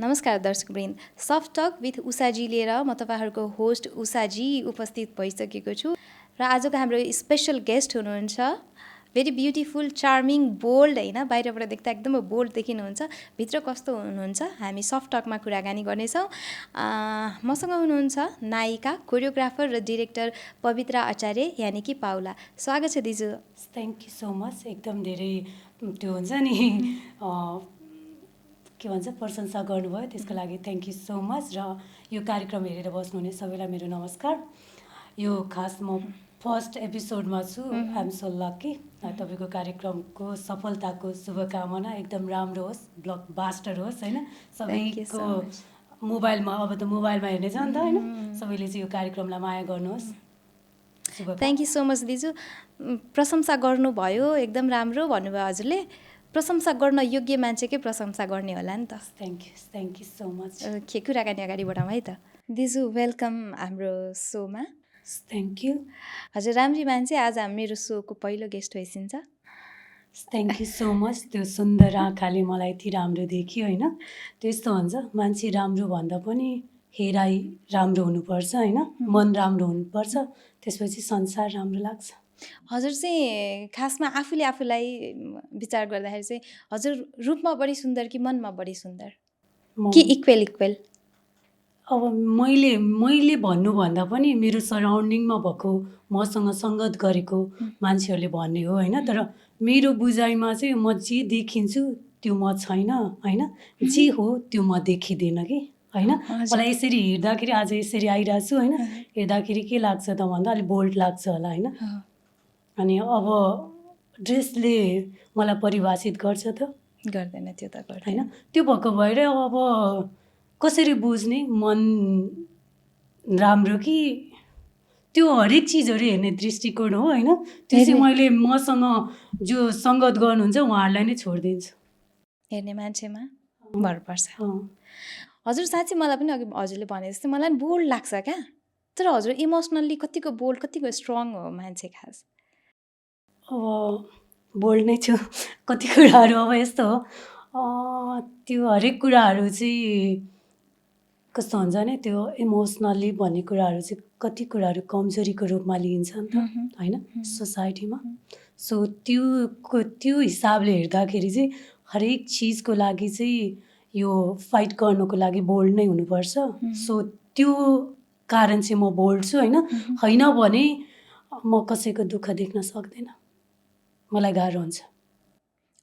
नमस्कार दर्शकवृन्द, soft talk with उषाजी लिएर म तपाईँहरूको होस्ट उषाजी उपस्थित भइसकेको छु र आजको हाम्रो स्पेसल गेस्ट हुनुहुन्छ। भेरी ब्युटिफुल, चार्मिङ, बोल्ड, होइन, बाहिरबाट देख्दा एकदमै बोल्ड देखिनुहुन्छ, भित्र कस्तो हुनुहुन्छ हामी सफ्ट टकमा कुराकानी गर्नेछौँ। मसँग हुनुहुन्छ नायिका, कोरियोग्राफर र डिरेक्टर पवित्रा आचार्य यानि कि पाउला। स्वागत छ दिजु। Thank you so much. एकदम धेरै त्यो हुन्छ नि के भन्छ प्रशंसा गर्नुभयो, त्यसको लागि थ्याङ्क यू सो मच। र यो कार्यक्रम हेरेर बस्नुहुने सबैलाई मेरो नमस्कार। यो खास म फर्स्ट एपिसोडमा छु। I'm so lucky. तपाईँको कार्यक्रमको सफलताको शुभकामना, एकदम राम्रो होस्, ब्लकबास्टर होस्, होइन, सबैको मोबाइलमा, अब त मोबाइलमा हेर्ने छ नि त, होइन, सबैले चाहिँ यो कार्यक्रमलाई माया गर्नुहोस्। थ्याङ्क यू सो मच दिजु। प्रशंसा गर्नुभयो, एकदम राम्रो भन्नुभयो हजुरले। प्रशंसा गर्न योग्य मान्छेकै प्रशंसा गर्ने होला नि त। Thank you so much. Okay, कुराकानी अगाडि बढाउँ है त। दिजु वेलकम हाम्रो सोमा। Thank you. हजुर राम्री मान्छे, आज मेरो सोको पहिलो गेस्ट भइसिन्छ। Thank you so much. त्यो सुन्दर आँखाले मलाई यति राम्रो देखियो, होइन, त्यस्तो हुन्छ। मान्छे राम्रो भन्दा पनि हेराइ राम्रो हुनुपर्छ, होइन, मन राम्रो हुनुपर्छ, त्यसपछि संसार राम्रो लाग्छ। हजुर चाहिँ खासमा आफूले आफूलाई विचार गर्दाखेरि चाहिँ हजुर रूपमा बढी सुन्दर कि मनमा बढी सुन्दर कि इक्वेल? अब मैले भन्नुभन्दा पनि मेरो सराउन्डिङमा भएको, मसँग सङ्गत गरेको मान्छेहरूले भन्ने हो, होइन। तर मेरो बुझाइमा चाहिँ म जे देखिन्छु त्यो म छैन, होइन, जे हो त्यो म देखिँदिनँ कि, होइन। मलाई यसरी हेर्दाखेरि, आज यसरी आइरहेको छु, होइन, हेर्दाखेरि के लाग्छ त भन्दा अलिक बोल्ड लाग्छ होला, होइन। अनि अब ड्रेसले मलाई परिभाषित गर्छ त? गर्दैन, त्यो त गर्दैन, होइन। त्यो भएको भएर अब कसरी बुझ्ने मन राम्रो कि त्यो हरेक चिजहरू हेर्ने दृष्टिकोण हो, होइन। त्यो चाहिँ मैले मसँग जो सङ्गत गर्नुहुन्छ उहाँहरूलाई नै छोडिदिन्छु। हेर्ने मान्छेमा भर पर्छ। हजुर साँच्चै मलाई पनि अघि हजुरले भने जस्तै मलाई पनि बोल्ड लाग्छ क्या। तर हजुर इमोसनल्ली कतिको बोल्ड, कतिको स्ट्रङ हो मान्छे खास? अब बोल्ड नै छु। कति कुराहरू अब यस्तो हो, त्यो हरेक कुराहरू चाहिँ कस्तो हुन्छ भने त्यो इमोसनल्ली भन्ने कुराहरू चाहिँ कति कुराहरू कमजोरीको रूपमा लिइन्छ नि त, होइन, सोसाइटीमा। सो त्यो हिसाबले हेर्दाखेरि चाहिँ हरेक चिजको लागि चाहिँ यो फाइट गर्नुको लागि बोल्ड नै हुनुपर्छ। सो त्यो कारण चाहिँ म बोल्ड छु, होइन भने म कसैको दुःख देख्न सक्दिनँ, मलाई गाह्रो हुन्छ।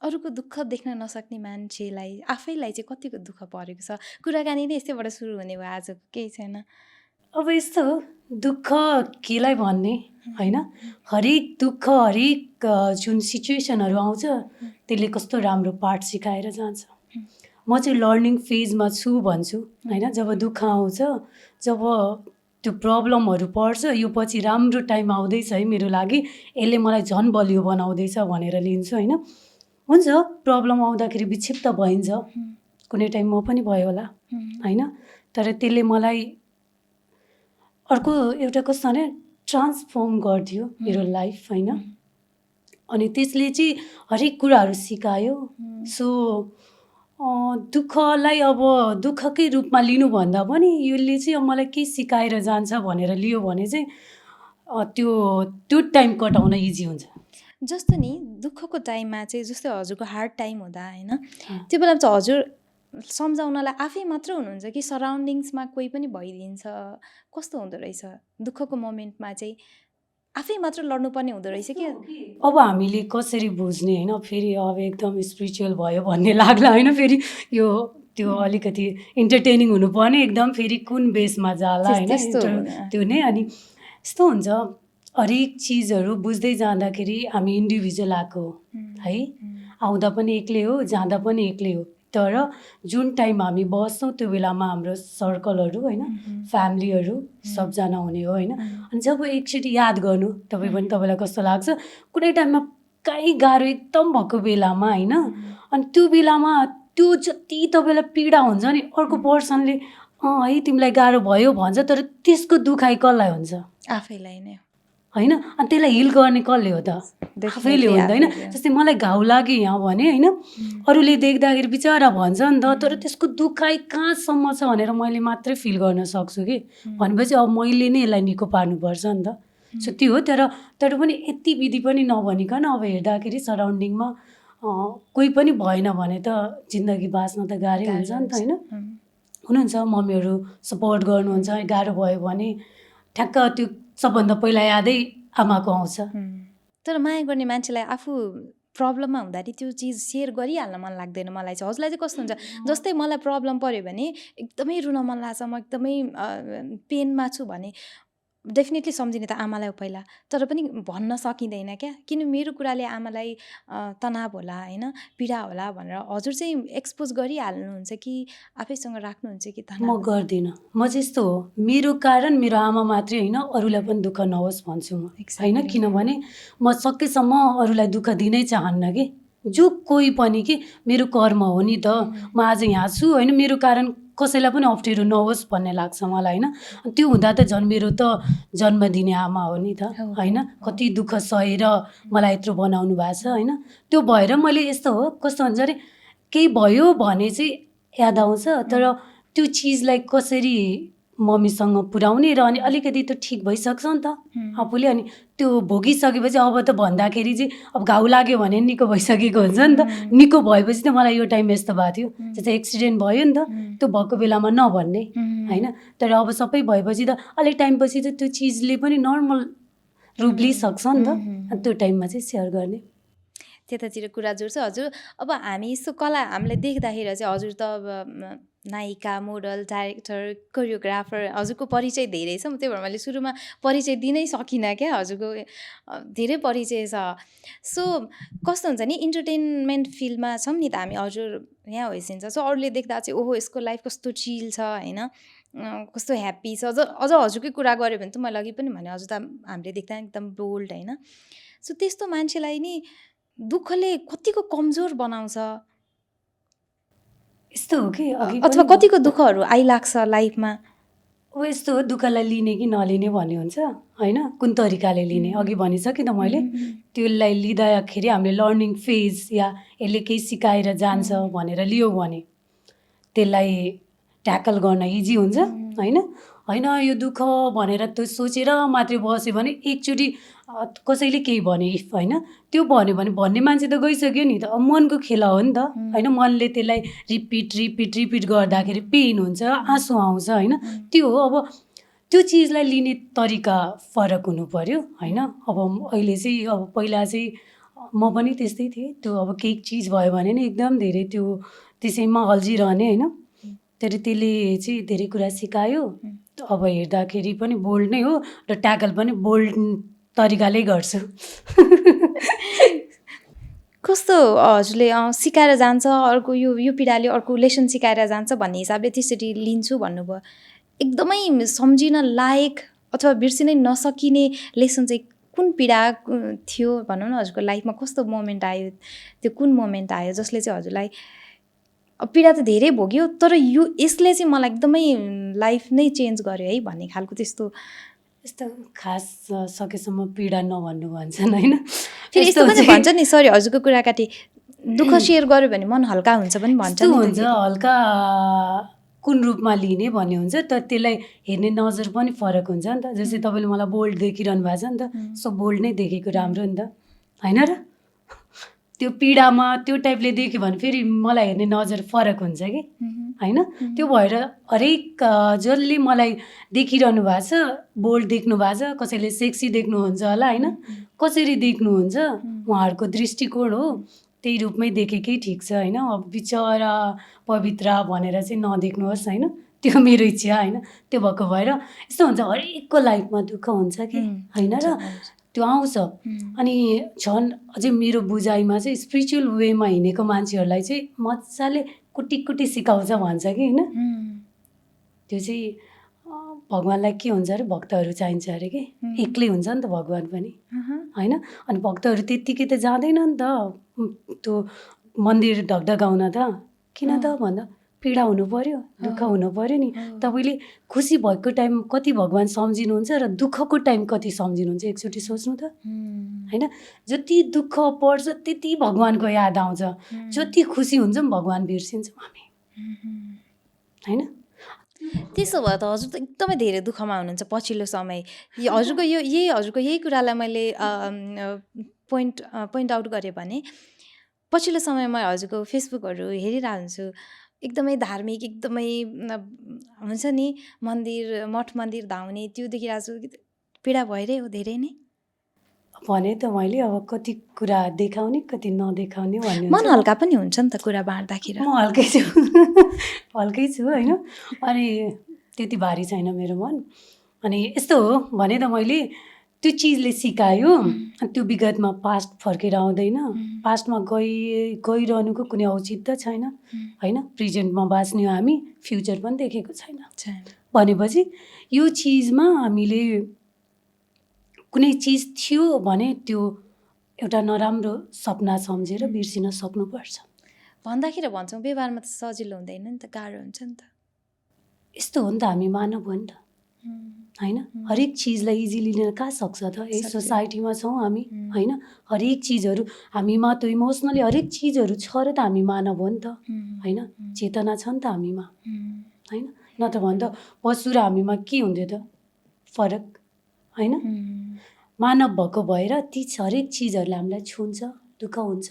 अरूको दुःख देख्न नसक्ने मान्छेलाई आफैलाई चाहिँ कतिको दुःख परेको छ? कुराकानी नै यस्तैबाट सुरु हुने भयो आजको, केही छैन। अब यस्तो हो, दुःख केलाई भन्ने, होइन, हरेक दुःख, हरेक जुन सिचुएसनहरू आउँछ त्यसले कस्तो राम्रो पाठ सिकाएर जान्छ। म चाहिँ लर्निङ फेजमा छु भन्छु, होइन। जब दुःख आउँछ, जब त्यो प्रब्लमहरू पर्छ, यो पछि राम्रो टाइम आउँदैछ है मेरो लागि, यसले मलाई झन् बलियो बनाउँदैछ भनेर लिन्छु, होइन। हुन्छ, प्रब्लम आउँदाखेरि विक्षिप्त भइन्छ, कुनै टाइम म पनि भयो होला, होइन। तर त्यसले मलाई अर्को एउटा कस्तो भने ट्रान्सफर्म गरिदियो मेरो लाइफ, होइन। अनि त्यसले चाहिँ हरेक कुराहरू सिकायो। सो दुःखलाई अब दुःखकै रूपमा लिनुभन्दा पनि यसले चाहिँ अब मलाई के सिकाएर जान्छ भनेर लियो भने चाहिँ त्यो टाइम कटाउन इजी हुन्छ। जस्तो नि दुःखको टाइममा चाहिँ, जस्तै हजुरको हार्ड टाइम हुँदा, होइन, त्यो बेला चाहिँ हजुर सम्झाउनलाई आफै मात्र हुनुहुन्छ कि सराउन्डिङ्समा कोही पनि भइदिन्छ? कस्तो हुँदो रहेछ दुःखको मोमेन्टमा चाहिँ? आफै मात्र लड्नुपर्ने हुँदो रहेछ कि? अब हामीले कसरी बुझ्ने, होइन, फेरि अब एकदम स्पिरिचुअल भयो भन्ने लाग्ला, होइन, फेरि यो त्यो अलिकति इन्टरटेनिङ हुनुपर्ने, एकदम फेरि कुन बेसमा जाला, होइन, त्यो नै। अनि यस्तो हुन्छ, हरेक चिजहरू बुझ्दै जाँदाखेरि हामी इन्डिभिजुअल आएको हो, है, आउँदा पनि एक्लै हो, जाँदा पनि एक्लै हो। तर जुन टाइम हामी बस्छौँ त्यो बेलामा हाम्रो सर्कलहरू, होइन, फ्यामिलीहरू सबजना हुने हो, होइन। अनि जब एकचोटि याद गर्नु, तपाईँलाई कस्तो लाग्छ, कुनै टाइममा कहीँ गाह्रो एकदम भएको बेलामा, होइन, अनि त्यो बेलामा त्यो जति तपाईँलाई पीडा हुन्छ नि, अर्को पर्सनले है तिमीलाई गाह्रो भयो भन्छ, तर त्यसको दुखाइ कसलाई हुन्छ? आफैलाई नै। होइन? अनि त्यसलाई हिल गर्ने कसले हो त? आफैले हो नि त, होइन? जस्तै मलाई घाउ लाग्यो यहाँ भने, होइन, अरूले देख्दाखेरि बिचरा भन्छ नि त, तर त्यसको दुखाइ कहाँसम्म छ भनेर मैले मात्रै फिल गर्न सक्छु कि, भनेपछि अब मैले नै यसलाई निको पार्नुपर्छ नि त। सो त्यो हो। तर पनि यति विधि पनि नभनिकन अब हेर्दाखेरि सराउन्डिङमा कोही पनि भएन भने त जिन्दगी बाँच्न त गाह्रै हुन्छ नि त, होइन? हुनुहुन्छ मम्मीहरू सपोर्ट गर्नुहुन्छ, गाह्रो भयो भने ठ्याक्क त्यो सबभन्दा पहिला यादै आमाको आउँछ। तर माया गर्ने मान्छेलाई आफू प्रब्लममा हुँदाखेरि त्यो चिज सेयर गरिहाल्न मन लाग्दैन मलाई चाहिँ। हजुरलाई चाहिँ कस्तो हुन्छ? जस्तै मलाई प्रब्लम पऱ्यो भने एकदमै रुन मन लाग्छ, म एकदमै पेनमा छु भने डेफिनेटली सम्झिने त आमालाई हो पहिला, तर पनि भन्न सकिँदैन क्या, किन मेरो कुराले आमालाई तनाव होला, होइन, पीडा होला भनेर हजुर चाहिँ एक्सपोज गरिहाल्नुहुन्छ कि आफैसँग राख्नुहुन्छ कि तनाव? म गर्दिनँ। म चाहिँ यस्तो हो, मेरो कारण मेरो आमा मात्रै होइन, अरूलाई पनि दुःख नहोस् भन्छु म, होइन? किनभने म सकेसम्म अरूलाई दुःख दिनै चाहन्न कि, जो कोही पनि कि मेरो कर्म हो नि त, म आज यहाँ छु, होइन, मेरो कारण कसैलाई पनि अप्ठ्यारो नहोस् भन्ने लाग्छ मलाई, होइन? त्यो हुँदा त झन् मेरो त जन्म दिने आमा हो नि त, होइन? कति दुःख सहेर मलाई यत्रो बनाउनु भएको छ, होइन? त्यो भएर मैले यस्तो हो, कस्तो हुन्छ अरे, केही भयो भने चाहिँ याद आउँछ, तर त्यो चिजलाई कसरी मम्मीसँग पुर्याउने र अनि अलिकति त ठिक भइसक्छ नि त आफूले, अनि त्यो भोगिसकेपछि अब त भन्दाखेरि चाहिँ अब घाउ लाग्यो भने निको भइसकेको हुन्छ नि त। निको भएपछि त मलाई यो टाइम यस्तो भएको थियो, जस्तै एक्सिडेन्ट भयो नि त, त्यो भएको बेलामा नभन्ने, होइन? तर अब सबै भएपछि त अलिक टाइमपछि त त्यो चिजले पनि नर्मल रूप लिइसक्छ नि त, त्यो टाइममा चाहिँ सेयर गर्ने। त्यतातिर कुरा जोड्छ हजुर। अब हामी यस्तो कला हामीले देख्दाखेरि चाहिँ हजुर त अब नायिका, मोडल, डाइरेक्टर, कोरियोग्राफर, हजुरको परिचय धेरै छ। त्यही भएर मैले सुरुमा परिचय दिनै सकिनँ क्या, हजुरको धेरै परिचय छ। सो कस्तो हुन्छ नि, इन्टरटेनमेन्ट फिल्डमा छौँ नि त हामी, हजुर यहाँ होइसिन्छ। सो अरूले देख्दा चाहिँ ओहो यसको लाइफ कस्तो चिल छ, होइन, कस्तो ह्याप्पी छ। अझ हजुरकै कुरा गऱ्यो भने त मैले अघि पनि भने हजुर त हामीले देख्दा एकदम बोल्ड, होइन? सो त्यस्तो मान्छेलाई नि दुःखले कतिको कमजोर बनाउँछ, यस्तो हो कि अथवा कतिको दुःखहरू आइलाग्छ लाइफमा? अब यस्तो हो, दुःखलाई लिने कि नलिने भन्ने हुन्छ, होइन? कुन तरिकाले लिने, अघि भनिसकेँ त मैले। त्यसलाई लिँदाखेरि हामीले लर्निङ फेज या यसले केही सिकाएर जान्छ भनेर लियो भने त्यसलाई ट्याकल गर्न इजी हुन्छ, होइन? होइन यो दुःख भनेर त्यो सोचेर मात्रै बस्यो भने एकचोटि कसैले केही भने इफ, होइन, त्यो भन्यो भने भन्ने मान्छे त गइसक्यो नि त। अब मनको खेला हो नि त, होइन? मनले त्यसलाई रिपिट गर्दाखेरि पेन हुन्छ, आँसु आउँछ, होइन? त्यो हो। अब त्यो चिजलाई लिने तरिका फरक हुनु पर्यो, होइन? अब अहिले चाहिँ, अब पहिला चाहिँ म पनि त्यस्तै थिएँ। त्यो अब केही चिज भयो भने नि एकदम धेरै त्यो त्यसैमा अल्झिरहने, होइन? तर त्यसले चाहिँ धेरै कुरा सिकायो। अब हेर्दाखेरि पनि बोल्ड नै हो र ट्याकल पनि बोल्ड तरिकाले गर्छु। कस्तो हजुरले सिकाएर जान्छ, अर्को यो पीडाले अर्को लेसन सिकाएर जान्छ भन्ने हिसाबले त्यसरी लिन्छु भन्नुभयो। एकदमै सम्झिन लायक अथवा बिर्सिनै नसकिने लेसन चाहिँ कुन पीडा थियो भनौँ न? हजुरको लाइफमा कस्तो मोमेन्ट आयो, त्यो कुन मोमेन्ट आयो जसले चाहिँ हजुरलाई पीडा त धेरै भोग्यो तर यसले चाहिँ मलाई एकदमै लाइफ नै चेन्ज गर्यो है भन्ने खालको त्यस्तो? यस्तो खास सकेसम्म पीडा नभन्नु भन्छन्, होइन? फेरि यस्तो पनि भन्छ नि, सरी हजुरको कुरा काटेँ, दुःख सेयर गर्यो भने मन हल्का हुन्छ पनि भन्छ नि। हुन्छ हल्का कुन रूपमा लिने भन्ने हुन्छ, तर त्यसलाई हेर्ने नजर पनि फरक हुन्छ नि त। जस्तै तपाईँले मलाई बोल्ड देखिरहनु भएको छ नि त, सो बोल्ड नै देखेको राम्रो नि त, होइन र? त्यो पीडामा त्यो टाइपले देख्यो भने फेरि मलाई हेर्ने नजर फरक हुन्छ कि, होइन? त्यो भएर हरेक जसले मलाई देखिरहनु भएको छ, बोल्ड देख्नु भएको छ, कसैले सेक्सी देख्नुहुन्छ होला, होइन? कसरी देख्नुहुन्छ उहाँहरूको दृष्टिकोण हो, त्यही रूपमै देखेकै ठिक छ, होइन? अब बिचरा पवित्र भनेर चाहिँ नदेख्नुहोस्, होइन? त्यो मेरो इच्छा, होइन? त्यो भएको भएर यस्तो हुन्छ, हरेकको लाइफमा दुःख हुन्छ कि, होइन र? त्यो आउँछ। अनि झन् अझै मेरो बुझाइमा चाहिँ स्पिरिचुअल वेमा हिँडेको मान्छेहरूलाई चाहिँ मजाले कुटी सिकाउँछ भन्छ कि, होइन? त्यो चाहिँ भगवान्लाई के हुन्छ अरे, भक्तहरू चाहिन्छ अरे कि, एक्लै हुन्छ नि त भगवान् पनि, होइन? अनि भक्तहरू त्यत्तिकै त जाँदैन नि त त्यो मन्दिर ढकढकाउन त, किन त भन्दा पीडा हुनु पर्यो, दुःख हुनु पर्यो नि। तपाईँले खुसी भएको टाइम कति भगवान् सम्झिनुहुन्छ र दुःखको टाइम कति सम्झिनुहुन्छ एकचोटि सोच्नु त, होइन? जति दुःख पर्छ त्यति भगवान्को याद आउँछ, जति खुसी हुन्छौँ भगवान् बिर्सिन्छौँ हामी, होइन? त्यसो भए त हजुर त एकदमै धेरै दुःखमा हुनुहुन्छ पछिल्लो समय। हजुरको यही कुरालाई मैले पोइन्ट आउट गरेँ भने पछिल्लो समयमा हजुरको फेसबुकहरू हेरिरहेको हुन्छु, एकदमै धार्मिक, एकदमै हुन्छ नि मठ मन्दिर धाउने त्यो देखिरहेको छु, पीडा भइरहे हो धेरै नै। भने त मैले अब कति कुरा देखाउने कति नदेखाउने भन्ने मन हल्का पनि हुन्छ नि त कुरा बाँड्दाखेरि। म हल्कै छु हल्कै छु, होइन? अनि त्यति भारी छैन मेरो मन। अनि यस्तो हो भने त मैले त्यो चिजले सिकायो, त्यो विगतमा पास्ट फर्केर आउँदैन, पास्टमा गइरहनुको कुनै औचित्य छैन, होइन? प्रेजेन्टमा बाँच्ने हो हामी, फ्युचर पनि देखेको छैन भनेपछि यो चिजमा हामीले कुनै चिज थियो भने त्यो एउटा नराम्रो सपना सम्झेर बिर्सिन सक्नुपर्छ भन्दाखेरि भन्छौँ, व्यवहारमा त सजिलो हुँदैन नि त, गाह्रो हुन्छ नि त। यस्तो हो नि त, हामी मानव हो नि त, होइन? हरेक चिजलाई इजिली लिन कहाँ सक्छ त? यही सोसाइटीमा छौँ हामी, होइन? हरेक चिजहरू हामीमा त इमोसनली हरेक चिजहरू छ र त हामी मानव हो नि त, होइन? चेतना छ नि त हामीमा, होइन? नत्र भने त पशु र हामीमा के हुन्थ्यो त फरक, होइन? मानव भएको भएर ती हरेक चिजहरूले हामीलाई छुन्छ, दुःख हुन्छ,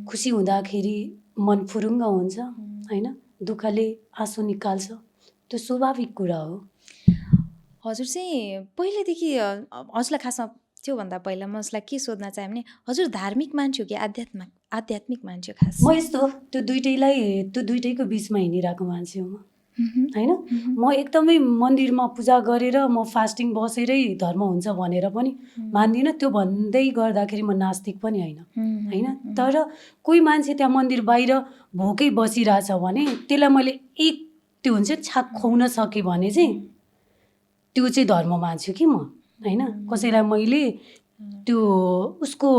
खुसी हुँदाखेरि मन फुरुङ्ग हुन्छ, होइन? दुःखले आँसु निकाल्छ, त्यो स्वाभाविक कुरा हो। हजुर चाहिँ पहिलेदेखि हजुरलाई खासमा त्योभन्दा पहिला म उसलाई के सोध्न चाहेँ भने हजुर धार्मिक मान्छे हो कि आध्यात्मिक मान्छे हो खास? म यस्तो त्यो दुइटैको बिचमा हिँडिरहेको मान्छे हो म, होइन? म एकदमै मन्दिरमा पूजा गरेर म फास्टिङ बसेरै धर्म हुन्छ भनेर पनि मान्दिनँ, त्यो भन्दै गर्दाखेरि म नास्तिक पनि होइन। तर कोही मान्छे त्यहाँ मन्दिर बाहिर भोकै बसिरहेछ भने त्यसलाई मैले त्यो हुन्छ छाक खुवाउन सकेँ भने चाहिँ त्यो चाहिँ धर्म मान्छु कि म, होइन? कसैलाई मैले त्यो उसको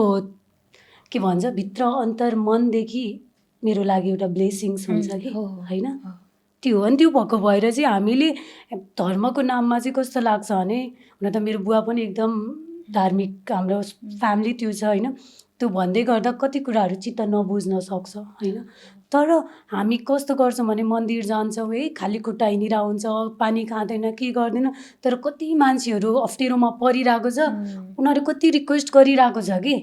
के भन्छ भित्र अन्तर मनदेखि मेरो लागि एउटा ब्लेसिङ्स हुन्छ कि, होइन? त्यो हो नि, त्यो भएको भएर चाहिँ हामीले धर्मको नाममा चाहिँ कस्तो लाग्छ भने, हुन त मेरो बुवा पनि एकदम धार्मिक, हाम्रो फ्यामिली त्यो छ, होइन? त्यो भन्दै गर्दा कति कुराहरू चित्त नबुझ्न सक्छ, होइन? तर हामी कस्तो गर्छौँ भने मन्दिर जान्छौँ, खाली खुट्टा हिँडिरहेको हुन्छ, पानी खाँदैन, के गर्दैन, तर कति मान्छेहरू अप्ठ्यारोमा परिरहेको छ, उनीहरू कति रिक्वेस्ट गरिरहेको छ कि,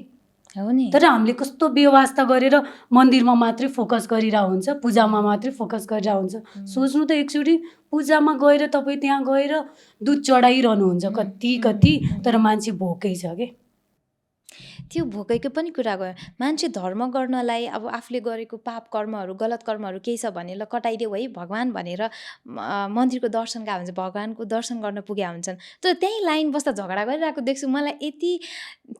तर हामीले कस्तो व्यवस्था गरेर मन्दिरमा मात्रै फोकस गरिरहेको हुन्छ, पूजामा मात्रै फोकस गरिरहेको हुन्छ। सोच्नु त एकचोटि पूजामा गएर तपाईँ त्यहाँ गएर दुध चढाइरहनुहुन्छ कति, तर मान्छे भोकै छ कि। त्यो भोकैको पनि कुरा गयो, मान्छे धर्म गर्नलाई अब आफूले गरेको पाप कर्महरू गलत कर्महरू केही छ भने ल कटाइदेऊ है भगवान् भनेर मन्दिरको दर्शन गए हुन्छ, भगवान्को दर्शन गर्न पुगे हुन्छन्, तर त्यहीँ लाइन बस्दा झगडा गरिरहेको देख्छु। मलाई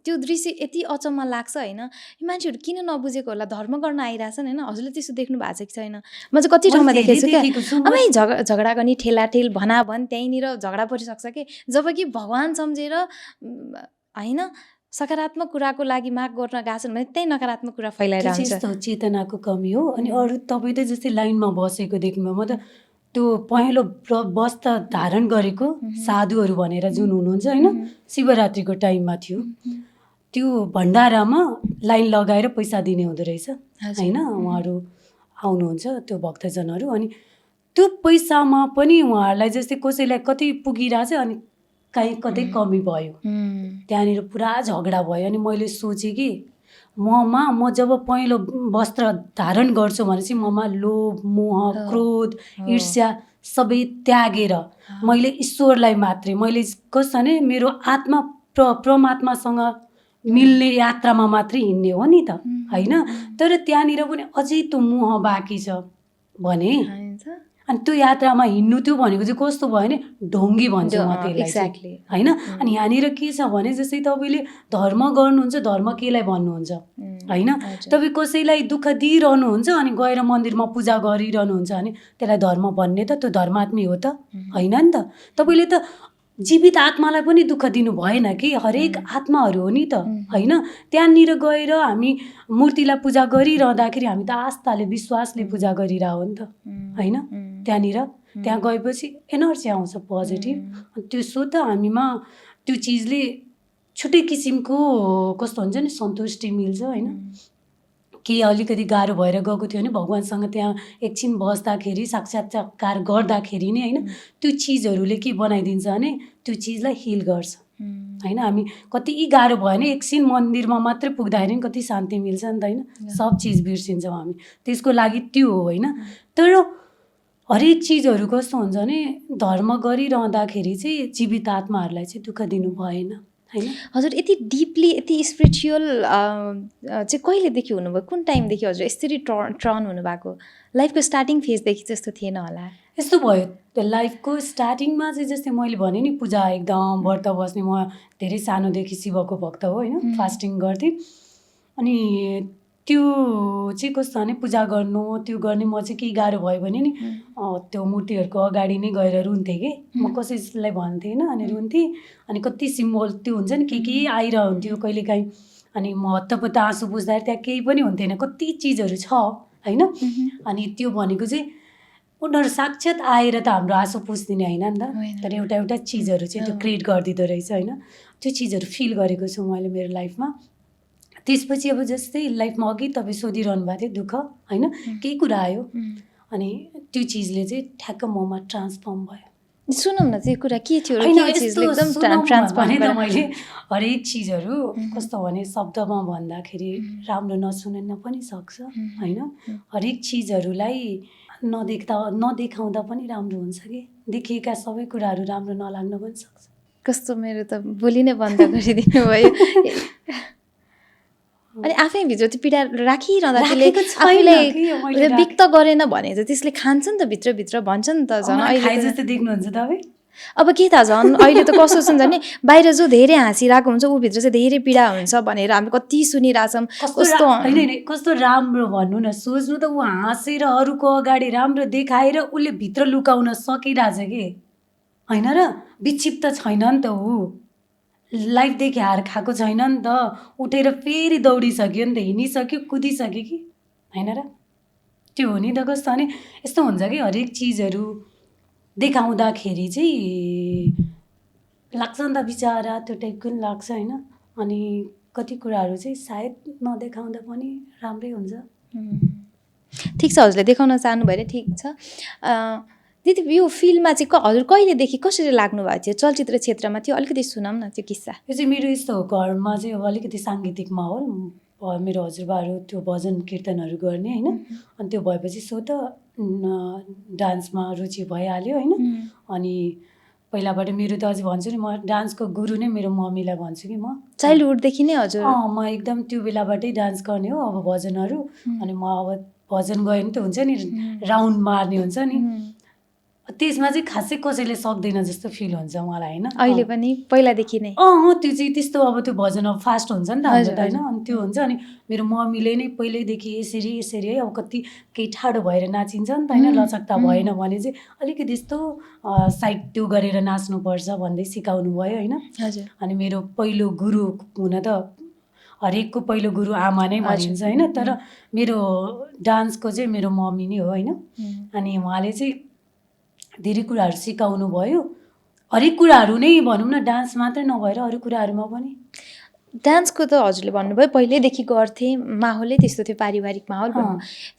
त्यो दृश्य यति अचम्म लाग्छ, होइन? यो मान्छेहरू किन नबुझेको होला, धर्म गर्न आइरहेछन्, होइन? हजुरले त्यसो देख्नु भएको छ कि छैन? म चाहिँ कति ठाउँमा देखेको छु क्या, अब झगडा गर्ने ठेलाठेल भनाभन त्यहीँनिर झगडा परिसक्छ कि, जबकि भगवान् सम्झेर होइन सकारात्मक कुराको लागि माग गर्न गएछन् भने त्यही नकारात्मक कुरा फैलाइरहेको हुन्छ। त्यस्तो चेतनाको कमी हो। अनि अरू तपाईँ त जस्तै लाइनमा बसेको देख्नुभयो, म त त्यो पहेँलो वस्त्र धारण गरेको साधुहरू भनेर जुन हुनुहुन्छ, होइन? शिवरात्रिको टाइममा थियो, त्यो भण्डारामा लाइन लगाएर पैसा दिने हुँदो रहेछ, होइन? उहाँहरू आउनुहुन्छ त्यो भक्तजनहरू, अनि त्यो पैसामा पनि उहाँहरूलाई जस्तै कसैलाई कति पुगिरहेछ अनि काहीँ कतै कमी भयो, त्यहाँनिर पुरा झगडा भयो। अनि मैले सोचेँ कि म जब पहेँलो वस्त्र धारण गर्छु भने चाहिँ ममा लोभ, मोह, क्रोध, ईर्ष्या सबै त्यागेर मैले ईश्वरलाई मात्रै, मैले कस्तो भने मेरो आत्मा परमात्मासँग मिल्ने यात्रामा मात्रै हिँड्ने हो नि त, होइन? तर त्यहाँनिर पनि अझै त्यो मोह बाँकी छ भने, अनि त्यो यात्रामा हिँड्नु त्यो भनेको चाहिँ कस्तो भयो भने ढोङ्गी भन्छु म त्यसलाई, होइन? अनि यहाँनिर के छ भने जस्तै तपाईँले धर्म गर्नुहुन्छ, धर्म केलाई भन्नुहुन्छ, होइन? तपाईँ कसैलाई दुःख दिइरहनुहुन्छ अनि गएर मन्दिरमा पूजा गरिरहनुहुन्छ भने त्यसलाई धर्म भन्ने त त्यो धर्मात्मी हो त होइन नि त? तपाईँले त जीवित आत्मालाई पनि दुःख दिनु भएन कि हरेक आत्माहरू हो नि त होइन त्यहाँनिर गएर हामी मूर्तिलाई पूजा गरिरहँदाखेरि हामी त आस्थाले विश्वासले पूजा गरिरह हो नि त होइन त्यहाँनिर त्यहाँ गएपछि एनर्जी आउँछ पोजिटिभ त्यो सो त हामीमा त्यो चिजले छुट्टै किसिमको कस्तो हुन्छ नि सन्तुष्टि मिल्छ होइन केही अलिकति गाह्रो भएर गएको थियो भने भगवान्सँग त्यहाँ एकछिन बस्दाखेरि साक्षात्कार गर्दाखेरि नै होइन त्यो चिजहरूले के बनाइदिन्छ भने त्यो चिजलाई हिल गर्छ होइन हामी कति गाह्रो भयो भने एकछिन मन्दिरमा मात्रै पुग्दाखेरि पनि कति शान्ति मिल्छ नि त होइन सब चिज बिर्सिन्छौँ हामी त्यसको लागि त्यो हो होइन तर हरेक चिजहरू कस्तो हुन्छ भने धर्म गरिरहँदाखेरि चाहिँ जीवित आत्माहरूलाई चाहिँ दुःख दिनु भएन होइन हजुर यति डिपली यति स्पिरिचुअल चाहिँ कहिलेदेखि हुनुभयो कुन टाइमदेखि हजुर यसरी टर्न हुनुभएको लाइफको स्टार्टिङ फेजदेखि जस्तो थिएन होला यस्तो भयो त्यो लाइफको स्टार्टिङमा चाहिँ जस्तै मैले भने नि पूजा एकदम व्रत बस्ने म धेरै सानोदेखि शिवको भक्त हो होइन फास्टिङ गर्थेँ अनि त्यो चाहिँ कस्तो भने पूजा गर्नु त्यो गर्ने म चाहिँ केही गाह्रो भयो भने नि त्यो मूर्तिहरूको अगाडि नै गएर रुन्थेँ कि म कसैलाई भन्थेँ होइन अनि रुन्थेँ अनि कति सिम्बल त्यो हुन्छ नि के आइरहन्थ्यो कहिलेकाहीँ अनि म हत्तपत्त आँसु पुस्दाखेरि त्यहाँ केही पनि हुन्थेन कति चिजहरू छ होइन अनि त्यो भनेको चाहिँ उनीहरू साक्षात् आएर त हाम्रो आँसु पुस्दिने होइन नि त तर एउटा चिजहरू चाहिँ त्यो क्रिएट गरिदिँदो रहेछ होइन त्यो चिजहरू फिल गरेको छु मैले मेरो लाइफमा त्यसपछि अब जस्तै लाइफमा अघि तपाईँ सोधिरहनु भएको थियो दुःख होइन केही कुरा आयो अनि त्यो चिजले चाहिँ ठ्याक्क ममा ट्रान्सफर्म भयो सुनौँ न त्यो कुरा के थियो मैले हरेक चिजहरू कस्तो भने शब्दमा भन्दाखेरि राम्रो नसुनिन पनि सक्छ होइन हरेक चिजहरूलाई नदेखाउँदा पनि राम्रो हुन्छ कि देखिएका सबै कुराहरू राम्रो नलाग्न पनि सक्छ कस्तो मेरो त बोली नै बन्द गरिदिनु भयो अनि आफै भित्र त्यो पीडा राखिरहँदा त्यसले आफूलाई व्यक्त गरेन भने त त्यसले खान्छ नि त भित्रभित्र भन्छ नि त झन् अहिले जस्तो देख्नुहुन्छ तपाईँ अब के थाहा झन् अहिले त कस्तो छ भने बाहिर जो धेरै हाँसिरहेको हुन्छ ऊ भित्र चाहिँ धेरै पीडा हुन्छ भनेर हामी कति सुनिरहेछौँ कस्तो होइन कस्तो राम्रो भन्नु न सोच्नु त ऊ हाँसेर अरूको अगाडि राम्रो देखाएर उसले भित्र लुकाउन सकिरहेछ कि होइन र विक्षिप्त छैन नि त ऊ लाइफदेखि हार खाएको छैन नि त उठेर फेरि दौडिसक्यो नि त हिँडिसक्यो कुदिसक्यो कि होइन र त्यो हो नि त कस्तो भने यस्तो हुन्छ कि हरेक चिजहरू देखाउँदाखेरि चाहिँ लाग्छ नि त बिचरा त्यो टाइपको पनि लाग्छ होइन अनि कति कुराहरू चाहिँ सायद नदेखाउँदा पनि राम्रै हुन्छ ठिक छ हजुरले देखाउन चाहनु भयो ठिक छ दिदी यो फिल्डमा चाहिँ हजुर कहिलेदेखि कसरी लाग्नु भएको थियो चलचित्र क्षेत्रमा थियो अलिकति सुनाऊँ न त्यो किस्सा यो चाहिँ मेरो यस्तो हो घरमा चाहिँ अब अलिकति साङ्गीतिक माहौल मेरो हजुरबाहरू त्यो भजन कीर्तनहरू गर्ने होइन अनि त्यो भएपछि सो त डान्समा रुचि भइहाल्यो होइन अनि पहिलाबाट मेरो त अझै भन्छु नि म डान्सको गुरु नै मेरो मम्मीलाई भन्छु कि म चाइल्डहुडदेखि नै हजुर म एकदम त्यो बेलाबाटै डान्स गर्ने हो अब भजनहरू अनि म अब भजन गयो भने त हुन्छ नि राउन्ड मार्ने हुन्छ नि त्यसमा चाहिँ खासै कसैले सक्दैन जस्तो फिल हुन्छ मलाई होइन अहिले पनि पहिलादेखि नै त्यो चाहिँ त्यस्तो अब त्यो भजन अब फास्ट हुन्छ नि त हाम्रो त होइन अनि त्यो हुन्छ अनि मेरो मम्मीले नै पहिल्यैदेखि यसरी है अब कति केही ठाडो भएर नाचिन्छ नि त होइन लचकता भएन भने चाहिँ अलिकति यस्तो साइड त्यो गरेर नाच्नुपर्छ भन्दै सिकाउनु भयो होइन अनि मेरो पहिलो गुरु हुन त हरेकको पहिलो गुरु आमा नै भनिन्छ होइन तर मेरो डान्सको चाहिँ मेरो मम्मी नै हो होइन अनि उहाँले चाहिँ धेरै कुराहरू सिकाउनु भयो हरेक कुराहरू नै भनौँ न डान्स मात्रै नभएर अरू कुराहरूमा पनि डान्सको त हजुरले भन्नुभयो पहिल्यैदेखि गर्थेँ माहौलै त्यस्तो थियो पारिवारिक माहौल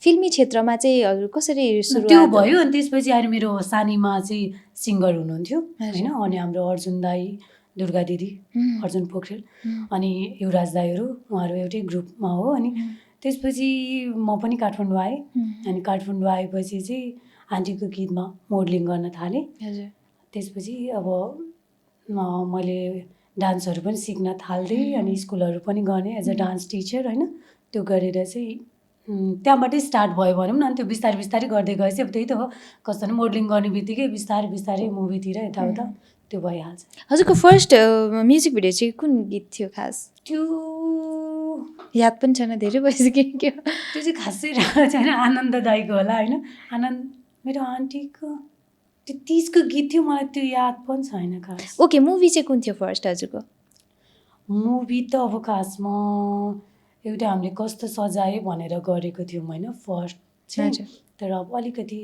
फिल्मी क्षेत्रमा चाहिँ हजुर कसरी सुरु त्यो भयो अनि त्यसपछि आएर मेरो सानीमा चाहिँ सिङ्गर हुनुहुन्थ्यो होइन अनि हाम्रो अर्जुन दाई दुर्गा दिदी अर्जुन पोखरेल अनि युवराज दाईहरू उहाँहरू एउटै ग्रुपमा हो अनि त्यसपछि म पनि काठमाडौँ आएँ अनि काठमाडौँ आएपछि चाहिँ आन्टीको गीतमा मोडलिङ गर्न थालेँ त्यसपछि अब मैले डान्सहरू पनि सिक्न थाल्थेँ अनि स्कुलहरू पनि गर्ने एज अ डान्स टिचर होइन त्यो गरेर चाहिँ त्यहाँबाटै स्टार्ट भयो भनौँ न त्यो बिस्तारै बिस्तारै गर्दै गएपछि अब त्यही त हो कस्तो भने मोडलिङ गर्ने बित्तिकै बिस्तारै बिस्तारै मुभीतिर यताउता त्यो भइहाल्छ हजुरको फर्स्ट म्युजिक भिडियो चाहिँ कुन गीत थियो खास त्यो याद पनि छैन धेरै भइसक्यो त्यो चाहिँ खासै छैन आनन्द दाईको होला होइन आनन्द मेरो आन्टीको त्यो 30 को गीत थियो, मलाई त्यो याद पनि छैन खास। ओके, मुभी चाहिँ कुन थियो फर्स्ट हजुरको? मुभी त अब खासमा एउटा हामीले कस्तो सजाए भनेर गरेको थियौँ होइन फर्स्ट चाहिँ। हजुर। तर अब अलिकति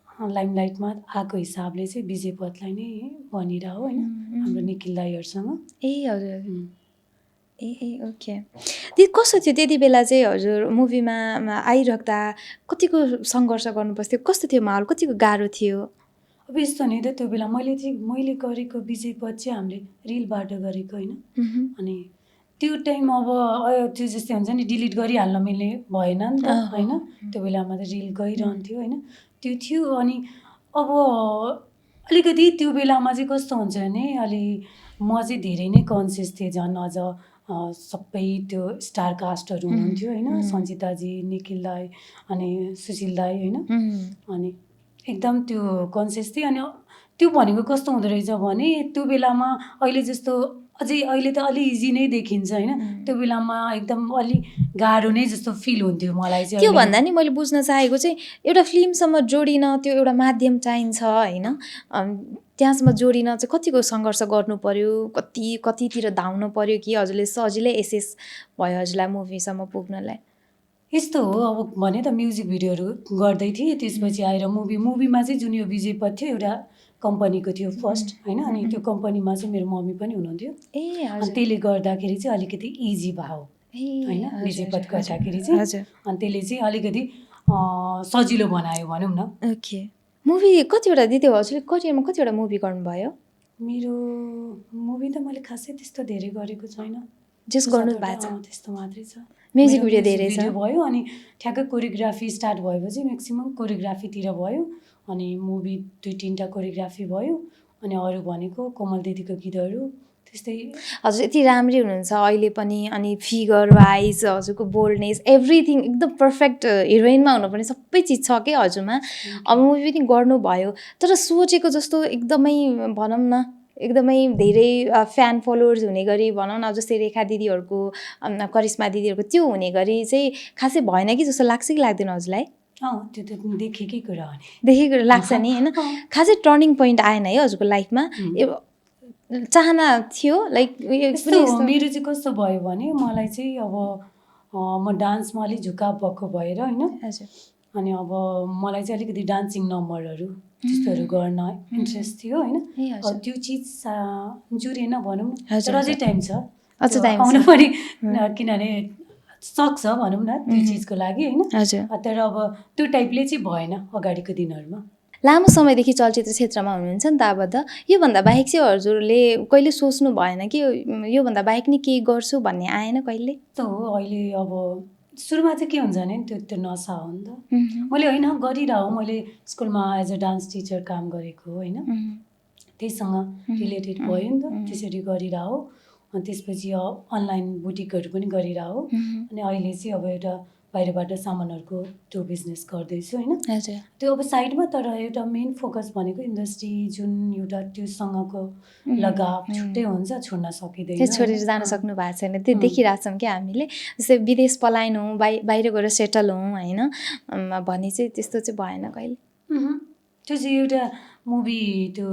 लाइमलाइटमा आएको हिसाबले चाहिँ विजय पथलाई नै भनिरह होइन, हाम्रो निखिल दाईहरूसँग। ए हजुर। ए ओके। कस्तो थियो त्यति बेला चाहिँ हजुर मुभीमा आइराख्दा कतिको सङ्घर्ष गर्नु पर्थ्यो, कस्तो थियो माहौल, कतिको गाह्रो थियो? अब यस्तो नि त त्यो बेला मैले गरेको विजय पथ चाहिँ हामीले रिलबाट गरेको होइन। अनि त्यो टाइम अब त्यो जस्तै हुन्छ नि डिलिट गरिहाल्न मिल्ने भएन नि त होइन। त्यो बेलामा त रिल गइरहन्थ्यो होइन, त्यो थियो। अनि अब अलिकति त्यो बेलामा चाहिँ कस्तो हुन्छ भने अलि म चाहिँ धेरै नै कन्सियस थिएँ, झन् अझ सबै त्यो स्टार कास्टहरू हुनुहुन्थ्यो होइन, सञ्चिताजी, निखिल दाई अनि सुशील दाई होइन। अनि एकदम त्यो कन्सियस थिएँ। अनि त्यो भनेको कस्तो हुँदो रहेछ भने त्यो बेलामा अहिले जस्तो अझै अहिले त अलि इजी नै देखिन्छ होइन, त्यो बेलामा एकदम अलि गाह्रो नै जस्तो फिल हुन्थ्यो मलाई चाहिँ। त्यो भन्दा नि मैले बुझ्न चाहेको चाहिँ एउटा फिल्मसम्म जोडिन त्यो एउटा माध्यम चाहिन्छ होइन, त्यहाँसम्म जोडिन चाहिँ कतिको सङ्घर्ष गर्नु पर्यो, कतितिर धाउनु पर्यो कि हजुरले सजिलै एसेस भयो हजुरलाई मुभीसम्म पुग्नलाई? यस्तो हो, अब भने त म्युजिक भिडियोहरू गर्दै थिएँ, त्यसपछि आएर मुभीमा चाहिँ जुन यो विजय पथ थियो एउटा कम्पनीको थियो फर्स्ट होइन। अनि त्यो कम्पनीमा चाहिँ मेरो मम्मी पनि हुनुहुन्थ्यो। अनि त्यसले गर्दाखेरि चाहिँ अलिकति इजी भयो होइन विजय पथ गर्दाखेरि चाहिँ। अनि त्यसले चाहिँ अलिकति सजिलो बनायो भनौँ न। ओके, मुभी कतिवटा दिदी हजुरले करियरमा कतिवटा मुभी गर्नुभयो? मेरो मुभी त मैले खासै त्यस्तो धेरै गरेको छैन, जस्ट गर्नु भएको छ त्यस्तो मात्रै छ। म्युजिक भिडियो धेरै छ भयो। अनि ठ्याक्कै कोरियोग्राफी स्टार्ट भएपछि म्याक्सिमम् कोरियोग्राफीतिर भयो। अनि मुभी 2-3टा कोरियोग्राफी भयो। अनि अरू भनेको कोमल दिदीको गीतहरू त्यस्तै। हजुर यति राम्रै हुनुहुन्छ अहिले पनि, अनि फिगर वाइज हजुरको बोल्डनेस एभ्रिथिङ एकदम पर्फेक्ट हिरोइनमा हुनुपर्ने सबै चिज छ कि हजुरमा। अब मुभी पनि गर्नुभयो, तर सोचेको जस्तो एकदमै भनौँ न एकदमै धेरै फ्यान फलोवर्स हुने गरी भनौँ न, जस्तै रेखा दिदीहरूको करिश्मा दिदीहरूको त्यो हुने गरी चाहिँ खासै भएन कि जस्तो लाग्छ कि लाग्दैन हजुरलाई? त्यो त देखेकै कुरा हो नि, देखेको लाग्छ नि होइन। खासै टर्निङ पोइन्ट आएन है हजुरको लाइफमा? चाहना थियो लाइक मेरो चाहिँ कस्तो भयो भने मलाई चाहिँ अब म डान्समा अलिक झुकाव भएको भएर होइन। अनि अब मलाई चाहिँ अलिकति डान्सिङ नम्बरहरू त्यस्तोहरू गर्न इन्ट्रेस्ट थियो होइन। त्यो चिज जुरेन भनौँ, तर अझै टाइम छ आउनु पनि, किनभने सक्छ भनौँ न त्यो चिजको लागि होइन। तर अब त्यो टाइपले चाहिँ भएन अगाडिको दिनहरूमा। लामो समयदेखि चलचित्र क्षेत्रमा हुनुहुन्छ नि त आबद्ध, योभन्दा बाहेक चाहिँ हजुरले कहिले सोच्नु भएन कि योभन्दा बाहेक नि केही गर्छु भन्ने आएन कहिले? त हो अहिले अब सुरुमा चाहिँ के हुन्छ भने त्यो नसा हो नि त। मैले होइन गरिरह, मैले स्कुलमा एज अ डान्स टिचर काम गरेको होइन, त्यहीसँग रिलेटेड भयो नि त, त्यसरी गरिरह। अनि त्यसपछि अनलाइन बुटिकहरू पनि गरिरह। अनि अहिले चाहिँ अब एउटा बाहिरबाट सामानहरूको त्यो बिजनेस गर्दैछु होइन। त्यो अब साइडमा, तर एउटा मेन फोकस भनेको इन्डस्ट्री जुन एउटा त्योसँगको लगाव छुट्टै हुन्छ, छोड्न सकिँदैन। त्यो छोडेर जान सक्नु भएको छैन, त्यो देखिरहेको छौँ क्या हामीले। जस्तै विदेश पलायन हौँ, बाहिर गएर सेटल हौँ होइन भन्ने चाहिँ त्यस्तो चाहिँ भएन कहिले? त्यो चाहिँ एउटा मुभी त्यो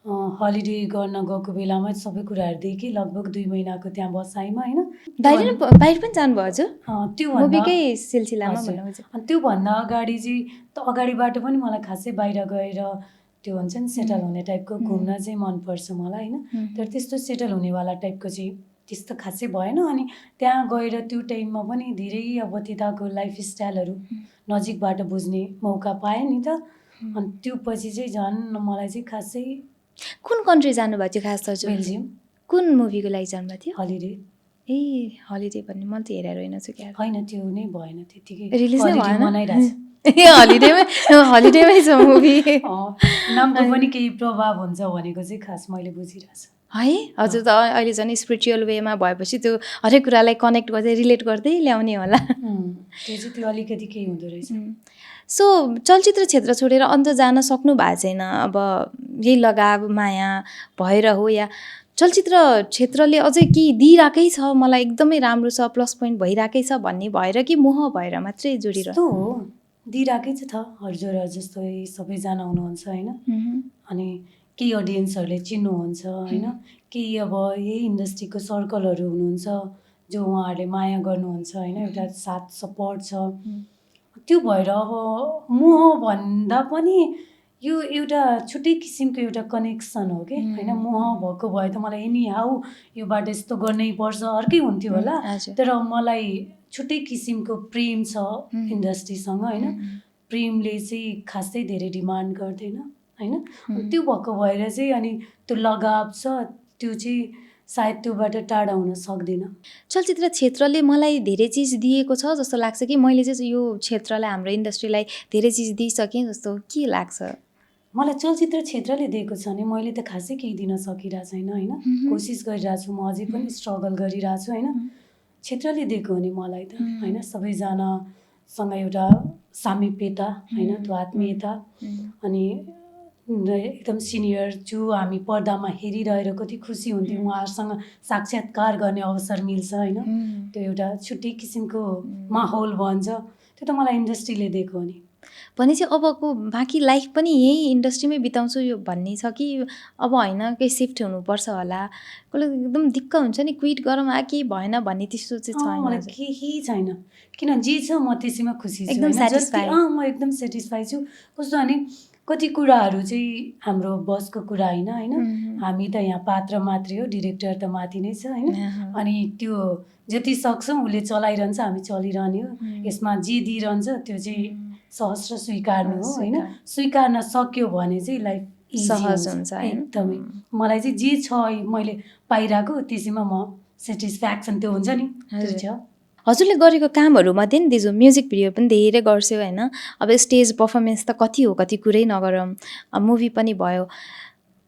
हलिडे गर्न गएको बेलामा सबै कुराहरू देखेँ, लगभग 2 महिनाको त्यहाँ बसाइमा होइन। बाहिर पनि जानुभयो हजुर? त्यो मुभीकै सिलसिलामा भन्नु? अनि त्योभन्दा अगाडि चाहिँ अगाडिबाट पनि मलाई खासै बाहिर गएर त्यो हुन्छ नि सेटल हुने टाइपको घुम्न चाहिँ मनपर्छ मलाई होइन। तर त्यस्तो सेटल हुनेवाला टाइपको चाहिँ त्यस्तो खासै भएन। अनि त्यहाँ गएर त्यो टाइममा पनि धेरै अब त्यताको लाइफस्टाइलहरू नजिकबाट बुझ्ने मौका पाएँ नि त। अनि त्यो पछि चाहिँ झन् मलाई चाहिँ खासै। कुन कन्ट्री जानुभएको थियो खास हजुर? बेल्जियम। कुन मुभीको लागि जानुभएको थियो? हलिडे। ए हलिडे भन्ने मैले त हेरेर होइन छु क्या। होइन त्यो नै भएन, त्यतिकै रिलिज नै भएन। मनाइरहेछ ए हलिडेमै छ मुभी। नामको पनि केही प्रभाव हुन्छ भनेको चाहिँ खास मैले बुझिरहेछु है। हजुर त अहिले झन् स्पिरिचुअल वेमा भएपछि त्यो हरेक कुरालाई कनेक्ट गर्दै रिलेट गर्दै ल्याउने होला। त्यो अलिकति केही हुँदो रहेछ। सो चलचित्र क्षेत्र छोडेर अन्त जान सक्नु भएको छैन, अब यही लगाव माया भएर हो या चलचित्र क्षेत्रले अझै के दिइरहेकै छ मलाई एकदमै राम्रो छ प्लस पोइन्ट भइरहेकै छ भन्ने भएर कि मोह भएर मात्रै जोडिरहेको? हो दिइराकै छ हजुर जस्तै सबैजना हुनुहुन्छ होइन अनि केही अडियन्सहरूले चिन्नुहुन्छ होइन केही अब यही इन्डस्ट्रीको सर्कलहरू हुनुहुन्छ जो उहाँहरूले माया गर्नुहुन्छ होइन एउटा साथ सपोर्ट छ त्यो भएर अब मोह भन्दा पनि यो एउटा छुट्टै किसिमको एउटा कनेक्सन हो कि होइन मोह भएको भए त मलाई एनी हाउ यो बाटो यस्तो गर्नै पर्छ अर्कै हुन्थ्यो होला तर मलाई छुट्टै किसिमको प्रेम छ इन्डस्ट्रीसँग होइन प्रेमले चाहिँ खासै धेरै डिमान्ड गर्दैन होइन त्यो भएको भएर चाहिँ अनि त्यो लगाव छ त्यो चाहिँ सायद त्योबाट टाढा हुन सक्दैन चलचित्र क्षेत्रले मलाई धेरै चिज दिएको छ जस्तो लाग्छ कि मैले चाहिँ यो क्षेत्रलाई हाम्रो इन्डस्ट्रीलाई धेरै चिज दिइसकेँ जस्तो के लाग्छ मलाई चलचित्र क्षेत्रले दिएको छ भने मैले त खासै केही दिन सकिरहेको छैन होइन कोसिस गरिरहेको छु म अझै पनि स्ट्रगल गरिरहेको छु होइन क्षेत्रले दिएको हो नि मलाई त होइन सबैजनासँग एउटा सामिप्यता होइन त्यो आत्मीयता अनि एकदम सिनियर छु हामी पर्दामा हेरिरहेर कति खुसी हुन्थ्यौँ उहाँहरूसँग साक्षात्कार गर्ने अवसर मिल्छ होइन त्यो एउटा छुट्टै किसिमको माहौल भन्छ त्यो त मलाई इन्डस्ट्रीले दिएको हो नि भनेपछि अबको बाँकी लाइफ पनि यही इन्डस्ट्रीमै बिताउँछु यो भन्ने छ कि अब होइन केही सिफ्ट हुनुपर्छ होला कसले एकदम दिक्क हुन्छ नि क्विट गरौँ केही भएन भन्ने त्यस्तो चाहिँ छैन मलाई केही छैन किन जे छ म त्यसैमा खुसी छु एकदम सेटिस्फाई म एकदम सेटिस्फाई छु कस्तो भने कति कुराहरू चाहिँ हाम्रो बसको कुरा होइन हामी त यहाँ पात्र मात्रै हो डिरेक्टर त माथि नै छ होइन अनि त्यो जति सक्छौँ उसले चलाइरहन्छ हामी चलिरहने हो यसमा जे दिइरहन्छ त्यो चाहिँ सहस्र स्वीकार्नु हो होइन स्वीकार्न सक्यो भने चाहिँ लाइफ सहज हुन्छ एकदमै मलाई चाहिँ जे छ मैले पाइरहेको त्यसैमा म सेटिस्फ्याक्सन त्यो हुन्छ नि त्यो छ हजुरले गरेको कामहरूमध्ये नि दिजु म्युजिक भिडियो पनि धेरै गर्छौ होइन अब स्टेज पर्फर्मेन्स त कति हो कति कुरै नगरौँ मुभी पनि भयो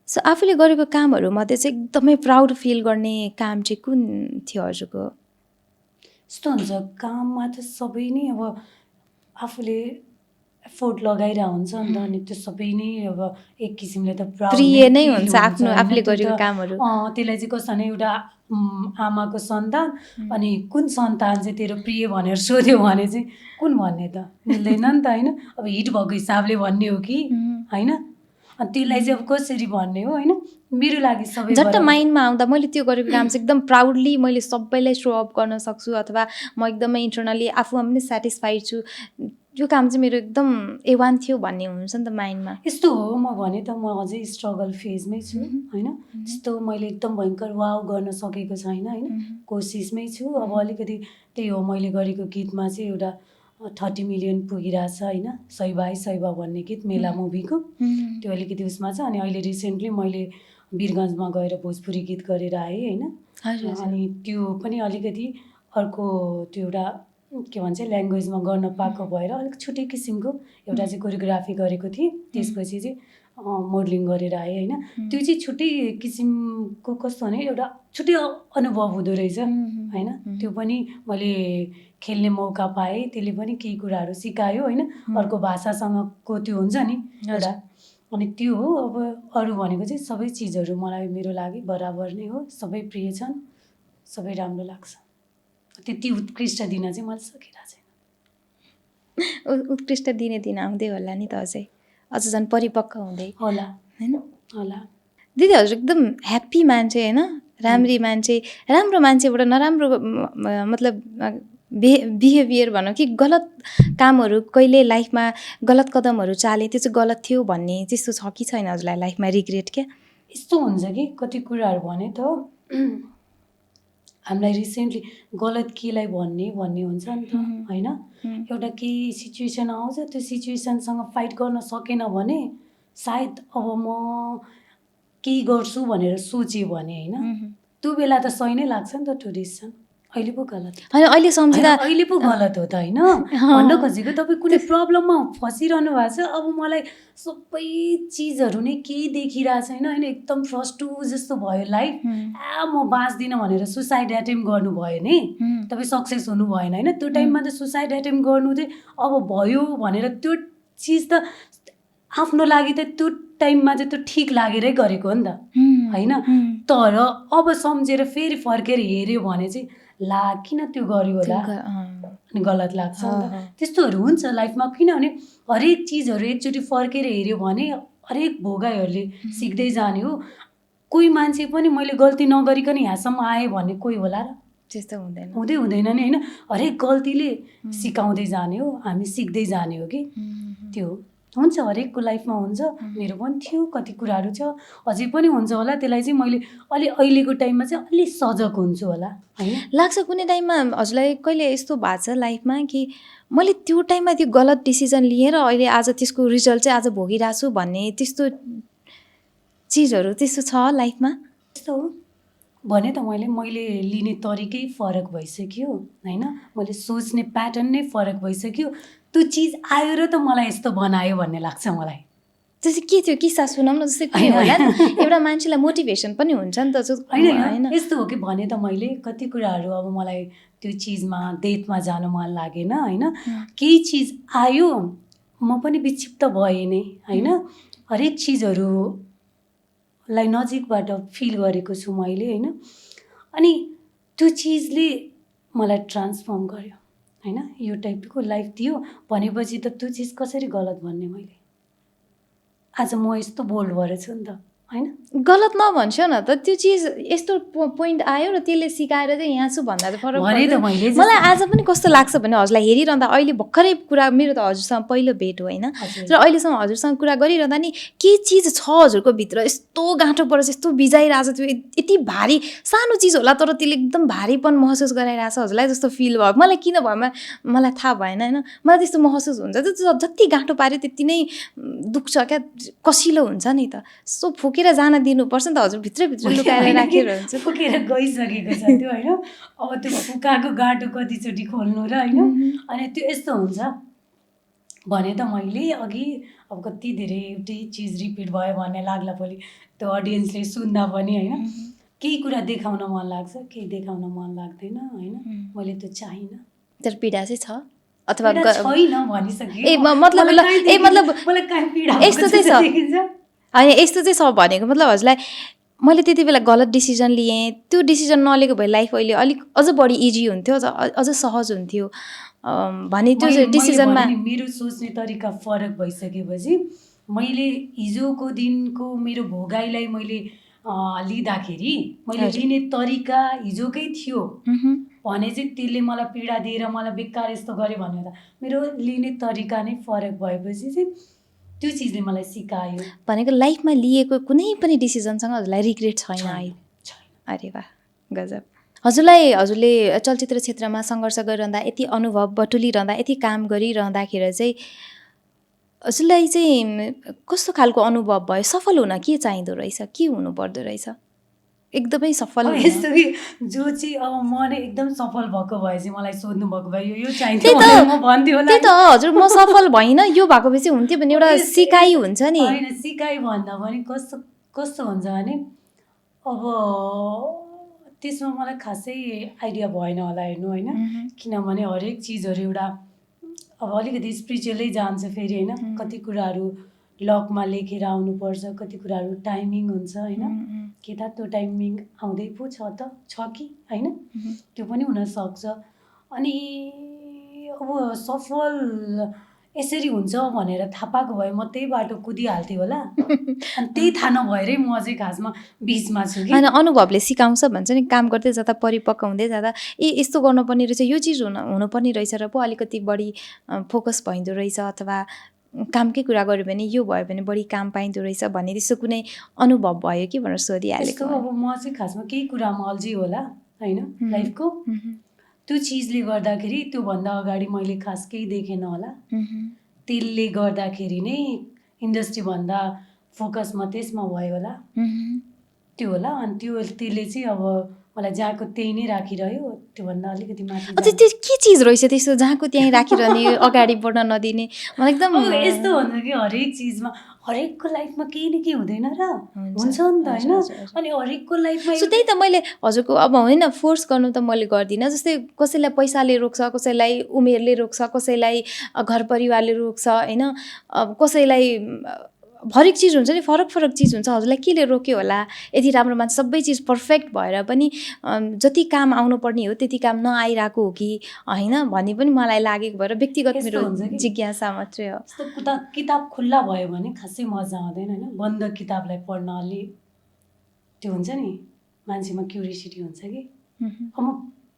सो आफूले गरेको कामहरूमध्ये चाहिँ एकदमै प्राउड फिल गर्ने काम चाहिँ कुन थियो हजुरको यस्तो हुन्छ काममा त सबै नै अब आफूले एफोर्ट लगाइरहेको हुन्छ अन्त अनि त्यो सबै नै अब एक किसिमले त प्रिय नै हुन्छ आफ्नो आफूले गरेको कामहरू त्यसलाई चाहिँ कस्तो भने एउटा आमाको सन्तान अनि कुन सन्तान चाहिँ तेरो प्रिय भनेर सोध्यो भने चाहिँ कुन भन्ने त मिल्दैन नि त होइन अब हिट भएको हिसाबले भन्ने हो कि होइन अनि त्यसलाई चाहिँ अब कसरी भन्ने हो होइन मेरो लागि सबै झट्ट माइन्डमा आउँदा मैले त्यो गरेको काम चाहिँ एकदम प्राउडली मैले सबैलाई सो अप गर्न सक्छु अथवा म एकदमै इन्टरनली आफूमा पनि सेटिस्फाइड छु यो काम चाहिँ मेरो एकदम A1 थियो भन्ने हुन्छ नि त माइन्डमा यस्तो हो म भने त म अझै स्ट्रगल फेजमै छु होइन त्यस्तो मैले एकदम भयङ्कर वाउ गर्न सकेको छैन होइन कोसिसमै छु अब अलिकति त्यही हो मैले गरेको गीतमा चाहिँ एउटा 30 मिलियन पुगिरहेछ होइन सैबा भन्ने गीत मेला मुभीको त्यो अलिकति उसमा छ अनि अहिले रिसेन्टली मैले वीरगन्जमा गएर भोजपुरी गीत गरेर आएँ होइन अनि त्यो पनि अलिकति अर्को त्यो एउटा के भन्छ ल्याङ्ग्वेजमा गर्न पाएको भएर अलिक छुट्टै किसिमको एउटा चाहिँ कोरियोग्राफी गरेको थिएँ त्यसपछि चाहिँ मोडलिङ गरेर आएँ होइन त्यो चाहिँ छुट्टै किसिमको कस्तो भने एउटा छुट्टै अनुभव हुँदो रहेछ होइन त्यो पनि मैले खेल्ने मौका पाएँ त्यसले पनि केही कुराहरू सिकायो होइन अर्को भाषासँगको त्यो हुन्छ नि एउटा अनि त्यो हो अब अरू भनेको चाहिँ सबै चिजहरू मलाई मेरो लागि बराबर नै हो सबै प्रिय छन् सबै राम्रो लाग्छ त्यति उत्कृष्ट दिन चाहिँ मैले सकिरहेको छैन उत्कृष्ट दिने दिन आउँदै होला नि त अझ झन् परिपक्व हुँदै होला होइन होला दिदी हजुर एकदम ह्याप्पी मान्छे होइन राम्री मान्छे राम्रो मान्छेबाट नराम्रो मतलब बिहेभियर भनौँ कि गलत कामहरू कहिले लाइफमा गलत कदमहरू चाले त्यो चाहिँ गलत थियो भन्ने त्यस्तो छ कि छैन हजुरलाई लाइफमा रिग्रेट क्या यस्तो हुन्छ कि कति कुराहरू भने त हामीलाई रिसेन्टली गलत केलाई भन्ने हुन्छ नि त होइन एउटा केही सिचुएसन आउँछ त्यो सिचुएसनसँग फाइट गर्न सकेन भने सायद अब म केही गर्छु भनेर सोचेँ भने होइन त्यो बेला त सही नै लाग्छ नि त त्यो डिसिसन अहिले पो गलत होइन अहिले सम्झिँदा अहिले पो गलत हो त होइन भन्न खोजेको तपाईँ कुनै प्रब्लममा फसिरहनु भएको छ अब मलाई सबै चिजहरू नै केही देखिरहेको छैन होइन एकदम फ्रस्टु जस्तो भयो लाइफ म बाँच्दिनँ भनेर सुसाइड एटेम्प गर्नुभयो नि तपाईँ सक्सेस हुनु भएन होइन त्यो टाइममा त सुसाइड एटेम्प गर्नु चाहिँ अब भयो भनेर त्यो चिज त आफ्नो लागि त त्यो टाइममा चाहिँ त्यो ठिक लागेरै गरेको हो नि त होइन तर अब सम्झेर फेरि फर्केर हेऱ्यो भने चाहिँ ला किन त्यो गर्यो होला अनि गलत लाग्छ नि अँ, त त्यस्तोहरू हुन्छ लाइफमा किनभने हरेक चिजहरू एकचोटि फर्केर हेऱ्यो भने हरेक भोगाइहरूले सिक्दै जाने हो कोही मान्छे पनि मैले गल्ती नगरिकन यहाँसम्म आएँ भन्ने कोही होला र त्यस्तो हुँदैन हुँदैन नि होइन हरेक गल्तीले सिकाउँदै जाने हो हामी सिक्दै जाने हो कि त्यो हो हुन्छ हरेकको लाइफमा हुन्छ मेरो पनि थियो कति कुराहरू छ अझै पनि हुन्छ होला त्यसलाई चाहिँ मैले अहिलेको टाइममा चाहिँ अलि सजग हुन्छु होला होइन लाग्छ कुनै टाइममा हजुरलाई कहिले यस्तो भएको छ लाइफमा कि मैले त्यो टाइममा त्यो गलत डिसिजन लिएर अहिले आज त्यसको रिजल्ट चाहिँ आज भोगिरहेको छु भन्ने त्यस्तो चिजहरू त्यस्तो छ लाइफमा त्यस्तो हो भने त मैले लिने तरिकै फरक भइसक्यो होइन मैले सोच्ने प्याटर्न नै फरक भइसक्यो त्यो चिज आयो र त मलाई यस्तो बनायो भन्ने लाग्छ मलाई जस्तै के थियो किस्सा सुनाउँ न जस्तै के होला नि एउटा मान्छेलाई मोटिभेसन पनि हुन्छ नि त होइन यस्तो हो कि भने त मैले कति कुराहरू अब मलाई त्यो चिजमा डेटमा जानु मन लागेन होइन केही चिज आयो म पनि विक्षिप्त भएँ नै होइन हरेक चिजहरूलाई नजिकबाट फिल गरेको छु मैले होइन अनि त्यो चिजले मलाई ट्रान्सफर्म गर्यो होइन यो टाइपको लाइफ दियो भनेपछि त त्यो चिज कसरी गलत भन्ने मैले आज म यस्तो बोल्ड भएर छु नि त होइन गलत नभन्छ न त त्यो चिज यस्तो पोइन्ट आयो र त्यसले सिकाएर चाहिँ यहाँ छु भन्दा त फरक भने त मैले मलाई आज पनि कस्तो लाग्छ भने हजुरलाई हेरिरहँदा अहिले भर्खरै कुरा मेरो त हजुरसँग पहिलो भेट हो होइन र अहिलेसम्म हजुरसँग कुरा गरिरहँदा नि के चिज छ हजुरको भित्र यस्तो गाँठो परेर यस्तो बिजाइरहेछ त्यो यति भारी सानो चिज होला तर त्यसले एकदम भारीपन महसुस गराइरहेछ हजुरलाई जस्तो फिल भयो मलाई किन भयो मलाई थाहा भएन होइन मलाई त्यस्तो महसुस हुन्छ त्यो जति गाँठो पाऱ्यो त्यति नै दुख्छ क्या कसिलो हुन्छ नि त सो फुकेर जान दिनुपर्छ नि त हजुर भित्रभित्र लुकाएर राखेर हुन्छ फुकेर गइसकेको छ त्यो होइन अब त्यो फुकाएको गाँठो कतिचोटि खोल्नु र होइन अनि त्यो यस्तो हुन्छ भने त मैले अघि अब कति धेरै एउटै चिज रिपिट भयो भन्ने लाग्ला भोलि त्यो अडियन्सले सुन्दा पनि होइन केही कुरा देखाउन मन लाग्छ केही देखाउन मन लाग्दैन होइन मैले त्यो चाहिनँ तर पीडा चाहिँ छ अथवा छैन भनिसकेँ मतलब मलाई कहाँ पीडा यस्तो चाहिँ छ होइन यस्तो चाहिँ छ भनेको मतलब हजुरलाई मैले त्यति बेला गलत डिसिजन लिएँ त्यो डिसिजन नलिएको भए लाइफ अहिले अलिक अझ बढी इजी हुन्थ्यो अझ सहज हुन्थ्यो भने त्यो डिसिजनमा मेरो सोच्ने तरिका फरक भइसकेपछि मैले हिजोको दिनको मेरो भोगाइलाई मैले लिँदाखेरि मैले लिने तरिका हिजोकै थियो भने चाहिँ त्यसले मलाई पीडा दिएर मलाई बेकार यस्तो गर्यो भन्ने त मेरो लिने तरिका नै फरक भएपछि चाहिँ त्यो चिजले मलाई सिकायो भनेको लाइफमा लिएको कुनै पनि डिसिजनसँग हजुरलाई रिग्रेट छैन अहिले अरे वाह गजब हजुरले चलचित्र क्षेत्रमा सङ्घर्ष गरिरहँदा यति अनुभव बटुलिरहँदा यति काम गरिरहँदाखेरि चाहिँ हजुरलाई चाहिँ कस्तो खालको अनुभव भयो सफल हुन के चाहिँदो रहेछ के हुनुपर्दो रहेछ एकदमै सफल यस्तो कि जो चाहिँ अब म नै एकदम सफल भएको भए चाहिँ मलाई सोध्नु भएको भए यो चाहिन्थ्यो म भन्थ्यो होला त्यही त हजुर म सफल भइनँ यो भएको भए चाहिँ हुन्थ्यो भने एउटा सिकाइ हुन्छ नि होइन सिकाइ भन्दा पनि कस्तो हुन्छ भने अब त्यसमा मलाई खासै आइडिया भएन होला हेर्नु होइन किनभने हरेक चिजहरू एउटा अब अलिकति स्पिरिचुअलै जान्छ फेरि होइन कति कुराहरू लकमा लेखेर आउनुपर्छ कति कुराहरू टाइमिङ हुन्छ होइन के त त्यो टाइमिङ आउँदै पो छ कि होइन त्यो पनि हुनसक्छ अनि अब सफल यसरी हुन्छ भनेर थाहा पाएको भए म त्यही बाटो कुदिहाल्थेँ होला अनि त्यही थाहा नभएरै म चाहिँ खासमा बिचमा छु कि होइन अनुभवले सिकाउँछ भन्छ नि काम गर्दै जाँदा परिपक्व हुँदै जाँदा यस्तो गर्नुपर्ने रहेछ यो चिज हुनुपर्ने रहेछ र पो अलिकति बढी फोकस भइँदो रहेछ अथवा कामकै कुरा गऱ्यो भने यो भयो भने बढी काम पाइँदो रहेछ भन्ने त्यस्तो कुनै अनुभव भयो कि भनेर सोधिहालेको अब म चाहिँ खासमा केही कुरामा अल्झी होला होइन लाइफको त्यो चिजले गर्दाखेरि त्योभन्दा अगाडि मैले खास केही देखेन होला त्यसले गर्दाखेरि नै इन्डस्ट्रीभन्दा फोकस म त्यसमा भयो होला त्यो होला अनि त्यसले चाहिँ अब मलाई जहाँको त्यही नै राखिरह्यो त्योभन्दा अलिकति माथि त्यो के चिज रहेछ त्यस्तो जहाँको त्यहीँ राखिरहने अगाडि बढ्न नदिने मलाई एकदम यस्तो हुन्छ कि हरेक चिजमा हरेकको लाइफमा केही न केही हुँदैन र हुन्छ नि त होइन अनि हरेकको लाइफमा त्यही त मैले हजुरको अब होइन फोर्स गर्नु त मैले गर्दिनँ जस्तै कसैलाई पैसाले रोक्छ कसैलाई उमेरले रोक्छ कसैलाई घर परिवारले रोक्छ होइन कसैलाई हरेक चिज हुन्छ नि, फरक फरक चिज हुन्छ। हजुरलाई केले रोक्यो होला? यति राम्रो मान्छे, सबै चिज पर्फेक्ट भएर पनि जति काम आउनुपर्ने हो त्यति काम नआइरहेको हो कि होइन भन्ने पनि मलाई लागेको भएर व्यक्तिगत यस्तो मेरो हुन्छ कि जिज्ञासा मात्रै हो। यस्तो किताब खुल्ला भयो भने खासै मजा आउँदैन होइन। बन्द किताबलाई पढ्न अलि त्यो हुन्छ नि, मान्छेमा क्युरियोसिटी हुन्छ कि। अब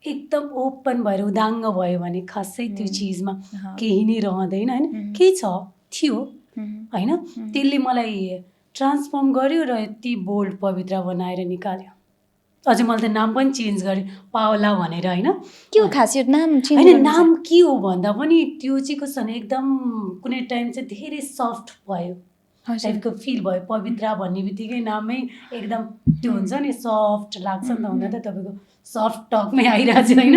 एकदम ओपन भएर उदाङ्ग भयो भने खासै त्यो चिजमा केही नै रहँदैन होइन। केही छ थियो होइन, त्यसले मलाई ट्रान्सफर्म गर्यो र यति बोल्ड पवित्र बनाएर निकाल्यो। अझै मैले त नाम पनि चेन्ज गरेँ, पावला भनेर होइन। के हो खास यो नाम चेन्ज होइन, गर्नु नाम के हो भन्दा पनि त्यो चाहिँ कस्तो भने एकदम कुनै टाइम चाहिँ धेरै सफ्ट भयो टाइपको फिल भयो। पवित्र भन्ने बित्तिकै नामै एकदम त्यो हुन्छ नि, सफ्ट लाग्छ नि त। हुन त तपाईँको सफ्ट टकमै आइरहेको छ होइन,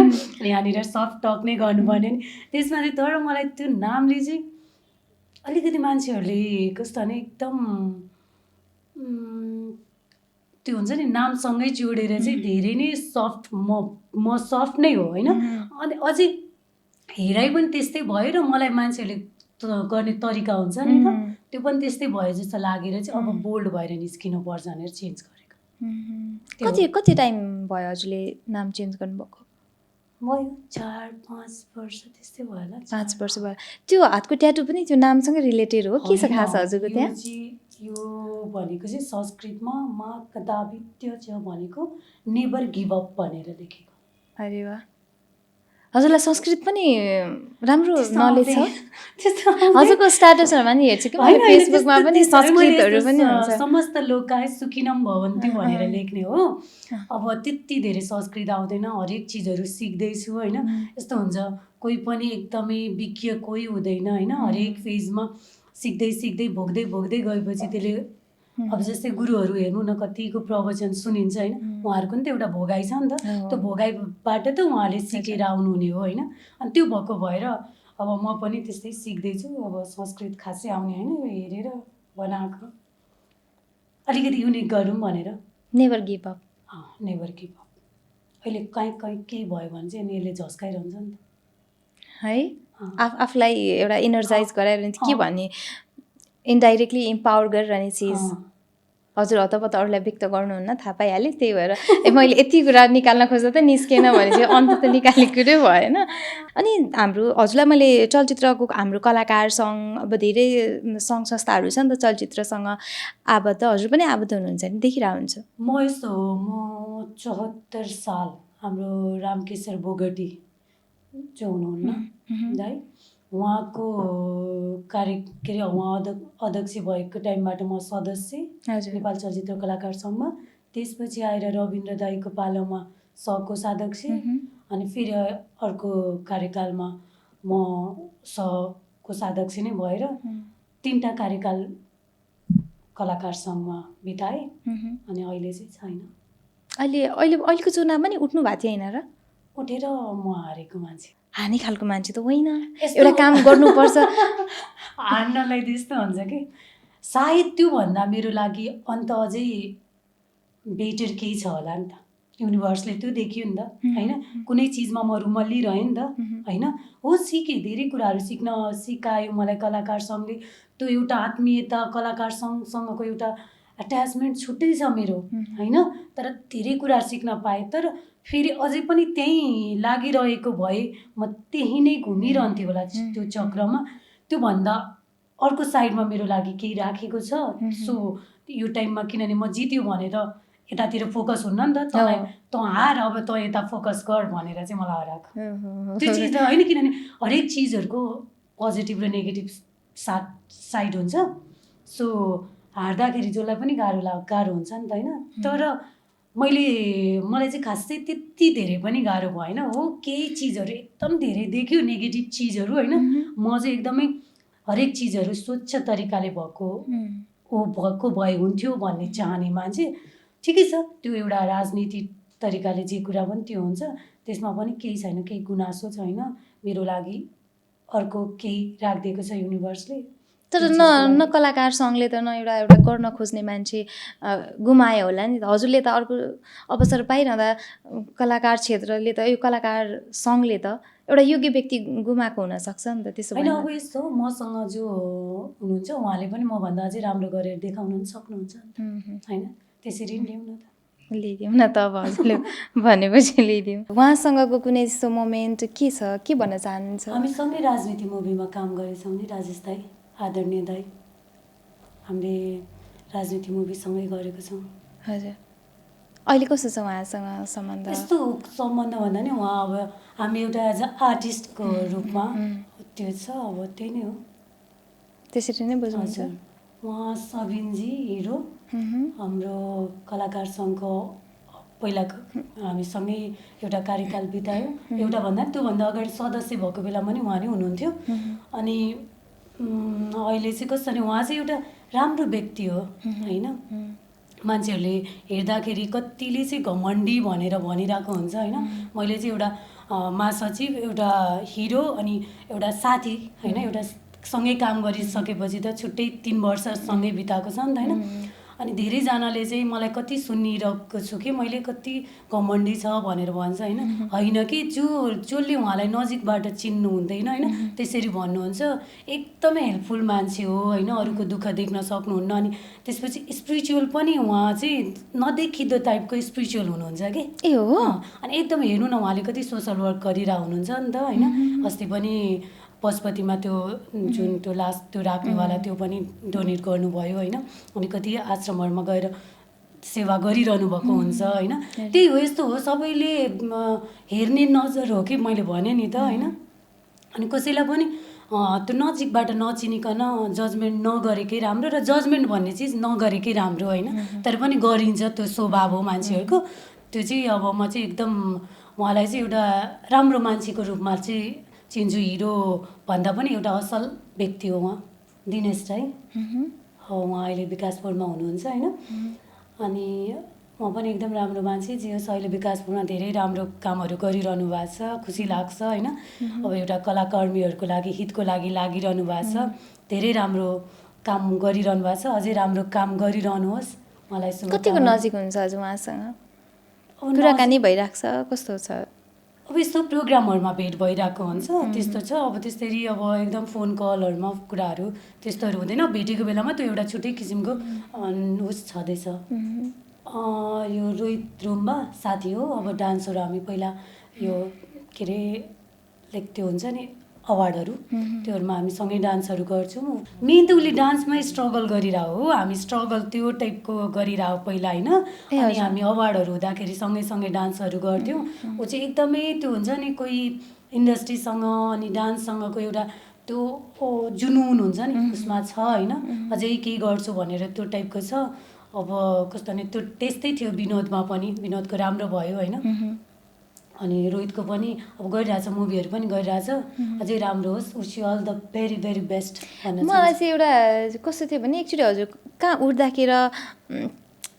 यहाँनिर सफ्ट टक नै गर्नुपर्ने नि त्यसमा चाहिँ। तर मलाई त्यो नामले चाहिँ अलिकति मान्छेहरूले कस्तो भने एकदम त्यो हुन्छ नि, नामसँगै जोडेर चाहिँ धेरै नै सफ्ट, म सफ्ट नै हो होइन। अनि अझै हेराइ पनि त्यस्तै भयो र मलाई मान्छेहरूले गर्ने तरिका हुन्छ नि त, त्यो पनि त्यस्तै भयो जस्तो लागेर चाहिँ अब बोल्ड भएर निस्किनु पर्छ भनेर चेन्ज गरेको। कति टाइम भयो हजुरले नाम चेन्ज गर्नुभएको? भयो 4-5 वर्ष त्यस्तै भयो होला। 5 वर्ष भयो। त्यो हातको ट्याटु पनि त्यो नामसँग रिलेटेड हो? के छ खास हजुरको त्यहाँ? यो भनेको चाहिँ संस्कृतमा मा कदापित्य च भनेको नेभर गिभ अप भनेर लेखेको। अरे वाह, हजुरलाई संस्कृत पनि राम्रो नलेज छ? हजुरको स्ट्याटसहरूमा नि हेर्छु कि मैले फेसबुकमा पनि संस्कृतहरू पनि हुन्छ। समस्त लोकाय सुखिनम भवन्तु भनेर लेख्ने हो। अब त्यति धेरै संस्कृत आउँदैन, हरेक चिजहरू सिक्दैछु होइन। यस्तो हुन्छ कोही पनि एकदमै विज्ञ कोही हुँदैन होइन। हरेक फेजमा सिक्दै सिक्दै भोग्दै भोग्दै गएपछि त्यसले अब जस्तै गुरुहरू हेर्नु न, कतिको प्रवचन सुनिन्छ होइन, उहाँहरूको नि त एउटा भोगाइ छ नि त। त्यो भोगाइबाट त उहाँले सिकेर आउनुहुने हो होइन। अनि त्यो भएको भएर अब म पनि त्यस्तै सिक्दैछु। अब संस्कृत खासै आउने होइन, यो हेरेर बनाएको अलिकति युनिक गरौँ भनेर। Never give up. Never give up. अहिले कहीँ केही भयो भने चाहिँ यसले झस्काइरहन्छ नि त है। आफूलाई एउटा इनर्जाइज गराएर के भन्ने, इन्डाइरेक्टली इम्पावर गरिरहने चिज। हजुर हतपत अरूलाई व्यक्त गर्नुहुन्न, थाहा पाइहालेँ। त्यही भएर मैले यति कुरा निकाल्न खोज्दा त निस्केन भने चाहिँ अन्त त निकाल्ने कुरै भएन। अनि हाम्रो हजुरलाई मैले चलचित्रको हाम्रो कलाकारसँग अब धेरै सङ्घ संस्थाहरू छ नि त चलचित्रसँग आबद्ध, हजुर पनि आबद्ध हुनुहुन्छ नि, देखिरहेको हुन्छ। म यस्तो हो, म 74 साल हाम्रो रामकेशर बोगटी जो हुनुहुन्न दाइ, उहाँको के अरे उहाँ अध्यक्ष भएको टाइमबाट म सदस्य नेपाल चलचित्र कलाकार सङ्घमा। त्यसपछि आएर रविन्द्र दाईको पालोमा सहकोषाध्यक्ष, अनि फेरि अर्को कार्यकालमा म सहकोषाध्यक्ष नै भएर 3टा कार्यकाल कलाकार सङ्घमा बिताएँ। अनि अहिले चाहिँ छैन। अहिलेको चुनावमा नि उठ्नु भएको थियो होइन र? उठेर म हारेको मान्छे। हाने खालको मान्छे त होइन, एउटा काम गर्नुपर्छ। हार्नलाई त्यस्तो हुन्छ कि सायद त्योभन्दा मेरो लागि अन्त अझै बेटर केही छ होला नि त। युनिभर्सले त्यो देख्यो नि त होइन। कुनै चिजमा म रुमल्ली रहेँ नि त होइन। हो सिकेँ, धेरै कुराहरू सिकायो मलाई कलाकार सङ्घले। त्यो एउटा आत्मीयता, कलाकार सङ्घसँगको एउटा एट्याचमेन्ट छुट्टै छ मेरो होइन। तर धेरै कुराहरू सिक्न पाएँ। तर फेरि अझै पनि त्यहीँ लागिरहेको भए म त्यहीँ नै घुमिरहन्थेँ होला त्यो चक्रमा। त्योभन्दा अर्को साइडमा मेरो लागि केही राखेको छ। सो यो टाइममा किनभने म जित्यो भने त यतातिर फोकस हुन्न नि त, तँ हार अब तँ यता फोकस गर भनेर चाहिँ मलाई हराएको त्यो चिज त होइन। किनभने हरेक चिजहरूको पोजिटिभ र नेगेटिभ साइड हुन्छ। सो हार्दाखेरि जसलाई पनि गाह्रो हुन्छ नि त होइन। तर मलाई चाहिँ खासै त्यति धेरै पनि गाह्रो भएन हो। केही चिजहरू एकदम धेरै देख्यो नेगेटिभ चिजहरू होइन। म चाहिँ एकदमै हरेक चिजहरू स्वच्छ तरिकाले भएको भए हुन्थ्यो भन्ने चाहने मान्छे। ठिकै छ, त्यो एउटा राजनीति तरिकाले जे कुरा पनि त्यो हुन्छ, त्यसमा पनि केही छैन, केही गुनासो छैन। मेरो लागि अर्को केही राखिदिएको छ युनिभर्सले। तर न कलाकार सङ्घले त न एउटा गर्न खोज्ने मान्छे गुमायो होला नि त। हजुरले त अर्को अवसर पाइरहँदा कलाकार क्षेत्रले त यो कलाकार सङ्घले त एउटा योग्य व्यक्ति गुमाएको हुनसक्छ नि त त्यसो होइन भएन। अब यस्तो हो, मसँग जो हुनुहुन्छ उहाँले पनि मभन्दा अझै राम्रो गरेर देखाउनु पनि सक्नुहुन्छ नि त, होइन? त्यसरी नि ल्याउँ न त। लिइदिउँ न त अब हजुरले भनेपछि लिइदिउँ। उहाँसँगको कुनै यस्तो मोमेन्ट के छ, के भन्न चाहनुहुन्छ? हामी सँगै राजनीति मुभीमा काम गरेछौँ नि, राजेश दाई, आदरणीय दाई। हामीले राजनीति मुभी सँगै गरेको छौँ। हजुर, अहिले कस्तो छ उहाँसँग सम्बन्ध? यस्तो सम्बन्ध भन्दा नि उहाँ अब हामी एउटा एज अ आर्टिस्टको रूपमा त्यो छ, अब त्यही नै हो। त्यसरी नै बुझ्नुहुन्छ? हजुर, उहाँ सबिनजी हिरो, हाम्रो कलाकार सङ्घको पहिलाको हामी सँगै एउटा कार्यकाल बितायौँ। एउटा भन्दा त्योभन्दा अगाडि सदस्य भएको बेलामा नि उहाँ नै हुनुहुन्थ्यो। अनि अहिले चाहिँ कस्तो भने उहाँ चाहिँ एउटा राम्रो व्यक्ति हो, होइन? मान्छेहरूले हेर्दाखेरि कतिले चाहिँ घमण्डी भनेर भनिरहेको हुन्छ, होइन? मैले चाहिँ एउटा महासचिव, एउटा हिरो अनि एउटा साथी, होइन? एउटा सँगै काम गरिसकेपछि त छुट्टै 3 वर्ष सँगै बिताएको छ नि त, होइन? अनि धेरैजनाले चाहिँ मलाई कति सुनिरहेको छु कि मैले कति घमण्डी छ भनेर भन्छ, होइन? होइन कि जसले उहाँलाई नजिकबाट चिन्नु हुँदैन, होइन? त्यसरी भन्नुहुन्छ। एकदमै हेल्पफुल मान्छे हो, होइन? अरूको दुःख देख्न सक्नुहुन्न। अनि त्यसपछि स्पिरिचुअल पनि उहाँ चाहिँ नदेखिँदो टाइपको स्पिरिचुअल हुनुहुन्छ कि। ए हो? अनि एकदम हेर्नु न उहाँले कति सोसल वर्क गरिरहेको हुनुहुन्छ नि त, होइन? अस्ति पनि पशुपतिमा त्यो जुन त्यो लास्ट त्यो राख्नेवाला त्यो पनि डोनेट गर्नुभयो, होइन? अनि कति आश्रमहरूमा गएर सेवा गरिरहनु भएको हुन्छ, होइन? त्यही हो, यस्तो हो, सबैले हेर्ने नजर हो कि मैले भने नि त, होइन? अनि कसैलाई पनि त्यो नजिकबाट नचिनिकन जजमेन्ट नगरेकै राम्रो, र जजमेन्ट भन्ने चिज नगरेकै राम्रो, होइन? तर पनि गरिन्छ, त्यो स्वभाव हो मान्छेहरूको। त्यो चाहिँ अब म चाहिँ एकदम उहाँलाई चाहिँ एउटा राम्रो मान्छेको रूपमा चाहिँ चिन्छु। हिरो भन्दा पनि एउटा असल व्यक्ति हो उहाँ, दिनेश राई हो। उहाँ अहिले विकासपुरमा हुनुहुन्छ, होइन? अनि म पनि एकदम राम्रो मान्छे जे होस्, अहिले विकासपुरमा धेरै राम्रो कामहरू गरिरहनु भएको छ, खुसी लाग्छ, होइन? अब एउटा कलाकर्मीहरूको लागि हितको लागि लागिरहनु भएको छ, धेरै राम्रो काम गरिरहनु भएको छ। अझै राम्रो काम गरिरहनुहोस्, मलाई कतिको नजिक हुन्छ हजुर उहाँसँग? कुराकानी भइरहेको छ, कस्तो छ? अब यस्तो प्रोग्रामहरूमा भेट भइरहेको हुन्छ, त्यस्तो छ। अब त्यसरी अब एकदम फोन कलहरूमा कुराहरू त्यस्तोहरू हुँदैन। भेटेको बेलामा त्यो एउटा छुट्टै किसिमको उस छँदैछ। यो रोहित रुम्बा साथी हो। अब डान्सहरू हामी पहिला यो के अरे लाइक त्यो हुन्छ नि अवार्डहरू, त्योहरूमा हामी सँगै डान्सहरू गर्छौँ। मेन त उसले डान्समै स्ट्रगल गरिरहेको हो, हामी स्ट्रगल त्यो टाइपको गरिरहेको पहिला, होइन? अनि हामी अवार्डहरू हुँदाखेरि सँगै डान्सहरू गर्थ्यौँ। ऊ चाहिँ एकदमै त्यो हुन्छ नि कोही इन्डस्ट्रीसँग अनि डान्ससँगको एउटा त्यो जुनुन हुन्छ नि उसमा छ, होइन? अझै केही गर्छु भनेर त्यो टाइपको छ। अब कस्तो भने त्यो त्यस्तै थियो विनोदमा पनि, विनोदको राम्रो भयो, होइन? अनि रोहितको पनि अब गरिरहेछ, मुभीहरू पनि गरिरहेछ, अझै राम्रो होस्। Wish you all the very very best भन्न चाहन्छु। मलाई चाहिँ एउटा कस्तो थियो भने एक्चुअली हजुर कहाँ उठ्दाखेरि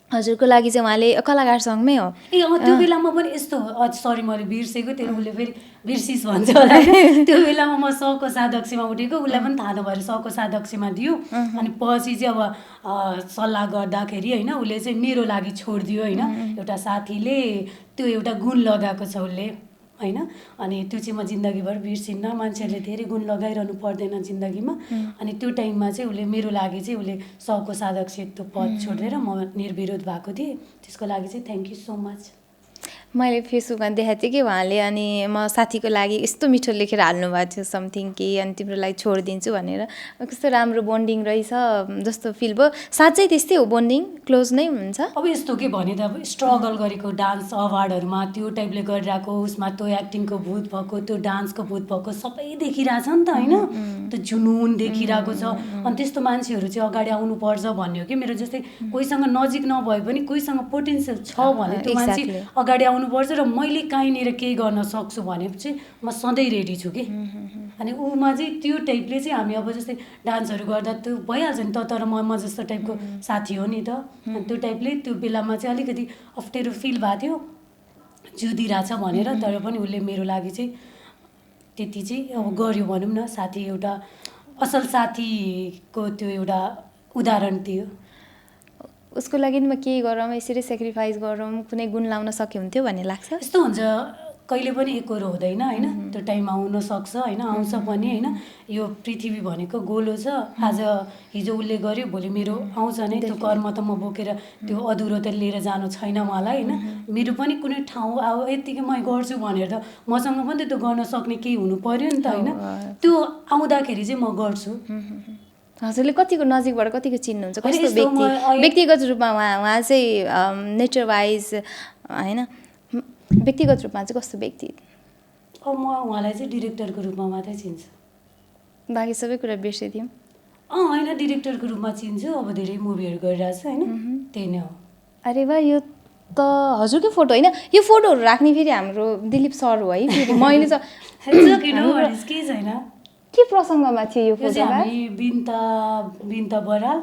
हजुरको लागि चाहिँ उहाँले कलाकार सङ्घमै हो। ए त्यो बेलामा पनि यस्तो सरी मैले बिर्सेको, त्यो उसले फेरि बिर्सिस भन्छ होला। त्यो बेलामा म सको साधक्षमा उठेको, उसलाई पनि थाहा नभएर सको साधक्षमा दियो। अनि पछि चाहिँ अब सल्लाह गर्दाखेरि, होइन, उसले चाहिँ मेरो लागि छोडिदियो, होइन? एउटा साथीले त्यो एउटा गुण लगाएको छ उसले, होइन? अनि त्यो चाहिँ म जिन्दगीभर बिर्सिन्न। मान्छेहरूले धेरै गुण लगाइरहनु पर्दैन जिन्दगीमा। अनि त्यो टाइममा चाहिँ उसले मेरो लागि चाहिँ उसले सको साधक पद छोडेर म निर्विरोध भएको थिएँ। त्यसको लागि चाहिँ थ्याङ्क यू सो मच। मैले फेसबुकमा देखाएको थिएँ कि उहाँले अनि म साथीको लागि यस्तो मिठो लेखेर हाल्नुभएको थियो समथिङ कि अनि तिम्रो लागि छोडिदिन्छु भनेर। कस्तो राम्रो बोन्डिङ रहेछ जस्तो फिल भयो। साँच्चै त्यस्तै हो, बोन्डिङ क्लोज नै हुन्छ? अब यस्तो के भने त अब स्ट्रगल गरेको डान्स अवार्डहरूमा त्यो टाइपले गरिरहेको, उसमा त्यो एक्टिङको भूत भएको, त्यो डान्सको भूत भएको सबै देखिरहेछ नि त, होइन? त्यो जुनुन देखिरहेको छ। अनि त्यस्तो मान्छेहरू चाहिँ अगाडि आउनुपर्छ भन्ने हो कि मेरो। जस्तै कोहीसँग नजिक नभए पनि कोहीसँग पोटेन्सियल छ भने त्यो मान्छे अगाडि आउनुपर्छ र मैले कहीँनिर केही गर्न सक्छु भने चाहिँ म सधैँ रेडी छु कि। अनि ऊमा चाहिँ त्यो टाइपले चाहिँ हामी अब जस्तै डान्सहरू गर्दा त्यो भइहाल्छ नि त, तर म जस्तो टाइपको साथी हो नि त। अनि त्यो टाइपले त्यो बेलामा चाहिँ अलिकति अप्ठ्यारो फिल भएको थियो, जुधिरहेछ भनेर। तर पनि उसले मेरो लागि चाहिँ त्यति चाहिँ अब गर्यो भनौँ न। साथी, एउटा असल साथीको त्यो एउटा उदाहरण थियो। उसको लागि म केही गरौँ, यसरी सेक्रिफाइस गरौँ, कुनै गुण लाउन सक्यो हुन्थ्यो भन्ने लाग्छ? यस्तो हुन्छ कहिले पनि एकरो हुँदैन होइन, त्यो टाइम आउन सक्छ होइन, आउँछ पनि होइन। यो पृथ्वी भनेको गोलो छ, आज हिजो उसले गर्यो भोलि मेरो आउँछ नै, त्यो कर्म त म बोकेर त्यो अधुरो त लिएर जानु छैन मलाई होइन। मेरो पनि कुनै ठाउँ अब यत्तिकै म गर्छु भनेर त मसँग पनि त त्यो गर्न सक्ने केही हुनु पर्यो नि त होइन, त्यो आउँदाखेरि चाहिँ म गर्छु। हजुरले कतिको नजिकबाट कतिको चिन्नुहुन्छ, होइन, कस्तो यस्तो व्यक्ति म व्यक्तिगत रूपमा उहाँ चाहिँ नेचर वाइज होइन, व्यक्तिगत रूपमा चाहिँ कस्तो व्यक्ति? अब म उहाँलाई चाहिँ डिरेक्टरको रूपमा मात्रै चिन्छु, बाँकी सबै कुरा बिर्सिदिउँ। होइन डिरेक्टरको रूपमा चिन्छु, अब धेरै मुभीहरू गरिरहेको छु होइन, त्यही नै हो। अरे वाह, यो त हजुरकै फोटो होइन, यो फोटोहरू राख्ने फेरि हाम्रो दिलीप सर हो है फेरि। मैले त केही छैन, के प्रसङ्गमा थियो यो यो फोटो? चाहिँ हामी बिन्ता बराल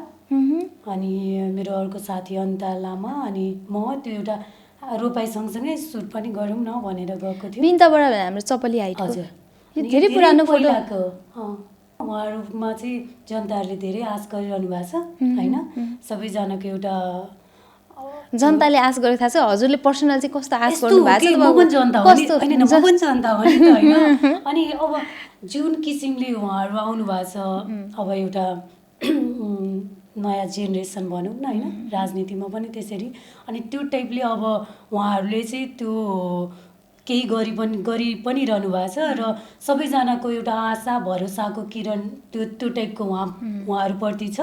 अनि मेरो अर्को साथी अनिता लामा अनि म त्यो एउटा रोपाई सँगसँगै सुट पनि गरौँ न भनेर गएको थियो। बिन्ताबाट हाम्रो चपली हाइटको, हजुर, यो धेरै पुरानो फोटो। पहिलाको उहाँहरूमा चाहिँ जनताहरूले धेरै आश गरिरहनु भएको छ होइन, सबैजनाको एउटा जनताले आश गरेको थाहा छ, हजुरले पर्सनल चाहिँ कस्तो आश यस्तो गर्नु हो कि भएको छ? म पनि जनता हो नि, होइन म पनि जनता हो नि त होइन। अनि अब जुन किसिमले उहाँहरू आउनु भएको छ, अब एउटा नयाँ जेनेरेसन भनौँ न होइन, राजनीतिमा पनि त्यसरी, अनि त्यो टाइपले अब उहाँहरूले चाहिँ त्यो केही गरी पनि रहनु भएको छ र सबैजनाको एउटा आशा भरोसाको किरण त्यो टाइपको उहाँहरूप्रति छ।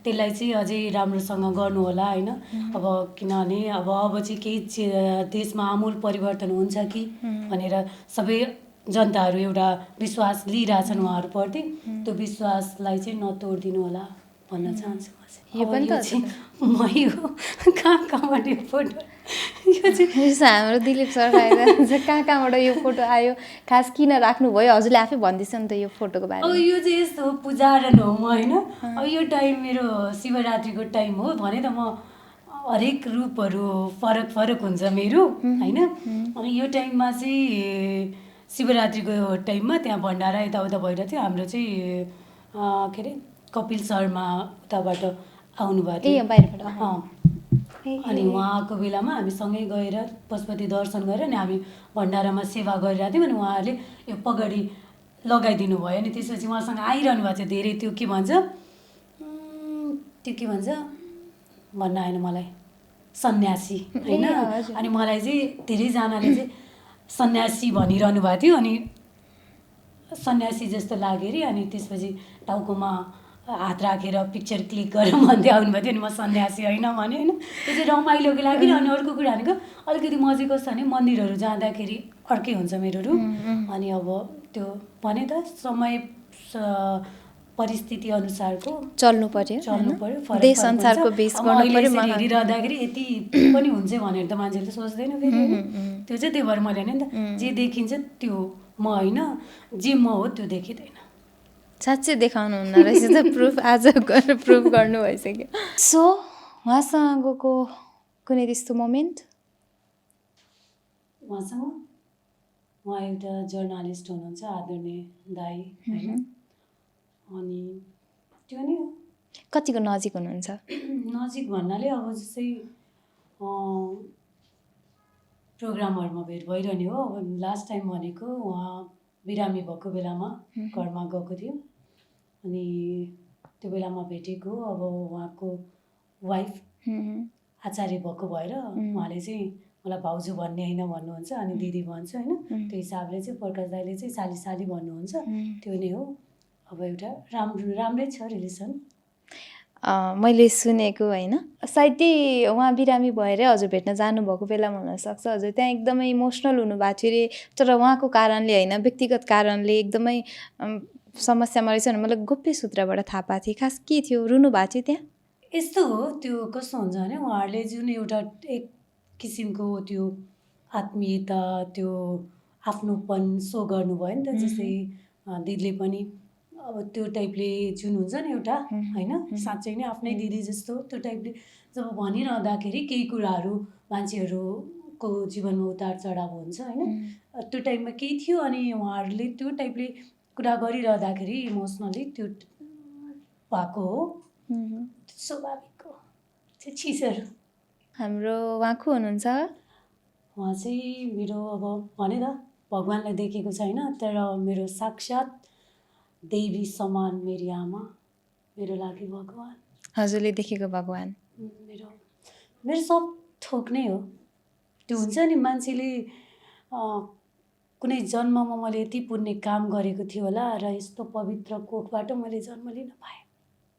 त्यसलाई चाहिँ अझै राम्रोसँग गर्नु होला होइन, अब किनभने अब चाहिँ केही देशमा आमूल परिवर्तन हुन्छ कि भनेर सबै जनताहरू एउटा विश्वास लिइरहेछन् उहाँहरूप्रति, त्यो विश्वासलाई चाहिँ नतोडिदिनु होला भन्न चाहन्छु। यो पनि त मै हो, कहाँबाट यो फोटो, यो चाहिँ हाम्रो दिलीप सर आएर कहाँबाट यो फोटो आयो, खास किन राख्नुभयो, हजुरले आफै भन्दैछ नि त यो फोटोको बारेमा। अब यो चाहिँ यस्तो हो, पुजारण हो म होइन, अब यो टाइम मेरो शिवरात्रिको टाइम हो भने त म हरेक रूपहरू फरक हुन्छ मेरो होइन। अनि यो टाइममा चाहिँ शिवरात्रिको टाइममा त्यहाँ भण्डारा यताउता भइरहेको थियो, हाम्रो चाहिँ के अरे कपिल शर्मा उताबाट आउनुभएको थियो बाहिरबाट। अनि उहाँको बेलामा हामी सँगै गएर पशुपति दर्शन गरेर अनि हामी भण्डारामा सेवा गरिरहेको थियौँ। अनि उहाँहरूले यो पगडी लगाइदिनु भयो, अनि त्यसपछि उहाँसँग आइरहनु भएको थियो धेरै, त्यो के भन्छ भन्न आएन मलाई, सन्यासी होइन। अनि मलाई चाहिँ धेरैजनाले चाहिँ सन्यासी भनिरहनु भएको थियो, अनि सन्यासी जस्तो लाग्यो अरे, अनि त्यसपछि टाउकोमा हात राखेर पिक्चर क्लिक गरौँ भन्दै आउनुभएको थियो, अनि म सन्यासी होइन भने होइन, त्यो चाहिँ रमाइलोको लागि। अनि अर्को कुरा भनेको अलिकति म चाहिँ कस्तो भने मन्दिरहरू जाँदाखेरि अर्कै हुन्छ मेरो रूप, अनि अब त्यो भने त समय परिस्थिति अनुसारको चल्नु पर्यो, देश संसारको बेस गर्नु पर्यो। हेरिरहँदाखेरि यति पनि हुन्छ भनेर त मान्छेले सोच्दैन फेरि, त्यो चाहिँ त्यही भएर मैले नि त जे देखिन्छ त्यो म होइन, जे म हो त्यो देखिँदैन। साँच्चै देखाउनु हुन्न रहेछ त, प्रुफ आज गएर प्रुफ गर्नु भइसक्यो। सो उहाँसँग गएको कुनै त्यस्तो मोमेन्ट? उहाँसँग उहाँ एउटा जर्नलिस्ट हुनुहुन्छ, आदरणीय दाई होइन, अनि त्यो नै हो। कतिको नजिक हुनुहुन्छ? नजिक भन्नाले अब जस्तै प्रोग्रामहरूमा भेट भइरहने हो। अब लास्ट टाइम भनेको उहाँ बिरामी भएको बेलामा घरमा गएको थियो, अनि त्यो बेलामा भेटेको। अब उहाँको वाइफ आचार्य भएको भएर उहाँले चाहिँ मलाई भाउजू भन्ने होइन भन्नुहुन्छ, अनि दिदी भन्छ होइन, त्यो हिसाबले चाहिँ प्रकाश दाइले चाहिँ साली भन्नुहुन्छ, त्यो नै हो। अब एउटा राम्रै छ रिलेसन। मैले सुनेको होइन, सायद उहाँ बिरामी भएरै हजुर भेट्न जानुभएको बेलामा हुनसक्छ, हजुर त्यहाँ एकदमै इमोसनल हुनुभएको थियो अरे, तर उहाँको कारणले होइन, व्यक्तिगत कारणले एकदमै समस्यामा रहेछ भने मलाई गोप्य सूत्रबाट थाहा पाएको थिएँ। खास के थियो, रुनु भएको थियो त्यहाँ? यस्तो हो, त्यो कस्तो हुन्छ भने उहाँहरूले जुन एउटा एक किसिमको त्यो आत्मीयता, त्यो आफ्नोपन सो गर्नुभयो नि त, जस्तै दिदीले पनि अब त्यो टाइपले जुन हुन्छ नि एउटा होइन, साँच्चै नै आफ्नै दिदी जस्तो त्यो टाइपले जब भनिरहँदाखेरि केही कुराहरू मान्छेहरूको जीवनमा उतार चढाव हुन्छ होइन, त्यो टाइममा केही थियो, अनि उहाँहरूले त्यो टाइपले कुरा गरिरहँदाखेरि इमोसनली त्यो भएको हो, स्वाभाविक हो त्यो चिजहरू। हाम्रो उहाँ को हुनुहुन्छ? उहाँ चाहिँ मेरो अब भने त भगवान्लाई देखेको छैन, तर मेरो साक्षात् देवी समान मेरी आमा मेरो लागि भगवान्। हजुरले देखेको भगवान् मेरो मेरो सब थोक नै हो। त्यो हुन्छ नि मान्छेले कुनै जन्ममा मैले यति पुण्य काम गरेको थियो होला र यस्तो पवित्र कोखबाट मैले जन्म लिन पाएँ।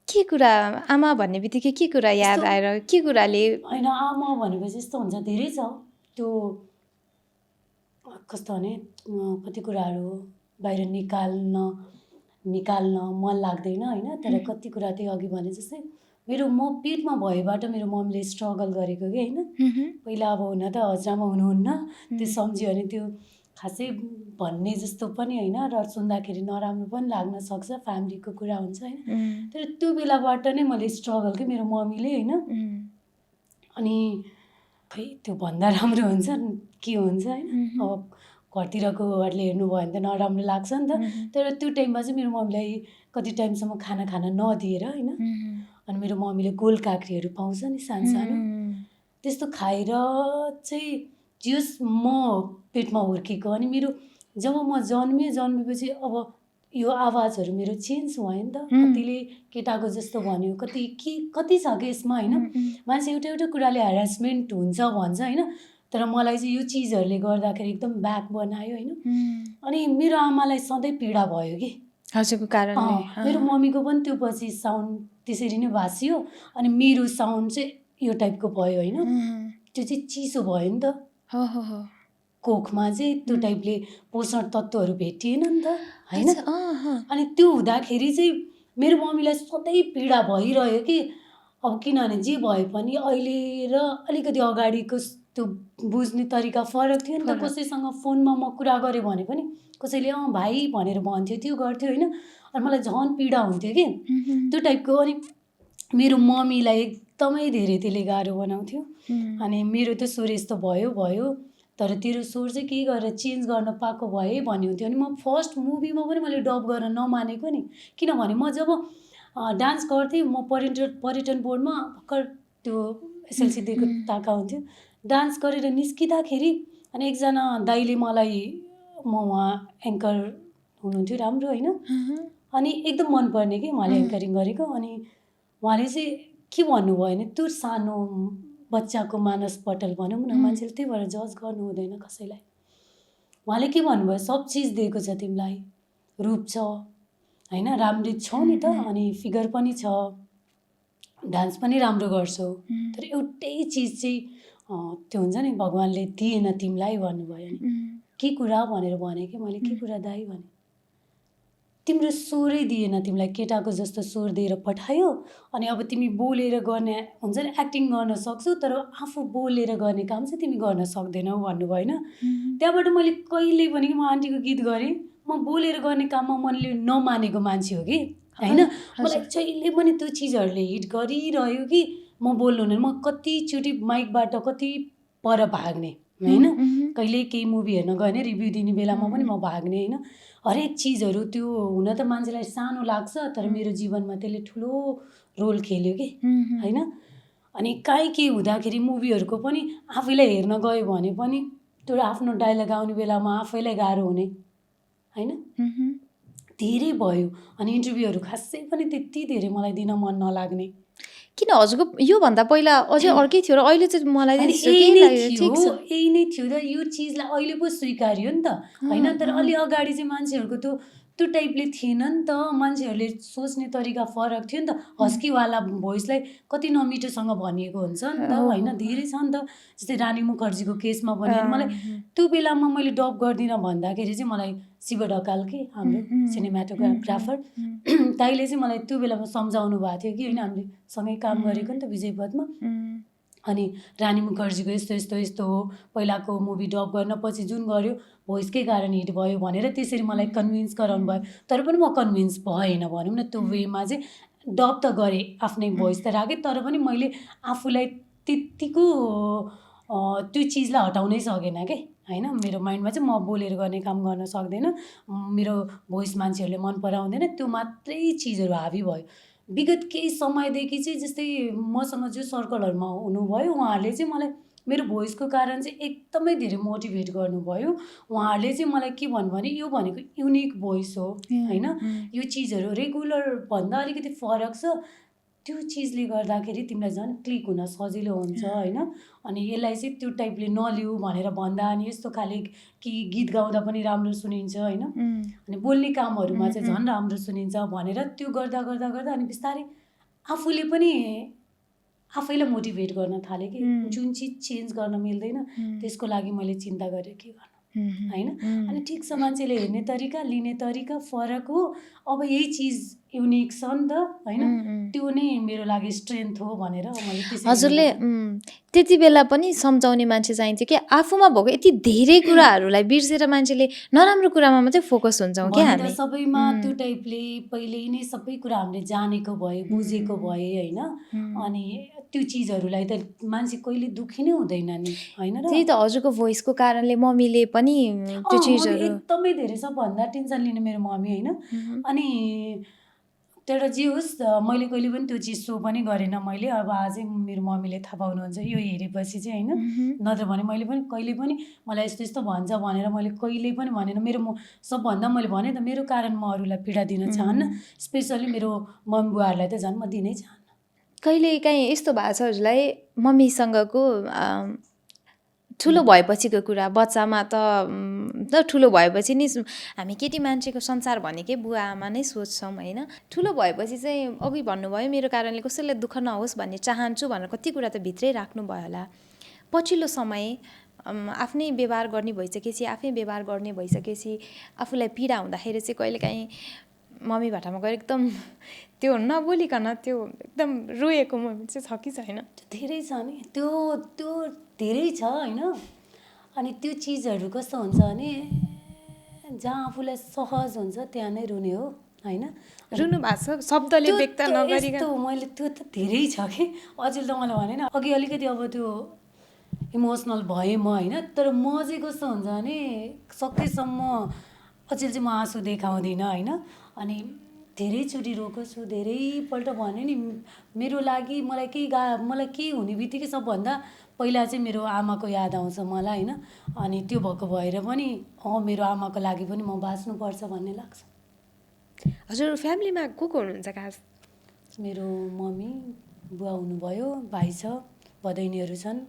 के कुरा आमा भन्ने बित्तिकै के कुरा याद आएर के कुराले होइन, आमा भनेपछि यस्तो हुन्छ, धेरै छ त्यो कस्तो भने कति कुराहरू बाहिर निकाल्न मन लाग्दैन होइन, तर कति कुरा त्यही अघि भने जस्तै मेरो म पेटमा भएबाट मेरो मम्मीले स्ट्रगल गरेको कि होइन। पहिला अब हुन त हजुरआमा हुनुहुन्न, त्यो सम्झ्यो भने त्यो खासै भन्ने जस्तो पनि होइन, र सुन्दाखेरि नराम्रो पनि लाग्न सक्छ, फ्यामिलीको कुरा हुन्छ होइन। तर त्यो बेलाबाट नै मैले स्ट्रगल कि मेरो मम्मीले होइन। अनि खै त्यो भन्दा राम्रो हुन्छ के हुन्छ होइन। अब घरतिरकोहरूले हेर्नुभयो भने त नराम्रो लाग्छ नि त, तर त्यो टाइममा चाहिँ मेरो मम्मीलाई कति टाइमसम्म खाना नदिएर होइन, अनि मेरो मम्मीले गोल काँक्रीहरू पाउँछ नि सानो सानो, त्यस्तो खाएर चाहिँ जियोस् म पेटमा हुर्केको। अनि मेरो जब म जन्मेपछि अब यो आवाजहरू मेरो चेन्ज भयो नि त। कतिले केटाको जस्तो भन्यो, कति छ कि यसमा होइन। मान्छे एउटा कुराले ह्यारासमेन्ट हुन्छ भन्छ होइन, तर मलाई चाहिँ यो चिजहरूले गर्दाखेरि एकदम ब्याक बनायो होइन। अनि मेरो आमालाई सधैँ पीडा भयो कि हजुरको कारणले। मेरो मम्मीको पनि त्यो पछि साउन्ड त्यसरी नै भाँसियो, अनि मेरो साउन्ड चाहिँ यो टाइपको भयो होइन। त्यो चाहिँ चिसो भयो नि त, कोखमा चाहिँ त्यो टाइपले पोषण तत्त्वहरू भेटिएन नि त होइन। अनि त्यो हुँदाखेरि चाहिँ मेरो मम्मीलाई सधैँ पीडा भइरह्यो कि अब किनभने जे भए पनि अहिले र अलिकति अगाडिको त्यो बुझ्ने तरिका फरक थियो नि त। कसैसँग फोनमा म कुरा गरेँ भने पनि कसैले भाइ भनेर भन्थ्यो, त्यो गर्थ्यो होइन। अनि मलाई झन् पीडा हुन्थ्यो कि त्यो टाइपको। अनि मेरो मम्मीलाई एकदमै धेरै त्यसले गाह्रो बनाउँथ्यो। अनि मेरो त स्वर यस्तो भयो, तर तेरो स्वर चाहिँ के गरेर चेन्ज गर्न पाएको भए भन्ने हुन्थ्यो। अनि म फर्स्ट मुभीमा पनि मैले डब गर्न नमानेको नि, किनभने म जब डान्स गर्थेँ, म पर्यटन बोर्डमा भर्खर त्यो एसएलसी दिएको ताका हुन्थ्यो, डान्स गरेर निस्किँदाखेरि अनि एकजना दाइले मलाई, म उहाँ एङ्कर हुनुहुन्थ्यो राम्रो होइन, अनि एकदम मनपर्ने कि उहाँले एङ्करिङ गरेको। अनि उहाँले चाहिँ के भन्नुभयो भने त्यो सानो बच्चाको मानसपटल भनौँ न, मान्छेले त्यही भएर जज गर्नु हुँदैन कसैलाई। उहाँले के भन्नुभयो, सब चिज दिएको छ तिमीलाई, रूप छ होइन, राम्रै छौ नि त, अनि फिगर पनि छ, डान्स पनि राम्रो गर्छौ, तर एउटै चिज चाहिँ त्यो हुन्छ नि भगवान्ले दिएन तिमीलाई भन्नुभयो। नि के कुरा भनेर भने कि मैले, के कुरा दाइ भने, तिम्रो स्वरै दिएन तिमीलाई, केटाको जस्तो स्वर दिएर पठायो। अनि अब तिमी बोलेर गर्ने हुन्छ नि, एक्टिङ गर्न सक्छौ, तर आफू बोलेर गर्ने काम चाहिँ तिमी गर्न सक्दैनौ भन्नुभयो होइन। त्यहाँबाट मैले कहिले पनि म आन्टीको गीत गरेँ, म बोलेर गर्ने काममा मैले नमानेको मान्छे हो कि होइन। मलाई जहिले पनि त्यो चिजहरूले हिट गरिरह्यो कि म बोल्नु हुँदैन। म कतिचोटि माइकबाट कति पर भाग्ने होइन, कहिले केही मुभी हेर्न गएँ भने रिभ्यू दिने बेलामा पनि म भाग्ने होइन। हरेक चिजहरू त्यो हुन त मान्छेलाई सानो लाग्छ, तर मेरो जीवनमा त्यसले ठुलो रोल खेल्यो कि होइन। अनि काहीँ के हुँदाखेरि मुभीहरूको पनि आफैलाई हेर्न गयो भने पनि त्यो आफ्नो डायलग आउने बेलामा आफैलाई गाह्रो हुने होइन, धेरै भयो। अनि इन्टरभ्यूहरू खासै पनि त्यति धेरै मलाई दिन मन नलाग्ने। किन हजुरको योभन्दा पहिला अझै अर्कै थियो र अहिले चाहिँ मलाई यही नै थियो त, यो चिजलाई अहिले पो स्वीकार्यो नि त होइन। तर अलि अगाडि चाहिँ मान्छेहरूको त्यो टाइपले थिएन नि त, मान्छेहरूले सोच्ने तरिका फरक थियो नि त। हस्कीवाला भोइसलाई कति नमिठोसँग भनिएको हुन्छ नि त होइन, धेरै छ नि त। जस्तै रानी मुखर्जीको केसमा पनि मलाई त्यो बेलामा मैले डब गर्दिनँ भन्दाखेरि चाहिँ मलाई शिव ढकाल के हाम्रो सिनेमाटोग्राफर दाइले चाहिँ मलाई त्यो बेलामा सम्झाउनु भएको थियो कि होइन, हामीले सँगै काम गरेको नि त विजयपथमा। अनि रानी मुखर्जीको यस्तो हो, पहिलाको मुभी डब गर्न पछि जुन गर्यो भोइसकै कारण हिट भयो भनेर त्यसरी मलाई कन्भिन्स गराउनु भयो। तर पनि म कन्भिन्स भएन भनौँ न, त्यो वेमा चाहिँ डब त गरेँ, आफ्नै भोइस त राखेँ, तर पनि मैले आफूलाई त्यत्तिको त्यो चिजलाई हटाउनै सकेन कि होइन। मेरो माइन्डमा चाहिँ म बोलेर गर्ने काम गर्न सक्दैन, मेरो भोइस मान्छेहरूले मन पराउँदैन, त्यो मात्रै चिजहरू हाबी भयो। विगत केही समयदेखि चाहिँ जस्तै मसँग जो सर्कलहरूमा हुनुभयो उहाँहरूले चाहिँ मलाई मेरो भोइसको कारण चाहिँ एकदमै धेरै मोटिभेट गर्नुभयो। उहाँहरूले चाहिँ मलाई के भन्नु भने यो भनेको युनिक भोइस हो होइन, यो चिजहरू रेगुलरभन्दा अलिकति फरक छ, त्यो चिजले गर्दाखेरि तिमीलाई झन् क्लिक हुन सजिलो हुन्छ होइन। अनि यसलाई चाहिँ त्यो टाइपले नलिऊ भनेर भन्दा, अनि यस्तो खाले कि गीत गाउँदा पनि राम्रो सुनिन्छ होइन, अनि बोल्ने कामहरूमा चाहिँ झन् राम्रो सुनिन्छ भनेर त्यो गर्दा गर्दा गर्दा अनि बिस्तारै आफूले पनि आफैलाई मोटिभेट गर्न थालेँ कि जुन चिज चेन्ज गर्न मिल्दैन त्यसको लागि मैले चिन्ता गरेँ के गर्नु होइन। अनि ठिक छ, मान्छेले हेर्ने तरिका, लिने तरिका फरक हो। अब यही चिज युनिक छ नि त होइन, त्यो नै मेरो लागि स्ट्रेन्थ हो भनेर मैले त्यसरी हजुरले त्यति बेला पनि सम्झाउने मान्छे चाहिन्थ्यो कि आफूमा भएको यति धेरै कुराहरूलाई बिर्सेर मान्छेले नराम्रो कुरामा मात्रै फोकस हुन्छौँ क्या भनेर हामी। सबैमा त्यो टाइपले पहिल्यै नै सबै कुरा हामीले जानेको भए, बुझेको भए होइन, अनि त्यो चिजहरूलाई त मान्छे कहिले दुखी नै हुँदैन नि होइन र। त्यही त हजुरको भोइसको कारणले मम्मीले पनि त्यो मम्मी चिजहरू एकदमै धेरै सबभन्दा टेन्सन लिने मेरो मम्मी होइन। अनि तर जे होस् मैले कहिले पनि त्यो चिज सो पनि गरेन मैले। अब आजै मेरो मम्मीले थाहा पाउनुहुन्छ यो हेरेपछि चाहिँ होइन, नत्र भने मैले पनि कहिले पनि मलाई यस्तो यस्तो भन्छ भनेर मैले कहिले पनि भनेन। मेरो सबभन्दा मैले भने त मेरो कारण म अरूलाई पीडा दिन चाहन्न, स्पेसली मेरो मम्मी बुवाहरूलाई त झन् म दिनै चाहन्न। कहिले काहीँ यस्तो भएको छ हजुरलाई मम्मीसँगको ठुलो भएपछिको कुरा, बच्चामा त ठुलो भएपछि नि हामी केटी मान्छेको संसार भनेकै बुवा आमा नै सोच्छौँ होइन। ठुलो भएपछि चाहिँ अघि भन्नुभयो मेरो कारणले कसैलाई दुःख नहोस् भन्ने चाहन्छु भनेर कति कुरा त भित्रै राख्नुभयो होला। पछिल्लो समय आफ्नै व्यवहार गर्ने भइसकेपछि, आफै व्यवहार गर्ने भइसकेपछि आफूलाई पीडा हुँदाखेरि चाहिँ कहिलेकाहीँ मम्मी भाटामा गएर एकदम त्यो नबोलिकन त्यो एकदम रोएको मोमेन्ट चाहिँ छ कि छैन? धेरै छ नि, त्यो त्यो धेरै छ होइन। अनि त्यो चिजहरू कस्तो हुन्छ भने जहाँ आफूलाई सहज हुन्छ त्यहाँ नै रुने हो होइन। रुनु भएको छ शब्दले व्यक्त नगरिकन? मैले त्यो त धेरै छ कि, अझै त मलाई भनेन अघि अलिकति अब त्यो इमोसनल भएँ म होइन। तर म चाहिँ कस्तो हुन्छ भने सकेसम्म अचेल चाहिँ म आँसु देखाउँदिनँ होइन। अनि धेरैचोटि रोएको छु, धेरैपल्ट भने नि मेरो लागि मलाई केही हुने बित्तिकै सबभन्दा पहिला चाहिँ मेरो आमाको याद आउँछ मलाई होइन। अनि त्यो भएको भएर पनि मेरो आमाको लागि पनि म बाँच्नुपर्छ भन्ने लाग्छ। हजुर फ्यामिलीमा को हुनुहुन्छ खास? मेरो मम्मी, बुवा हुनुभयो, भाइ छ, भदैनीहरू छन्।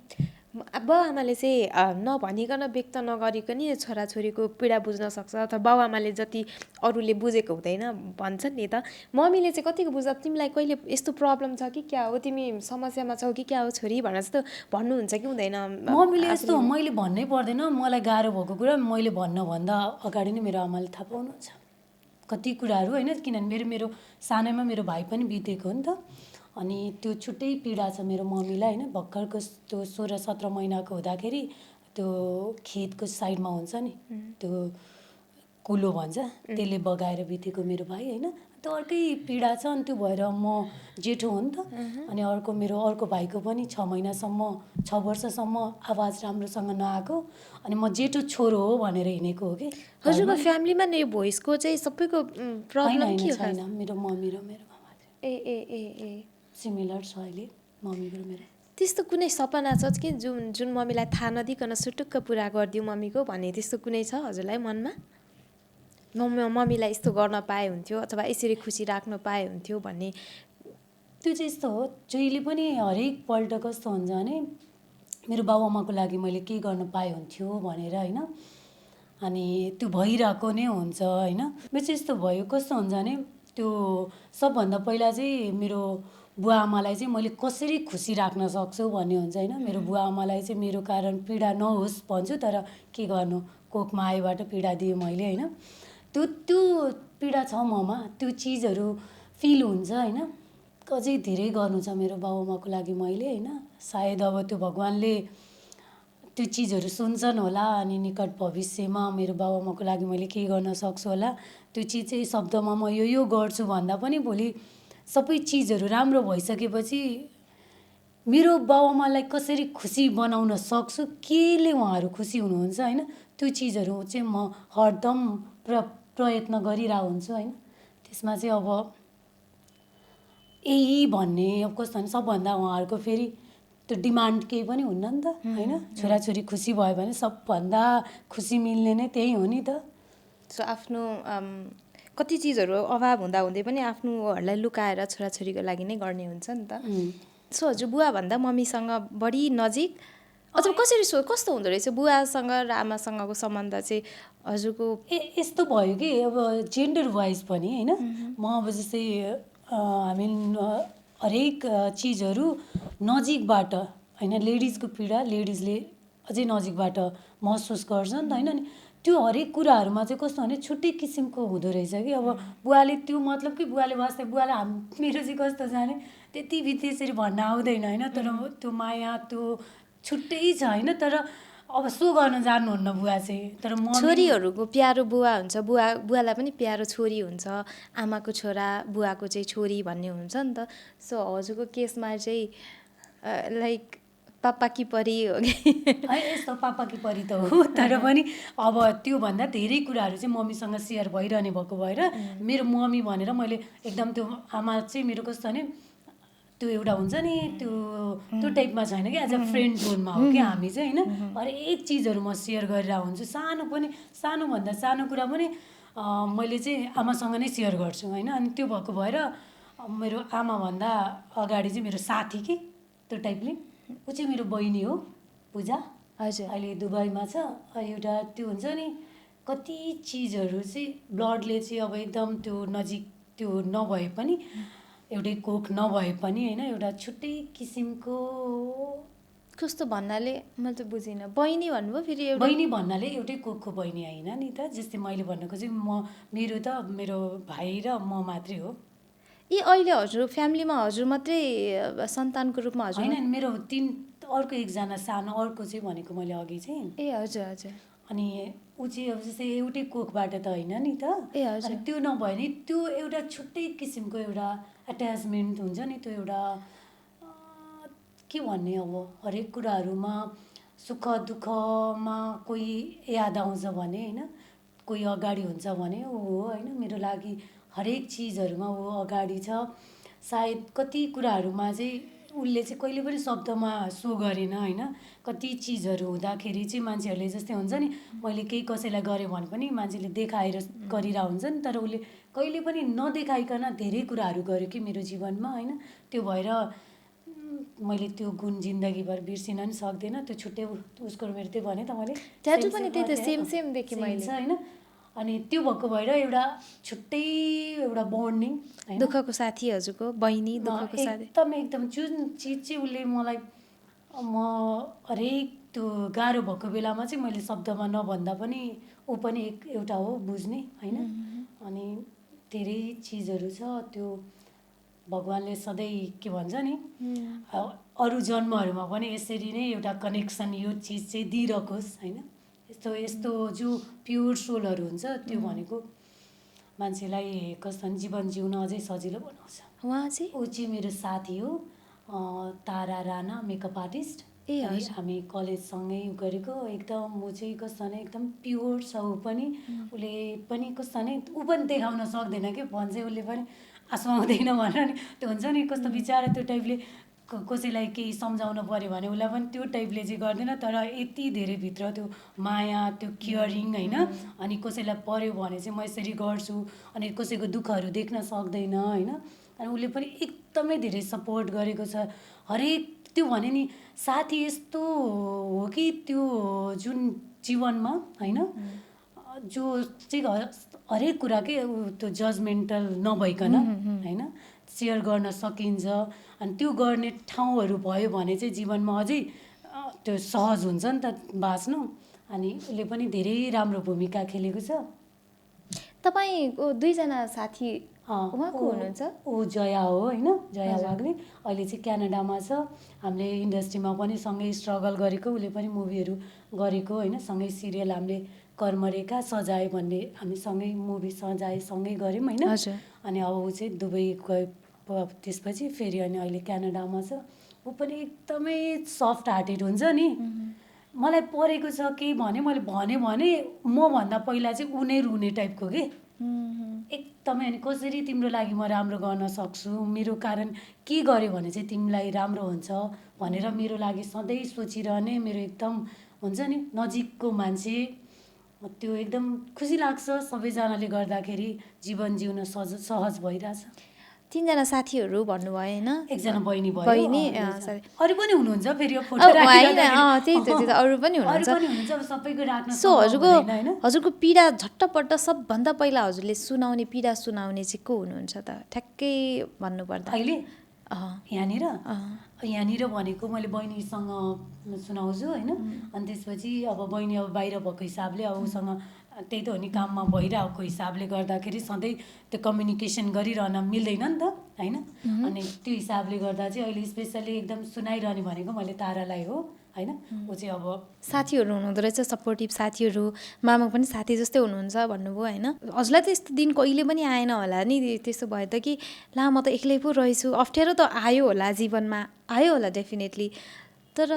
बाउ आमाले चाहिँ नभनिकन व्यक्त नगरिकन छोराछोरीको पीडा बुझ्न सक्छ, अथवा बाउ आमाले जति अरूले बुझेको हुँदैन भन्छन् नि त। मम्मीले चाहिँ कतिको बुझ्छ? तिमीलाई कहिले यस्तो प्रब्लम छ कि क्या हो, तिमी समस्यामा छौ कि क्या हो छोरी भनेर जस्तो भन्नुहुन्छ कि हुँदैन? मम्मीले यस्तो मैले भन्नै पर्दैन, मलाई गाह्रो भएको कुरा मैले भन्नभन्दा अगाडि नै मेरो आमाले थाहा पाउनुहुन्छ कति कुराहरू होइन। किनभने मेरो सानैमा मेरो भाइ पनि बितेको हो नि त। अनि त्यो छुट्टै पीडा छ मेरो मम्मीलाई होइन। भर्खरको त्यो 16-17 महिनाको हुँदाखेरि त्यो खेतको साइडमा हुन्छ नि त्यो कुलो भन्छ, त्यसले बगाएर बितेको मेरो भाइ होइन। त्यो अर्कै पीडा छ। अनि त्यो भएर म जेठो हो नि त। अनि मेरो अर्को भाइको पनि 6 महिनासम्म 6 वर्षसम्म आवाज राम्रोसँग नआएको, अनि म जेठो छोरो हो भनेर हिँडेको हो कि। हजुरको फ्यामिलीमा नि भोइसको चाहिँ सबैको प्रब्लम के हो? छैन, मेरो मम्मी र मेरो मामा ए ए ए ए सिमिलर छ अहिले मम्मीको र मेरो। त्यस्तो कुनै सपना छ कि जुन मम्मीलाई थाहा नदिकन सुटुक्क पुरा गरिदिउँ मम्मीको भन्ने त्यस्तो कुनै छ हजुरलाई मनमा? मम्मीलाई यस्तो गर्न पाए हुन्थ्यो अथवा यसरी खुसी राख्न पाए हुन्थ्यो भन्ने? त्यो चाहिँ यस्तो हो, जहिले पनि हरेक पल्ट कस्तो हुन्छ भने मेरो बाबुआमाको लागि मैले के गर्न पाए हुन्थ्यो भनेर होइन। अनि त्यो भइरहेको नै हुन्छ होइन। मेरो चाहिँ यस्तो भयो, कस्तो हुन्छ भने त्यो सबभन्दा पहिला चाहिँ मेरो बुवा आमालाई चाहिँ मैले कसरी खुसी राख्न सक्छु भन्ने हुन्छ होइन। मेरो बुवा आमालाई चाहिँ मेरो कारण पीडा नहोस् भन्छु, तर के गर्नु, कोखमा आएबाट पीडा दिएँ मैले होइन। त्यो पीडा छ ममा, त्यो चिजहरू फिल हुन्छ होइन। अझै धेरै गर्नु छ मेरो बाबुआमाको लागि मैले होइन। सायद अब त्यो भगवान्ले त्यो चिजहरू सुन्छन् होला, अनि निकट भविष्यमा मेरो बाबुआमाको लागि मैले के गर्न सक्छु होला। त्यो चिज चाहिँ शब्दमा म यो गर्छु भन्दा पनि भोलि सबै चिजहरू राम्रो भइसकेपछि मेरो बाबुआमालाई कसरी खुसी बनाउन सक्छु, केले उहाँहरू खुसी हुनुहुन्छ होइन, त्यो चिजहरू चाहिँ म हरदम प्रयत्न गरिरहेको हुन्छु होइन। त्यसमा चाहिँ अब यही भन्ने अब कस्तो भने सबभन्दा उहाँहरूको फेरि त्यो डिमान्ड केही पनि हुन्न नि त होइन। छोराछोरी खुसी भयो भने सबभन्दा खुसी मिल्ने नै त्यही हो नि त। सो आफ्नो कति चिजहरू अभाव हुँदै पनि आफ्नोहरूलाई लुकाएर छोराछोरीको लागि नै गर्ने हुन्छ नि त। सो हजुर बुवाभन्दा मम्मीसँग बढी नजिक हजुर कसरी कस्तो हुँदो रहेछ बुवासँग र आमासँगको सम्बन्ध चाहिँ हजुरको? यस्तो भयो कि अब जेन्डर वाइज पनि होइन, म अब जस्तै हामी हरेक चिजहरू नजिकबाट होइन, लेडिजको पीडा लेडिजले अझै नजिकबाट महसुस गर्छ नि त होइन। अनि त्यो हरेक कुराहरूमा चाहिँ कस्तो भने छुट्टै किसिमको हुँदो रहेछ कि। अब बुवाले त्यो मतलब कि बुवाले वास्तव बुवाले मेरो चाहिँ कस्तो छ भने त्यति त्यसरी भन्न आउँदैन होइन, तर त्यो माया त्यो छुट्टै छ होइन। तर अब सो गर्न जान्नुहुन्न बुवा चाहिँ। तर छोरीहरूको प्यारो बुवा हुन्छ, बुवालाई पनि प्यारो छोरी हुन्छ, आमाको छोरा बुवाको चाहिँ छोरी भन्ने हुन्छ नि त। सो हजुरको केसमा चाहिँ लाइक पापा कि परी हो कि? यस्तो पापा कि परी त हो, तर पनि अब त्योभन्दा धेरै कुराहरू चाहिँ मम्मीसँग सेयर भइरहने भएको भएर मेरो मम्मी भनेर मैले एकदम त्यो आमा चाहिँ मेरो कस्तो भने त्यो एउटा हुन्छ नि त्यो टाइपमा छैन कि, एज अ फ्रेन्ड जोनमा हो कि हामी चाहिँ होइन। हरेक चिजहरू म सेयर गरेर हुन्छु, सानोभन्दा सानो कुरा पनि मैले चाहिँ आमासँग नै सेयर गर्छु होइन। अनि त्यो भएको भएर मेरो आमाभन्दा अगाडि चाहिँ मेरो साथी कि त्यो टाइपले, ऊ चाहिँ मेरो बहिनी हो पूजा, हजुर अहिले दुबईमा छ। एउटा त्यो हुन्छ नि कति चिजहरू चाहिँ ब्लडले चाहिँ अब एकदम त्यो नजिक त्यो नभए पनि एउटै कोख नभए पनि होइन, एउटा छुट्टै किसिमको। कस्तो भन्नाले मैले त बुझिनँ, बहिनी भन्नुभयो फेरि? बहिनी भन्नाले एउटै कोखको बहिनी होइन नि त। जस्तै मैले भन्नको चाहिँ मेरो त मेरो भाइ र म मात्रै हो। अहिले हजुर फ्यामिलीमा हजुर मात्रै सन्तानको रूपमा हजुर होइन, मेरो अर्को एकजना सानो अर्को चाहिँ भनेको मैले अघि चाहिँ। ए हजुर हजुर। अनि ऊ चाहिँ अब जस्तै एउटै कोखबाट त होइन नि त। ए हजुर। अनि त्यो नभए नि त्यो एउटा छुट्टै किसिमको एउटा एट्याचमेन्ट हुन्छ नि, त्यो एउटा के भन्ने अब हरेक कुराहरूमा सुख दुःखमा कोही याद आउँछ भने होइन, कोही अगाडि हुन्छ भने ऊ हो होइन। मेरो लागि हरेक चिजहरूमा ऊ अगाडि छ। सायद कति कुराहरूमा चाहिँ उसले चाहिँ कहिले पनि शब्दमा सो गरेन होइन। कति चिजहरू हुँदाखेरि चाहिँ मान्छेहरूले जस्तै हुन्छ नि, मैले केही कसैलाई गरेँ भने पनि मान्छेले देखाएर गरिरहेको हुन्छ नि, तर उसले कहिले पनि नदेखाइकन धेरै कुराहरू गर्यो कि मेरो जीवनमा होइन। त्यो भएर मैले त्यो गुण जिन्दगीभर बिर्सिन पनि सक्दैन। त्यो छुट्टै उसको मेरो त्यो भने त मैले ट्याटु पनि त्यही त सेम देखेँ मैले होइन। अनि त्यो भएको भएर एउटा छुट्टै एउटा बन्डिङ, दुःखको साथी हजुरको बहिनी, दुःखको साथी एकदम जुन चिज चाहिँ उसले मलाई म हरेक त्यो गाह्रो भएको बेलामा चाहिँ मैले शब्दमा नभन्दा पनि ऊ पनि एउटा हो बुझ्ने होइन। अनि धेरै चिजहरू छ त्यो भगवान्ले सधैँ के भन्छ नि अरू जन्महरूमा पनि यसरी नै एउटा कनेक्सन यो चिज चाहिँ दिइरहोस् होइन। यस्तो जो प्योर सोलहरू हुन्छ त्यो भनेको मान्छेलाई कस्तो जीवन जिउन अझै सजिलो बनाउँछ। उहाँ चाहिँ ऊ चाहिँ मेरो साथी हो, तारा राणा, मेकअप आर्टिस्ट। हामी कलेजसँगै गरेको एकदम। ऊ चाहिँ कस्तो भने एकदम प्योर छ ऊ पनि। उसले पनि कस्तो भने ऊ पनि देखाउन सक्दैन कि भन्छ उसले पनि आँसु आउँदैन भनेर नि, त्यो हुन्छ नि कस्तो बिचारा त्यो टाइपले कसैलाई केही सम्झाउन पऱ्यो भने उसलाई पनि त्यो टाइपले चाहिँ गर्दैन, तर यति धेरै भित्र त्यो माया त्यो केयरिङ होइन। अनि कसैलाई पऱ्यो भने चाहिँ म यसरी गर्छु, अनि कसैको दुःखहरू देख्न सक्दैन होइन। अनि उसले पनि एकदमै धेरै सपोर्ट गरेको छ हरेक। त्यो भने नि साथी यस्तो हो कि त्यो जुन जीवनमा होइन जो चाहिँ हरेक कुरा के त्यो जजमेन्टल नभइकन होइन सेयर गर्न सकिन्छ। अनि त्यो गर्ने ठाउँहरू भयो भने चाहिँ जीवनमा अझै त्यो सहज हुन्छ नि त बाँच्नु। अनि उसले पनि धेरै राम्रो भूमिका खेलेको छ। तपाईँको दुईजना साथी उहाँको हुनुहुन्छ? ऊ जया हो होइन, जया वाग्ले। अहिले चाहिँ क्यानाडामा छ। हामीले इन्डस्ट्रीमा पनि सँगै स्ट्रगल गरेको, उसले पनि मुभीहरू गरेको होइन। सँगै सिरियल हामीले कर्मरेखा सजाए भन्ने हामी सँगै मुभी सजाए सँगै गऱ्यौँ होइन। अनि अब ऊ चाहिँ दुबई गए त्यसपछि फेरि अनि अहिले क्यानाडामा छ। ऊ पनि एकदमै सफ्ट हार्टेड हुन्छ नि। मलाई परेको छ केही भने मैले भने मभन्दा पहिला चाहिँ ऊ नै रुने टाइपको के, एकदमै अनि कसरी तिम्रो लागि म राम्रो गर्न सक्छु, मेरो कारण के गर्यो भने चाहिँ तिमीलाई राम्रो हुन्छ भनेर मेरो लागि सधैँ सोचिरहने मेरो एकदम हुन्छ नि नजिकको मान्छे। त्यो एकदम खुसी लाग्छ सबैजनाले गर्दाखेरि जीवन जिउन सहज भइरहेछ। 3 जना साथीहरू भन्नुभयो होइन? एकजना बहिनी भयो। बहिनी सरी अरू पनि हुनुहुन्छ फेरि यो फोटो होइन राखिराख्दाखेरि। त्यही त अरू पनि अरू हुनुहुन्छ। पनि हुनुहुन्छ अब सबैको राख्न सो सम्भव हुँदैन हैन। हजुरको पीडा झट्टपट्ट सबभन्दा पहिला हजुरले सुनाउने पीडा सुनाउने चाहिँ को हुनुहुन्छ त ठ्याक्कै भन्नुपर्दा? अहिले अँ, यहाँनिर अँ, यहाँनिर भनेको मैले बहिनीसँग सुनाउँछु होइन। अनि त्यसपछि अब बहिनी अब बाहिर भएको हिसाबले अब उसँग त्यही त हो नि काममा भइरहेको हिसाबले गर्दाखेरि सधैँ त्यो कम्युनिकेसन गरिरहन मिल्दैन नि त होइन। अनि त्यो हिसाबले गर्दा चाहिँ अहिले स्पेसली एकदम सुनाइरहने भनेको मैले तारालाई हो होइन। ऊ चाहिँ अब साथीहरू हुनुहुँदो रहेछ, सपोर्टिभ साथीहरू, मामा पनि साथी जस्तै हुनुहुन्छ भन्नुभयो होइन? हजुरलाई त यस्तो दिन कहिले पनि आएन होला नि त्यसो भयो त कि ला म त एक्लै पो रहेछु, अप्ठ्यारो त आयो होला जीवनमा, आयो होला डेफिनेटली, तर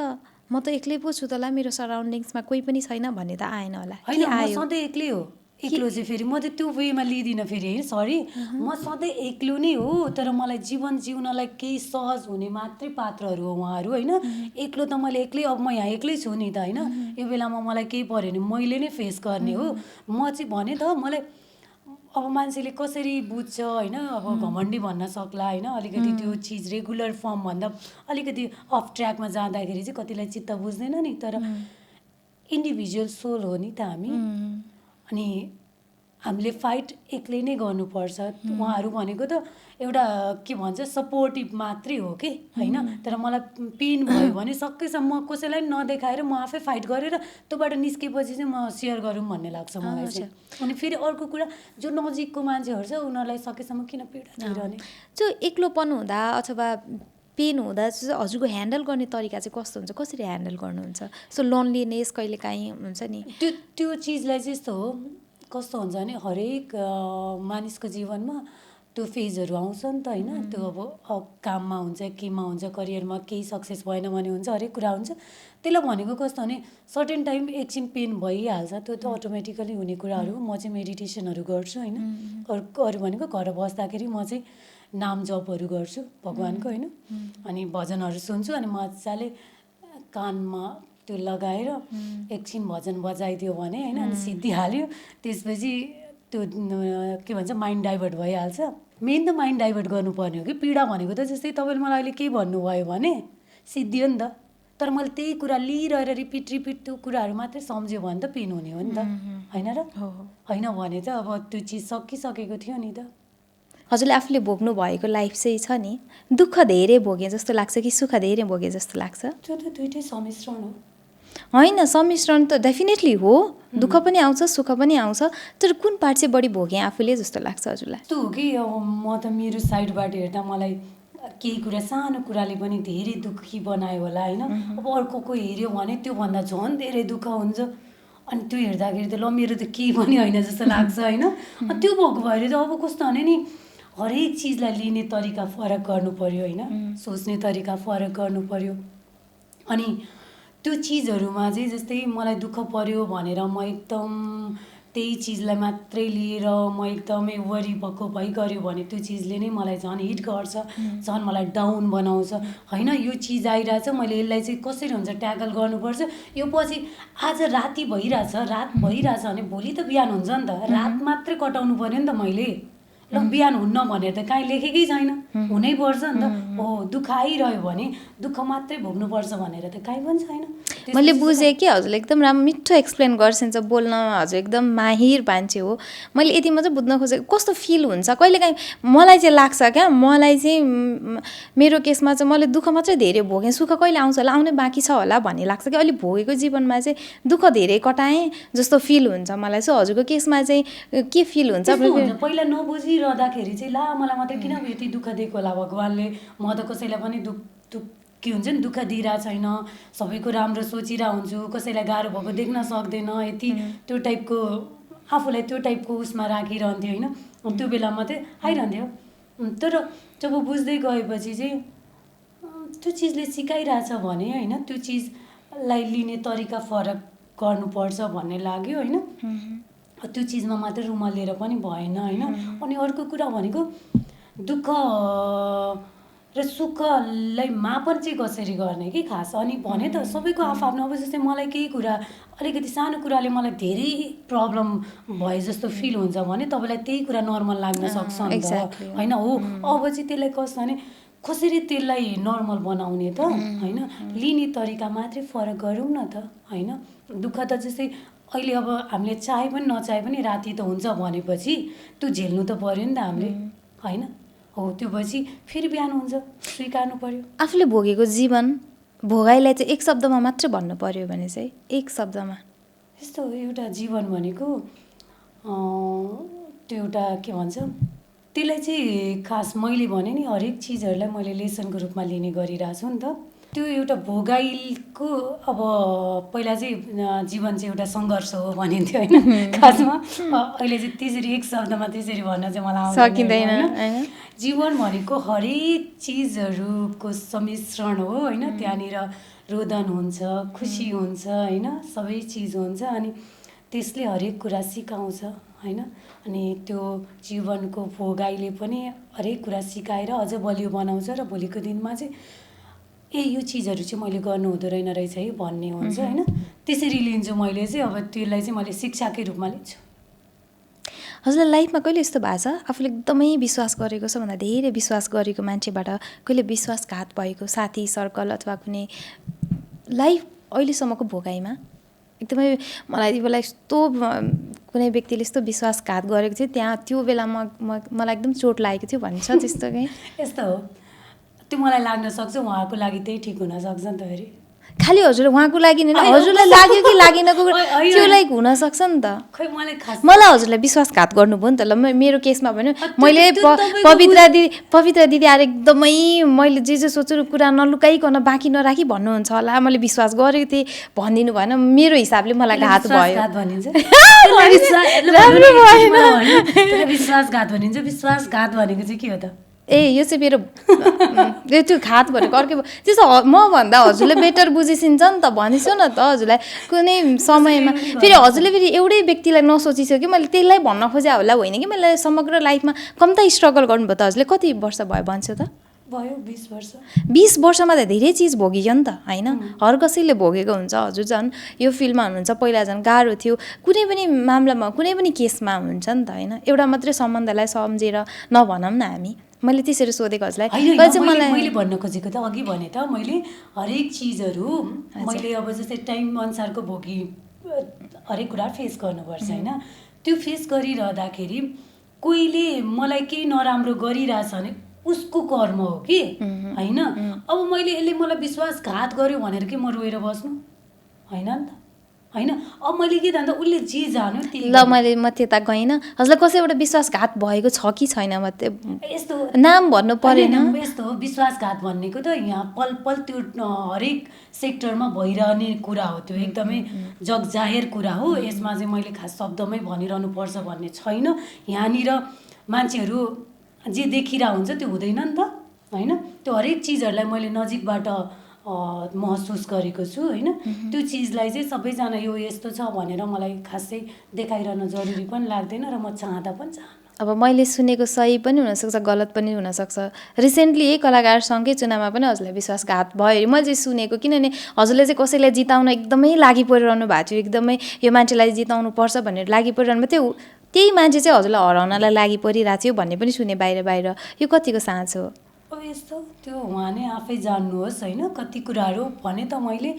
म त एक्लै पो छु त ला मेरो सराउन्डिङ्समा कोही पनि छैन भन्ने त आएन होला? होइन के म आयो? सधैँ एक्लै हो। एक्लो चाहिँ फेरि म त त्यो वेमा लिँदिनँ फेरि होइन सरी। म सधैँ एक्लो नै हो, तर मलाई जीवन जिउनलाई केही सहज हुने मात्रै पात्रहरू हो उहाँहरू होइन। एक्लो त मैले एक्लै अब म यहाँ एक्लै छु नि त होइन। यो बेलामा मलाई केही पऱ्यो भने मैले नै फेस गर्ने हो। म चाहिँ भने त मलाई अब मान्छेले कसरी बुझ्छ होइन, अब घमण्डी भन्न सक्ला होइन, अलिकति त्यो चिज रेगुलर फर्मभन्दा अलिकति अफ ट्र्याकमा जाँदाखेरि चाहिँ कतिलाई चित्त बुझ्दैन नि, तर इन्डिभिजुअल सोल हो नि त हामी। अनि हामीले फाइट एक्लै नै गर्नुपर्छ। उहाँहरू भनेको त एउटा के भन्छ सपोर्टिभ मात्रै हो कि होइन। तर मलाई पेन भयो भने सकेसम्म म कसैलाई पनि नदेखाएर म आफै फाइट गरेर त्योबाट निस्केपछि चाहिँ म सेयर गरौँ भन्ने लाग्छ मलाई चाहिँ। अनि फेरि अर्को कुरा जो नजिकको मान्छेहरू छ उनीहरूलाई सकेसम्म किन पीडा दिइरहने। त्यो एक्लोपन हुँदा अथवा पेन हुँदा चाहिँ हजुरको ह्यान्डल गर्ने तरिका चाहिँ कस्तो हुन्छ, कसरी ह्यान्डल गर्नुहुन्छ? सो लोन्लीनेस कहिलेकाहीँ हुन्छ नि त्यो चिजलाई चाहिँ यस्तो हो, कस्तो हुन्छ भने हरेक मानिसको जीवनमा त्यो फेजहरू आउँछ नि त होइन। त्यो अब काममा हुन्छ, केमा हुन्छ, करियरमा केही सक्सेस भएन भने हुन्छ, हरेक कुरा हुन्छ। त्यसलाई भनेको कस्तो भने सर्टेन टाइम एकछिन पेन भइहाल्छ, त्यो त अटोमेटिकली हुने कुराहरू। म चाहिँ मेडिटेसनहरू गर्छु होइन। अरू भनेको घर बस्दाखेरि म चाहिँ नाम जपहरू गर्छु भगवान्को होइन। अनि भजनहरू सुन्छु अनि मजाले कानमा त्यो लगाएर एकछिन भजन बजाइदियो भने होइन, अनि सिद्धिहाल्यो। त्यसपछि त्यो के भन्छ माइन्ड डाइभर्ट भइहाल्छ। मेन त माइन्ड डाइभर्ट गर्नुपर्ने हो कि। पीडा भनेको त जस्तै तपाईँले मलाई अहिले केही भन्नुभयो भने सिद्धियो नि त, तर मैले त्यही कुरा लिइरहेर रिपिट त्यो कुराहरू मात्रै सम्झ्यो भने त पेन हुने हो नि त होइन र। होइन भने त अब त्यो चिज सकिसकेको थियो नि त। हजुरले आफूले भोग्नु भएको लाइफ चाहिँ छ नि, दुःख धेरै भोगे जस्तो लाग्छ कि सुख धेरै भोगे जस्तो लाग्छ? त्यो त दुइटै सम्मिश्रण हो। होइन सम्मिश्रण त डेफिनेटली हो, दुःख पनि आउँछ सुख पनि आउँछ, तर कुन पार्ट चाहिँ बढी भोगे आफूले जस्तो लाग्छ हजुरलाई? यस्तो हो कि अब म त मेरो साइडबाट हेर्दा मलाई केही कुरा सानो कुराले पनि धेरै दुःखी बनायो होला होइन। अब अर्कोको हेऱ्यो भने त्योभन्दा झन् धेरै दुःख हुन्छ। अनि त्यो हेर्दाखेरि त ल मेरो त केही पनि होइन जस्तो लाग्छ होइन। अनि त्यो भएको भएर त अब कस्तो भने नि हरेक चिजलाई लिने तरिका फरक गर्नु पर्यो होइन, सोच्ने तरिका फरक गर्नु पर्यो। अनि त्यो चिजहरूमा चाहिँ जस्तै मलाई दुःख पर्यो भनेर म एकदम त्यही चिजलाई मात्रै लिएर म एकदमै वरि भएको भइगऱ्यो भने त्यो चिजले नै मलाई झन् हिट गर्छ, झन् मलाई डाउन बनाउँछ होइन। यो चिज आइरहेछ मैले यसलाई चाहिँ कसरी हुन्छ ट्याकल गर्नुपर्छ। यो पछि आज राति भइरहेछ, रात भइरहेछ भने भोलि त बिहान हुन्छ नि त। रात मात्रै कटाउनु पर्यो नि त मैले, ल बिहान हुन्न भनेर त काहीँ लेखेकै छैन, हुनैपर्छ नि त। हो दुःख आइरह्यो भने दुःख मात्रै भोग्नुपर्छ भनेर त काहीँ पनि छैन। मैले बुझेँ कि हजुरले एकदम राम्रो मिठो एक्सप्लेन गर्छिन्छ, बोल्न हजुर एकदम माहिर मान्छे हो। मैले यति मात्रै बुझ्न खोजेको कस्तो फिल हुन्छ कहिलेकाहीँ मलाई चाहिँ लाग्छ क्या, मलाई चाहिँ मेरो केसमा चाहिँ मैले दुःख मात्रै धेरै भोगेँ, सुख कहिले आउँछ होला आउनै बाँकी छ होला भन्ने लाग्छ कि अहिले भोगेको जीवनमा चाहिँ दुःख धेरै कटाएँ जस्तो फिल हुन्छ मलाई। सो हजुरको केसमा चाहिँ के फिल हुन्छ? पहिला नबुझिरहँदाखेरि चाहिँ ला मलाई मात्रै किन यति दुःख दिएको होला भगवान्ले, म त कसैलाई पनि के हुन्छ नि दुःख दिइरहेको छैन, सबैको राम्रो सोचिरहेको हुन्छु, कसैलाई गाह्रो भएको देख्न सक्दैन, यति त्यो टाइपको आफूलाई त्यो टाइपको उसमा राखिरहन्थ्यो होइन। त्यो बेलामा चाहिँ आइरहन्थ्यो। तर जब बुझ्दै गएपछि चाहिँ त्यो चिजले सिकाइरहेछ भने होइन, त्यो चिजलाई लिने तरिका फरक गर्नुपर्छ भन्ने लाग्यो होइन। त्यो चिजमा मात्र रुमल्लिएर पनि भएन होइन। अनि अर्को कुरा भनेको दुःख र सुखलाई मापन चाहिँ कसरी गर्ने कि खास। अनि भने त सबैको आफ्नो अब जस्तै मलाई केही कुरा अलिकति सानो कुराले मलाई धेरै प्रब्लम भए जस्तो फिल हुन्छ भने तपाईँलाई त्यही कुरा नर्मल लाग्न सक्छ नि त होइन। हो अब चाहिँ त्यसलाई कस्तो भने कसरी त्यसलाई नर्मल बनाउने त होइन, लिने तरिका मात्रै फरक गरौँ न त होइन। दुःख त जस्तै अहिले अब हामीले चाहे पनि नचाहे पनि राति त हुन्छ भनेपछि त्यो झेल्नु त पर्यो नि त हामीले होइन। हो त्यो पछि फेरि बिहान हुन्छ, स्वीकार्नु पर्यो। आफूले भोगेको जीवन भोगाइलाई चाहिँ एक शब्दमा मात्र भन्नु पर्यो भने चाहिँ एक शब्दमा यस्तो हो एउटा जीवन भनेको त्यो एउटा के भन्छ त्यसलाई चाहिँ खास मैले भने नि हरेक चिजहरूलाई मैले लेसनको रूपमा लिने गरिरहेको छु नि त। त्यो एउटा भोगाइको अब पहिला चाहिँ जीवन चाहिँ एउटा सङ्घर्ष हो भनिन्थ्यो होइन खासमा। अहिले चाहिँ त्यसरी एक शब्दमा त्यसरी भन्न चाहिँ मलाई सकिँदैन होइन। जीवन भनेको हरेक चिजहरूको सम्मिश्रण हो होइन। त्यहाँनिर रोदन हुन्छ, खुसी हुन्छ होइन, सबै चिज हुन्छ। अनि त्यसले हरेक कुरा सिकाउँछ होइन। अनि त्यो जीवनको भोगाइले पनि हरेक कुरा सिकाएर अझ बलियो बनाउँछ र भोलिको दिनमा चाहिँ यो चिजहरू चाहिँ मैले गर्नु हुँदो रहेन रहेछ है भन्ने हुन्छ होइन। त्यसरी लिन्छु मैले चाहिँ। अब त्यसलाई चाहिँ मैले शिक्षाकै रूपमा लिन्छु। हजुरलाई लाइफमा कहिले यस्तो भएको छ आफूले एकदमै विश्वास गरेको छ भन्दा धेरै विश्वास गरेको मान्छेबाट कहिले विश्वासघात भएको साथी सर्कल अथवा कुनै लाइफ अहिलेसम्मको भोगाइमा एकदमै मलाई यति बेला यस्तो कुनै व्यक्तिले यस्तो विश्वासघात गरेको थियो त्यहाँ त्यो बेला मलाई एकदम चोट लागेको थियो भन्छ त्यस्तो कहीँ यस्तो हो। त्यो मलाई लाग्न सक्छ, उहाँको लागि त्यही ठिक हुनसक्छ नि त। फेरि खालि हजुर उहाँको लागि नै हजुरलाई लाग्यो कि लागेनको त्यो लाइक हुनसक्छ नि त। खै मलाई हजुरलाई विश्वासघात गर्नुभयो नि त। ल मेरो केसमा भन्यो मैले पवित्रा दिदी आएर एकदमै मैले जे सोच्छु कुरा नलुकाइकन बाँकी नराखी भन्नुहुन्छ होला मैले विश्वास गरेको थिएँ भनिदिनु भएन। मेरो हिसाबले मलाई घात भयो। विश्वासघात भनिन्छ। विश्वासघात भनेको चाहिँ के हो त? यो चाहिँ मेरो त्यो घात भनेको अर्कै त्यसो म भन्दा हजुरले बेटर बुझिसिन्छ नि त। भनिसो न त हजुरलाई कुनै समयमा फेरि हजुरले फेरि एउटै व्यक्तिलाई नसोचिसक्यो कि मैले त्यसलाई भन्न खोजे होला होइन कि मैले समग्र लाइफमा कम्ता स्ट्रगल गर्नुभयो त। हजुरले कति वर्ष भयो भन्छ त? भयो 20 वर्ष। 20 वर्षमा त धेरै चिज भोगियो नि त होइन। हर कसैले भोगेको हुन्छ। हजुर झन् यो फिल्डमा हुनुहुन्छ पहिला झन् गाह्रो थियो कुनै पनि मामलामा कुनै पनि केसमा हुन्छ नि त होइन। एउटा मात्रै सम्बन्धलाई सम्झेर नभनौँ न हामी। मैले त्यसरी सोधेको हजुरलाई मैले भन्न खोजेको त अघि भने त मैले हरेक चिजहरू मैले अब जस्तै टाइम अनुसारको भोगी हरेक कुरा फेस गर्नुपर्छ होइन। त्यो फेस गरिरहँदाखेरि कोहीले मलाई केही नराम्रो गरिरहेछ भने उसको कर्म हो कि होइन। अब मैले यसले मलाई विश्वासघात गर्यो भनेर कि म रोएर बस्नु होइन नि त होइन। अब मैले के त उसले जे जान्यो त्यही ल म त्यता गइनँ। हजुरलाई कसैबाट विश्वासघात भएको छ कि छैन? यस्तो नाम भन्नु परेन। यस्तो हो विश्वासघात भनेको त यहाँ पल पल त्यो हरेक सेक्टरमा भइरहने कुरा हो। त्यो एकदमै जगजाहेर कुरा हो। यसमा चाहिँ मैले खास शब्दमै भनिरहनु पर्छ भन्ने छैन। यहाँनिर मान्छेहरू जे देखिरहेको हुन्छ त्यो हुँदैन नि त होइन। त्यो हरेक चिजहरूलाई मैले नजिकबाट महसुस गरेको छु होइन। त्यो चिजलाई चाहिँ सबैजना यो यस्तो छ भनेर मलाई खासै देखाइरहन जरुरी पनि लाग्दैन र म चाहँदा पनि चाहन्न। अब मैले सुनेको सही पनि हुनसक्छ गलत पनि हुनसक्छ। रिसेन्टली यही कलाकारसँगै चुनावमा पनि हजुरलाई विश्वासघात भयो अरे मैले चाहिँ सुनेको। किनभने हजुरले चाहिँ कसैलाई जिताउन एकदमै लागि परिरहनु भएको थियो। एकदमै यो मान्छेलाई जिताउनु पर्छ भनेर लागि परिरहनु थियो। त्यही मान्छे चाहिँ हजुरलाई हराउनलाई लागि परिरहेको थियो भन्ने पनि सुने बाहिर। यो कतिको साँचो हो? अब यस्तो त्यो उहाँ नै आफै जान्नुहोस् होइन। कति कुराहरू भने त मैले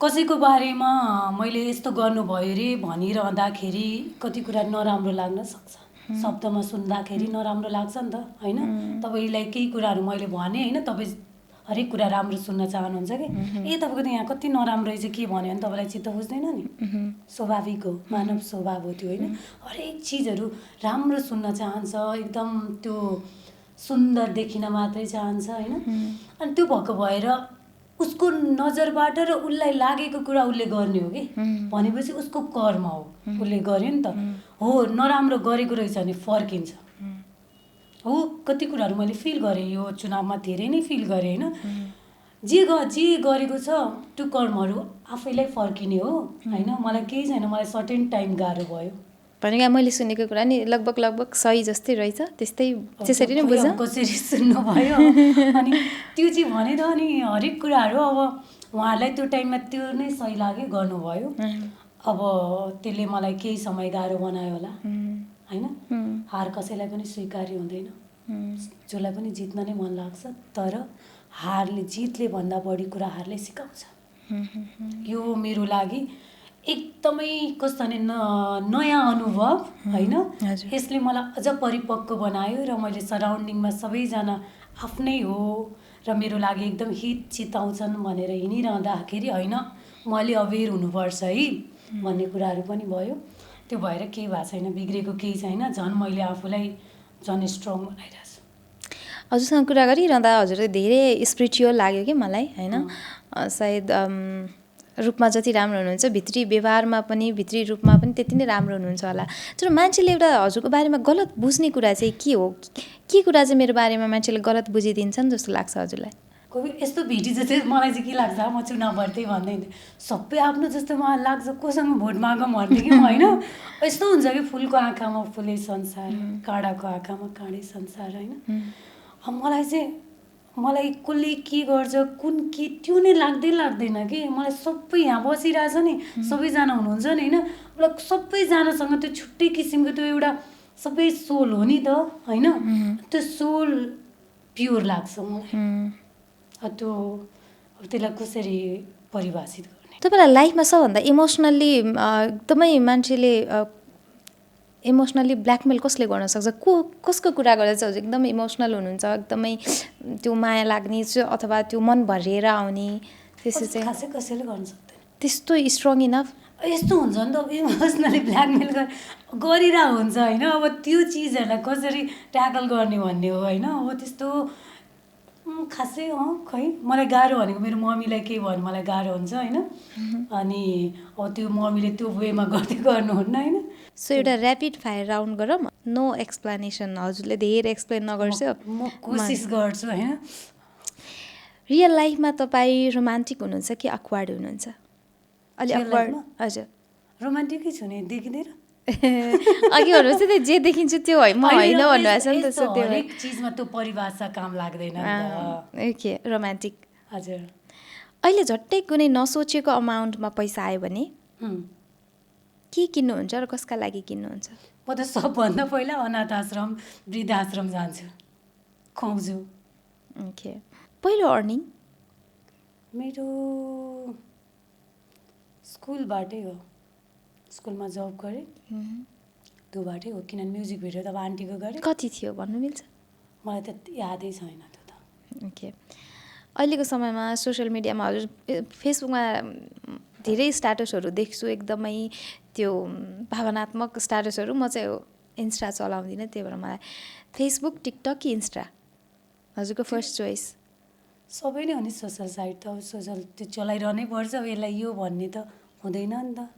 कसैको बारेमा मैले यस्तो गर्नुभयो रे भनिरहँदाखेरि कति कुरा नराम्रो लाग्न सक्छ। शब्दमा सुन्दाखेरि नराम्रो लाग्छ नि त होइन। तपाईँलाई केही कुराहरू मैले भने होइन तपाईँ हरेक कुरा राम्रो सुन्न चाहनुहुन्छ कि तपाईँको त यहाँ कति नराम्रो रहेछ के भन्यो भने तपाईँलाई चित्त बुझ्दैन नि। स्वाभाविक हो, मानव स्वभाव हो त्यो होइन। हरेक चिजहरू राम्रो सुन्न चाहन्छ एकदम त्यो सुन्दर देखिन मात्रै चाहन्छ होइन। अनि त्यो भएको भएर उसको नजरबाट र उसलाई लागेको कुरा उसले गर्ने हो कि भनेपछि उसको कर्म हो। उसले गर्यो नि त हो। नराम्रो गरेको रहेछ भने फर्किन्छ हो। कति कुराहरू मैले फिल गरेँ यो चुनावमा धेरै नै फिल गरेँ होइन। जे गरेको छ त्यो कर्महरू आफैलाई फर्किने हो होइन। मलाई केही छैन। मलाई सर्टेन टाइम गाह्रो भयो भनेको मैले सुनेको कुरा नि लगभग सही जस्तै रहेछ, त्यसरी नै बुझ्छ। कसरी सुन्नुभयो अनि त्यो चाहिँ भने त अनि हरेक कुराहरू अब उहाँहरूलाई त्यो टाइममा त्यो नै सही लाग्यो गर्नुभयो। अब त्यसले मलाई केही समय गाह्रो बनायो होला होइन। हार कसैलाई पनि स्वीकार्य हुँदैन, जसलाई पनि जित्न नै मन लाग्छ, तर जितले भन्दा बढी कुरा हारले सिकाउँछ। यो मेरो लागि एकदमै कस्तो भने नयाँ अनुभव होइन। यसले मलाई अझ परिपक्व बनायो र मैले सराउन्डिङमा सबैजना आफ्नै हो र मेरो लागि एकदम हित चिताउँछन् भनेर हिँडिरहँदाखेरि होइन मैले अवेर हुनुपर्छ है भन्ने कुराहरू पनि भयो। त्यो भएर केही भएको छैन, बिग्रेको केही छैन, झन् मैले आफूलाई झन् स्ट्रङ बनाइरहेको छु। हजुरसँग कुरा गरिरहँदा हजुर धेरै स्पिरिचुअल लाग्यो कि मलाई होइन। सायद रूपमा जति राम्रो हुनुहुन्छ भित्री व्यवहारमा पनि भित्री रूपमा पनि त्यति नै राम्रो हुनुहुन्छ होला। तर मान्छेले एउटा हजुरको बारेमा गलत बुझ्ने कुरा चाहिँ के हो? के कुरा चाहिँ मेरो बारेमा मान्छेले गलत बुझिदिन्छन् जस्तो लाग्छ हजुरलाई? कोही यस्तो भेटी जस्तै मलाई चाहिँ के लाग्छ, म चुनाव भर्दै भन्दै सबै आफ्नो जस्तो मलाई लाग्छ, कोसँग भोट मागौँ भन्दै कि म होइन। यस्तो हुन्छ कि फुलको आँखामा फुलै संसार, काँडाको आँखामा काँडै संसार होइन। मलाई कसले के गर्छ कुन के त्यो नै लाग्दैन कि मलाई सबै यहाँ बसिरहेछ नि सबैजना हुनुहुन्छ नि होइन। मलाई सबैजनासँग त्यो छुट्टै किसिमको त्यो एउटा सबै सोल हो नि त होइन। त्यो सोल प्योर लाग्छ मलाई। त्यो त्यसलाई कसरी परिभाषित गर्ने? तपाईँलाई लाइफमा सबभन्दा इमोसनल्ली एकदमै मान्छेले इमोसनल्ली ब्ल्याकमेल कसले गर्न सक्छ? कसको कुरा गर्दा चाहिँ हजुर एकदमै इमोसनल हुनुहुन्छ, एकदमै त्यो माया लाग्ने अथवा त्यो मन भरिएर आउने त्यसो चाहिँ? खासै कसैले गर्न सक्दैन त्यस्तो स्ट्रङ इनफ। यस्तो हुन्छ नि त इमोसनली ब्ल्याकमेल गरिरहेको हुन्छ होइन। अब त्यो चिजहरूलाई कसरी ट्याकल गर्ने भन्ने हो होइन। अब त्यस्तो खासै खै मलाई गाह्रो भनेको मेरो मम्मीलाई केही भन्नु मलाई गाह्रो हुन्छ होइन। अनि अब त्यो मम्मीले त्यो वेमा गर्दै गर्नुहुन्न होइन। सो एउटा ऱ्यापिड फायर राउन्ड गरौँ, नो एक्सप्लेनेसन, हजुरले धेरै एक्सप्लेन नगर्छु, म कोसिस गर्छु होइन। रियल लाइफमा तपाईँ रोमान्टिक हुनुहुन्छ कि अक्वार्ड हुनुहुन्छ? अलि अक्वार्ड? हजुर रोमान्टिकै छु नि, देखिँदैन अघि भन्नुहोस् त जे देखिन्छु त्यो होइन म होइन भन्नुभएको छ नि त। त्यो हरेक चिजमा त्यो परिभाषा काम लाग्दैन। Okay romantic. हजुर अहिले झट्टै कुनै नसोचेको अमाउन्टमा पैसा आयो भने के किन्नुहुन्छ र कसका लागि किन्नुहुन्छ? म त सबभन्दा पहिला अनाथ आश्रम वृद्धाश्रम जान्छु, खुवाउँछु। ओके। पहिलो अर्निङ मेरो स्कुलबाटै हो, स्कुलमा जब गरेँ त्योबाटै हो। किनभने म्युजिक भिडियो त अब आन्टीको गरेँ। कति थियो भन्नु मिल्छ? मलाई त यादै छैन त्यो त। ओके। अहिलेको समयमा सोसियल मिडियामा हजुर फेसबुकमा धेरै स्ट्याटसहरू देख्छु, एकदमै त्यो भावनात्मक स्ट्याटसहरू। म चाहिँ इन्स्टा चलाउँदिनँ, त्यही भएर मलाई फेसबुक, टिकटक कि इन्स्टा हजुरको फर्स्ट चोइस? सबै नै हो नि सोसल साइट त। अब सोसल त्यो चलाइरहनै पर्छ, अब यसलाई यो भन्ने त हुँदैन नि त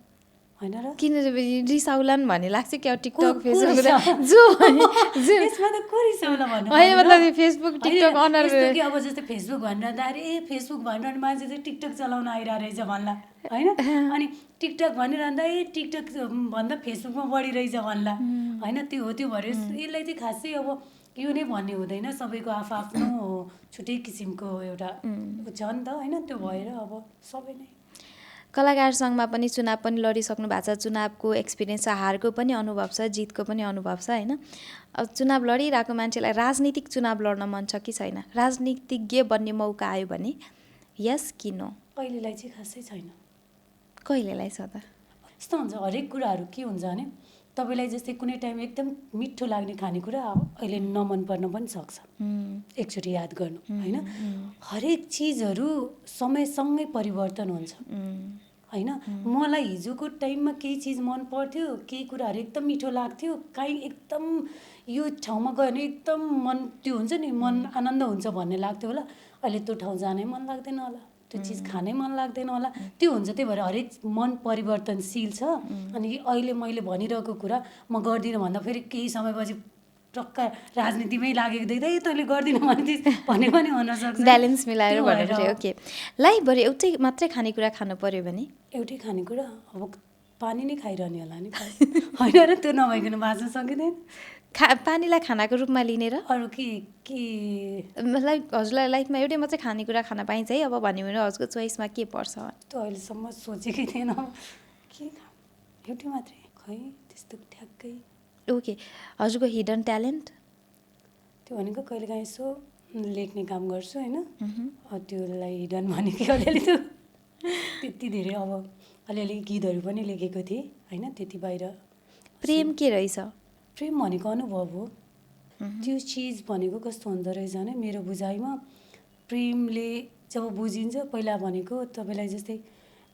होइन र। किन रिसाउलान् भन्ने लाग्छ क्या टिकटक फेसबुक जो यसमा त को रिसाउला भन्नु होइन, मतलब फेसबुक टिकटक अनर कि अब जस्तै फेसबुक भनिरहँदा अरे फेसबुक भनिरहने मान्छे चाहिँ टिकटक चलाउन आइरहेको रहेछ भन्ला होइन। अनि टिकटक भनिरहँदा टिकटक भन्दा फेसबुकमा बढी रहेछ भन्ला होइन। त्यो हो, त्यो भएर यसलाई चाहिँ खासै अब यो नै भन्ने हुँदैन, सबैको आफ्नो छुट्टै किसिमको एउटा छ नि त होइन। त्यो भएर अब सबै नै कलाकार सङ्घमा पनि चुनाव पनि लडिसक्नु भएको छ, चुनावको एक्सपिरियन्स छ, हारको पनि अनुभव छ, जितको पनि अनुभव छ होइन। अब चुनाव लडिरहेको मान्छेलाई राजनीतिक चुनाव लड्न मन छ कि छैन? राजनीतिज्ञ बन्ने मौका आयो भने यस कि नो? अहिलेलाई चाहिँ खासै छैन। कहिलेलाई छ त? यस्तो हुन्छ हरेक कुराहरू के हुन्छ भने तपाईँलाई जस्तै कुनै टाइम एकदम मिठो लाग्ने खानेकुरा अहिले नमन पर्न पनि सक्छ, एकचोटि याद गर्नु होइन। हरेक चिजहरू समयसँगै परिवर्तन हुन्छ होइन। मलाई हिजोको टाइममा केही चिज मन पर्थ्यो, केही कुराहरू एकदम मिठो लाग्थ्यो, काहीँ एकदम यो ठाउँमा गयो भने एकदम मन त्यो हुन्छ नि मन आनन्द हुन्छ भन्ने लाग्थ्यो होला। अहिले त्यो ठाउँ जानै मन लाग्दैन होला, त्यो चिज खानै मन लाग्दैन होला, त्यो हुन्छ। त्यही भएर हरेक मन परिवर्तनशील छ। अनि अहिले मैले भनिरहेको कुरा म गर्दिनँ भन्दा फेरि केही समयपछि टक्क राजनीतिमै लागेको देख्दै तैँले गर्दिनँ भन्ने पनि हुनसक्छ। ब्यालेन्स मिलाएर भनेर। ओके। लाइफभरि एउटै मात्रै खानेकुरा खानु पर्यो भने? एउटै खानेकुरा अब पानी नै खाइरहने होला नि होइन र त्यो नभइकन बाँच्न सकिँदैन पानीलाई खानाको रूपमा लिने र अरू के मतलब हजुरलाई लाइफमा एउटै मात्रै खानेकुरा खान पाइन्छ है अब भन्यो भने हजुरको चोइसमा के पर्छ? त्यो अहिलेसम्म सोचेकै थिएन के एउटै मात्रै खै त्यस्तो ठ्याक्कै। ओके, हजुरको हिडन ट्यालेन्ट? त्यो भनेको कहिलेकाहीँ यसो लेख्ने काम गर्छु होइन, त्योलाई हिडन भनेको अलिअलि त्यो त्यति धेरै अब अलिअलि गीतहरू पनि लेखेको थिएँ होइन, त्यति बाहिर। प्रेम के रहेछ? प्रेम भनेको अनुभव हो। त्यो चिज भनेको कस्तो हुँदो रहेछ भने मेरो बुझाइमा प्रेमले जब बुझिन्छ पहिला भनेको तपाईँलाई जस्तै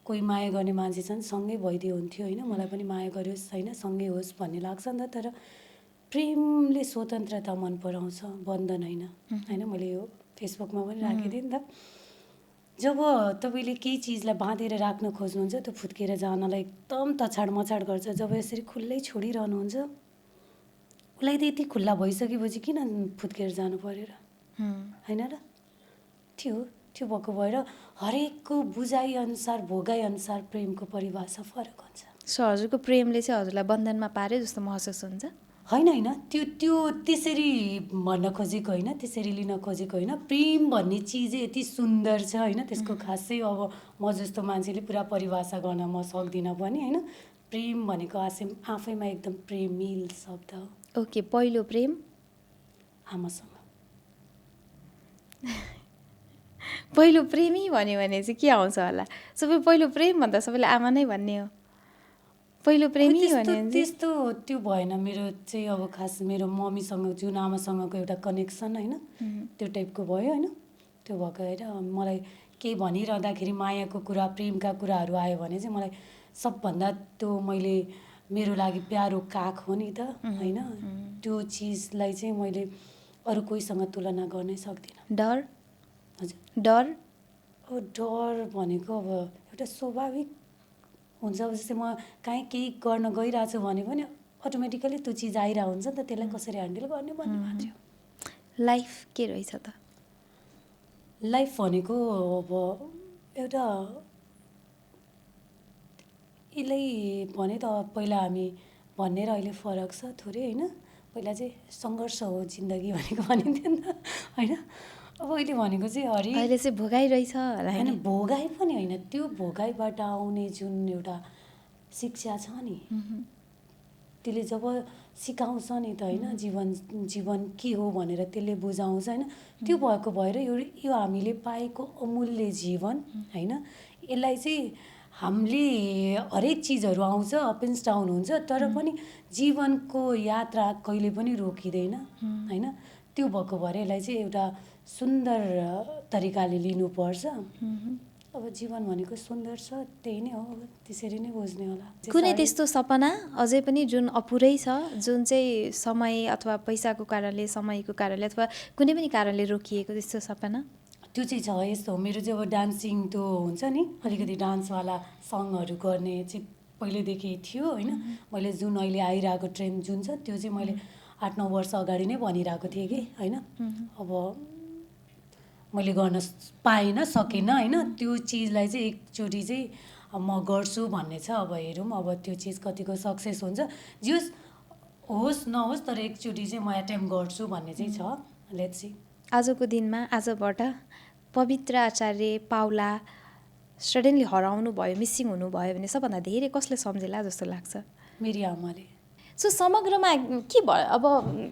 कोही माया गर्ने मान्छे छन् सँगै भइदियो हुन्थ्यो होइन, मलाई पनि माया गरोस् होइन सँगै होस् भन्ने लाग्छ नि त। तर प्रेमले स्वतन्त्रता मन पराउँछ, बन्धन होइन होइन। मैले यो फेसबुकमा पनि राखेको थिएँ नि त। जब तपाईँले केही चिजलाई बाँधेर राख्न खोज्नुहुन्छ त्यो फुत्केर जानलाई एकदम तछाड मछाड गर्छ। जब यसरी खुल्लै छोडिरहनुहुन्छ उसलाई त यति खुल्ला भइसकेपछि किन फुत्केर जानु पऱ्यो र होइन र। त्यो भएको भएर हरेकको बुझाइअनुसार भोगाइअनुसार प्रेमको परिभाषा फरक हुन्छ। सो हजुरको प्रेमले चाहिँ हजुरलाई बन्धनमा पार्यो जस्तो महसुस हुन्छ? होइन होइन, त्यो त्यसरी भन्न खोजेको होइन, त्यसरी लिन खोजेको होइन। प्रेम भन्ने चिजै यति सुन्दर छ होइन, त्यसको खासै अब म जस्तो मान्छेले पुरा परिभाषा गर्न म सक्दिनँ पनि होइन। प्रेम भनेको आफैमा एकदम प्रेमिल शब्द हो। ओके, पहिलो प्रेम? आमासँग। पहिलो प्रेमी भन्यो भने चाहिँ के आउँछ होला? सबै पहिलो प्रेम भन्दा सबैले आमा नै भन्ने हो। पहिलो प्रेमी भन्यो त्यस्तो त्यो भएन मेरो चाहिँ। अब खास मेरो मम्मीसँग जुन आमासँगको एउटा कनेक्सन होइन त्यो टाइपको भयो होइन। त्यो भएको होइन मलाई केही भनिरहँदाखेरि मायाको कुरा प्रेमका कुराहरू आयो भने चाहिँ मलाई सबभन्दा त्यो मैले मेरो लागि प्यारो काख हो नि त होइन। त्यो चिजलाई चाहिँ मैले अरू कोहीसँग तुलना गर्नै सक्दिनँ। डर? हजुर, डर? अब डर भनेको अब एउटा स्वाभाविक हुन्छ। अब जस्तै म काहीँ केही गर्न गइरहेको छु भने पनि अटोमेटिकली त्यो चिज आइरहेको हुन्छ नि त, त्यसलाई कसरी ह्यान्डल गर्ने भन्ने मात्रै हो। लाइफ के रहेछ त? लाइफ भनेको अब एउटा यसलाई भने त पहिला हामी भन्ने र अहिले फरक छ थोरै होइन। पहिला चाहिँ सङ्घर्ष हो जिन्दगी भनेको भनिन्थ्यो नि त होइन। अब अहिले भनेको चाहिँ अहिले चाहिँ भोगाइ रहेछ होला होइन। भोगाइ पनि होइन, त्यो भोगाइबाट आउने जुन एउटा शिक्षा छ नि त्यसले जब सिकाउँछ नि त होइन जीवन के हो भनेर त्यसले बुझाउँछ होइन। त्यो भएको भएर यो हामीले पाएको अमूल्य जीवन होइन, यसलाई चाहिँ हामीले हरेक चिजहरू आउँछ अप एन्ड डाउन हुन्छ तर पनि जीवनको यात्रा कहिले पनि रोकिँदैन होइन। त्यो भएको भएर यसलाई चाहिँ एउटा सुन्दर तरिकाले लिनुपर्छ। अब जीवन भनेको सुन्दर छ त्यही नै हो, त्यसरी नै बुझ्ने होला। कुनै त्यस्तो सपना अझै पनि जुन अपुरै छ जुन चाहिँ समय अथवा पैसाको कारणले समयको कारणले अथवा कुनै पनि कारणले रोकिएको त्यस्तो सपना? त्यो चाहिँ छ यस्तो हो मेरो चाहिँ अब डान्सिङ त्यो हुन्छ नि अलिकति डान्सवाला सङहरू गर्ने चाहिँ पहिल्यैदेखि थियो होइन। मैले जुन अहिले आइरहेको ट्रेन्ड जुन छ त्यो चाहिँ मैले 8-9 वर्ष अगाडि नै भनिरहेको थिएँ कि होइन। अब मैले गर्न पाइनँ सकिनँ होइन। त्यो चिजलाई चाहिँ एकचोटि चाहिँ म गर्छु भन्ने छ। अब हेरौँ अब त्यो चिज कतिको सक्सेस हुन्छ, जे होस् नहोस् तर एकचोटि चाहिँ म एटेम्प गर्छु भन्ने चाहिँ छ। Let's see. आजको दिनमा आजबाट पवित्र आचार्य पाउला सडनली हराउनु भयो, मिसिङ हुनुभयो भने सबभन्दा धेरै कसले सम्झेला जस्तो लाग्छ? मेरी आमाले। सो समग्रमा के भयो अब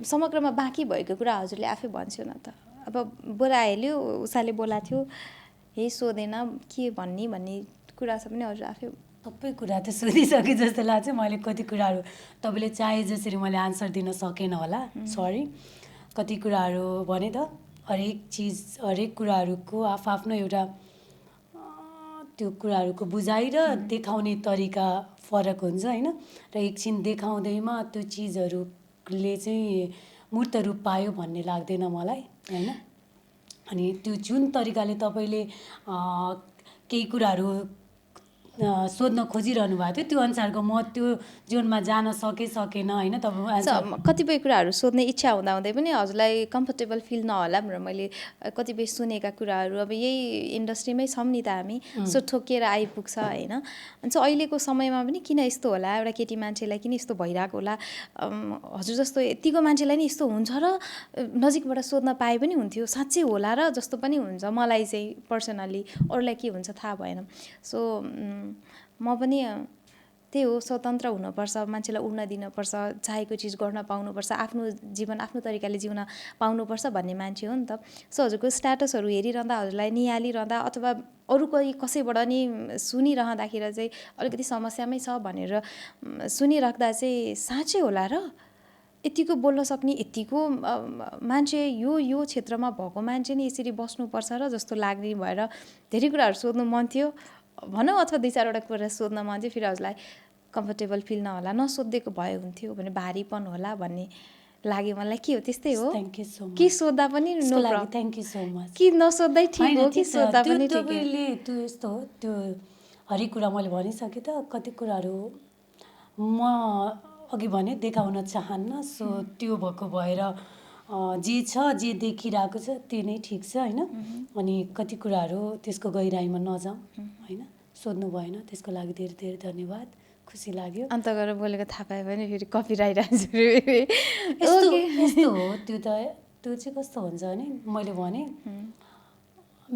समग्रमा बाँकी भएको कुरा हजुरले आफै भन्छु न त। अब बोलाइहाल्यो उषाले बोलाएको थियो यही सोधेन के भन्ने कुरा छ पनि हजुर आफै सबै कुरा त सोधिसके जस्तो लाग्छ। मैले कति कुराहरू तपाईँले चाहे जसरी मैले आन्सर दिन सकेन होला, सरी। कति कुराहरू भने त हरेक चिज हरेक कुराहरूको आफ्नो एउटा त्यो कुराहरूको बुझाइ र देखाउने तरिका फरक हुन्छ होइन। र एकछिन देखाउँदैमा त्यो चिजहरूले चाहिँ मूर्त रूप पायो भन्ने लाग्दैन मलाई होइन। अनि त्यो जुन तरिकाले तपाईँले केही कुराहरू सोध्न खोजिरहनु भएको थियो त्यो अनुसारको म त्यो जोनमा जान सकेन होइन तब आन्सर कतिपय कुराहरू सोध्ने इच्छा हुँदाहुँदै पनि हजुरलाई कम्फर्टेबल फिल नहोला भनेर मैले कतिपय सुनेका कुराहरू अब यही इन्डस्ट्रीमै छौँ नि त हामी सो ठोकिएर आइपुग्छ होइन अनि चाहिँ अहिलेको समयमा पनि किन यस्तो होला एउटा केटी मान्छेलाई किन यस्तो भइरहेको होला हजुर जस्तो यतिको मान्छेलाई नि यस्तो हुन्छ र नजिकबाट सोध्न पाए पनि हुन्थ्यो साँच्चै होला र जस्तो पनि हुन्छ मलाई चाहिँ पर्सनल्ली अरूलाई के हुन्छ थाहा भएन सो म पनि त्यही हो स्वतन्त्र हुनुपर्छ मान्छेलाई उड्न दिनुपर्छ चाहेको चिज गर्न पाउनुपर्छ आफ्नो जीवन आफ्नो तरिकाले जिउन पाउनुपर्छ भन्ने मान्छे हो नि त सो हजुरको स्ट्याटसहरू हेरिरहँदा हजुरलाई निहालिरहँदा अथवा अरू कोही कसैबाट नि सुनिरहँदाखेरि चाहिँ अलिकति समस्यामै छ भनेर सुनिराख्दा चाहिँ साँच्चै होला र यतिको बोल्न सक्ने यतिको मान्छे यो क्षेत्रमा भएको मान्छे नि यसरी बस्नुपर्छ र जस्तो लाग्ने भएर धेरै कुराहरू सोध्नु मन थियो भनौँ अथवा 2-4वटा कुरा सोध्न मन थियो फेरि हजुरलाई कम्फर्टेबल फिल नहोला नसोधिदिएको भए हुन्थ्यो भने भारीपन होला भन्ने लाग्यो मलाई के हो त्यस्तै हो थ्याङ्क यू सो मच के सोद्धा पनि no problem thank you so much कि नसोध्दै ठिक हो कि सोद्धा पनि ठिक हो तपाईँले त्यो यस्तो हो त्यो हरेक कुरा मैले भनिसकेँ त कति कुराहरू म अघि भने देखाउन चाहन्न सो त्यो भएको भएर जे छ जे देखिरहेको छ त्यो नै ठिक छ होइन अनि कति कुराहरू त्यसको गहिराइमा नजाउँ होइन सोध्नु भएन त्यसको लागि धेरै धेरै धन्यवाद खुसी लाग्यो अन्त गएर बोलेको थाहा पायो भने फेरि कपिराइट यस्तो हो त्यो चाहिँ कस्तो हुन्छ भने मैले भने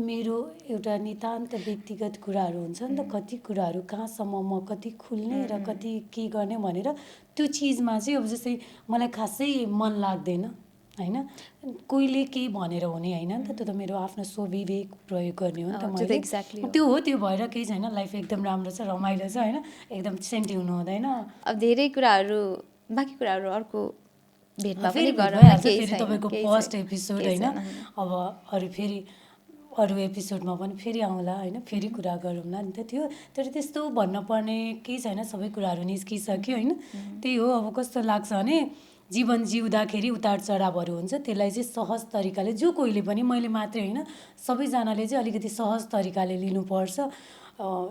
मेरो एउटा नितान्त व्यक्तिगत कुराहरू हुन्छ नि त कति कुराहरू कहाँसम्म म कति खुल्ने र कति के गर्ने भनेर त्यो चिजमा चाहिँ अब जस्तै मलाई खासै मन लाग्दैन होइन कोहीले केही भनेर हुने होइन नि त त्यो त मेरो आफ्नो स्वविवेक प्रयोग गर्ने हो नि त मैले त्यो हो त्यो भएर केही छैन लाइफ एकदम राम्रो छ रमाइलो छ होइन एकदम सेन्टी हुनु हुँदैन अब धेरै कुराहरू बाँकी कुराहरू अर्को भेटमा पनि फेरि तपाईँको फर्स्ट एपिसोड होइन अब अरू एपिसोडमा पनि फेरि आउँला होइन फेरि कुरा गरौँला नि त त्यो तर त्यस्तो भन्नुपर्ने केही छैन सबै कुराहरू निस्किसक्यो होइन त्यही हो अब कस्तो लाग्छ भने जीवन जिउँदाखेरि उतार चढावहरू हुन्छ त्यसलाई चाहिँ सहज तरिकाले जो कोहीले पनि मैले मात्रै होइन सबैजनाले चाहिँ अलिकति सहज तरिकाले लिनुपर्छ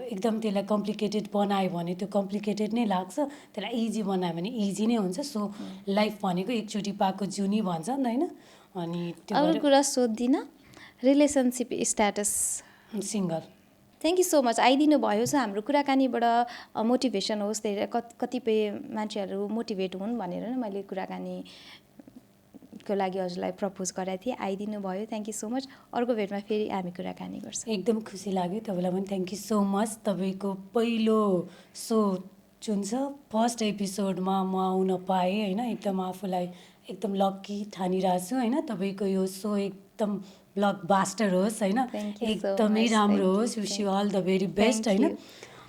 एकदम त्यसलाई कम्प्लिकेटेड बनायो भने त्यो कम्प्लिकेटेड नै लाग्छ त्यसलाई इजी बनायो भने इजी नै हुन्छ सो लाइफ भनेको एकचोटि पाएको जुनी भन्छ नि त होइन अनि त्यो अरू कुरा सोध्दिनँ relationship status single thank you so much आइदिनु भयो सो हाम्रो कुराकानीबाट मोटिभेसन होस् धेरै कतिपय मान्छेहरू मोटिभेट हुन् भनेर नै मैले कुराकानीको लागि हजुरलाई प्रपोज गरेको थिएँ आइदिनु भयो थ्याङ्क यू सो मच अर्को भेटमा फेरि हामी कुराकानी गर्छौँ एकदम खुसी लाग्यो तपाईँलाई पनि थ्याङ्क यू सो मच तपाईँको पहिलो सो जुन छ फर्स्ट एपिसोडमा म आउन पाएँ होइन एकदम आफूलाई एकदम लक्की ठानिरहेको छु होइन तपाईँको यो सो एकदम ब्लकबास्टर होस् होइन एकदमै राम्रो होस् wish you all the very best होइन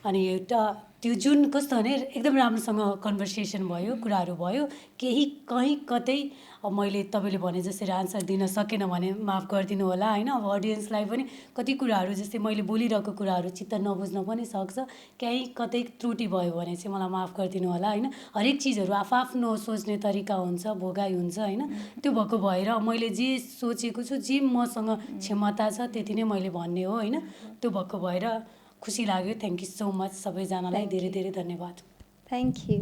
अनि एउटा त्यो जुन कस्तो भने एकदम राम्रोसँग कन्भर्सेसन भयो कुराहरू भयो केही कहीँ कतै अब मैले तपाईँले भने जसरी आन्सर दिन सकेन भने माफ गरिदिनु होला होइन अब अडियन्सलाई पनि कति कुराहरू जस्तै मैले बोलिरहेको कुराहरू चित्त नबुझ्न पनि सक्छ कहीँ कतै त्रुटि भयो भने चाहिँ मलाई माफ गरिदिनु होला होइन हरेक चिजहरू आफ्नो सोच्ने तरिका हुन्छ भोगाइ हुन्छ होइन त्यो भएको भएर मैले जे सोचेको छु जे मसँग क्षमता छ त्यति नै मैले भन्ने हो होइन त्यो भएको भएर खुसी लाग्यो थ्याङ्क यू सो मच सबैजनालाई धेरै धेरै धन्यवाद थ्याङ्क यू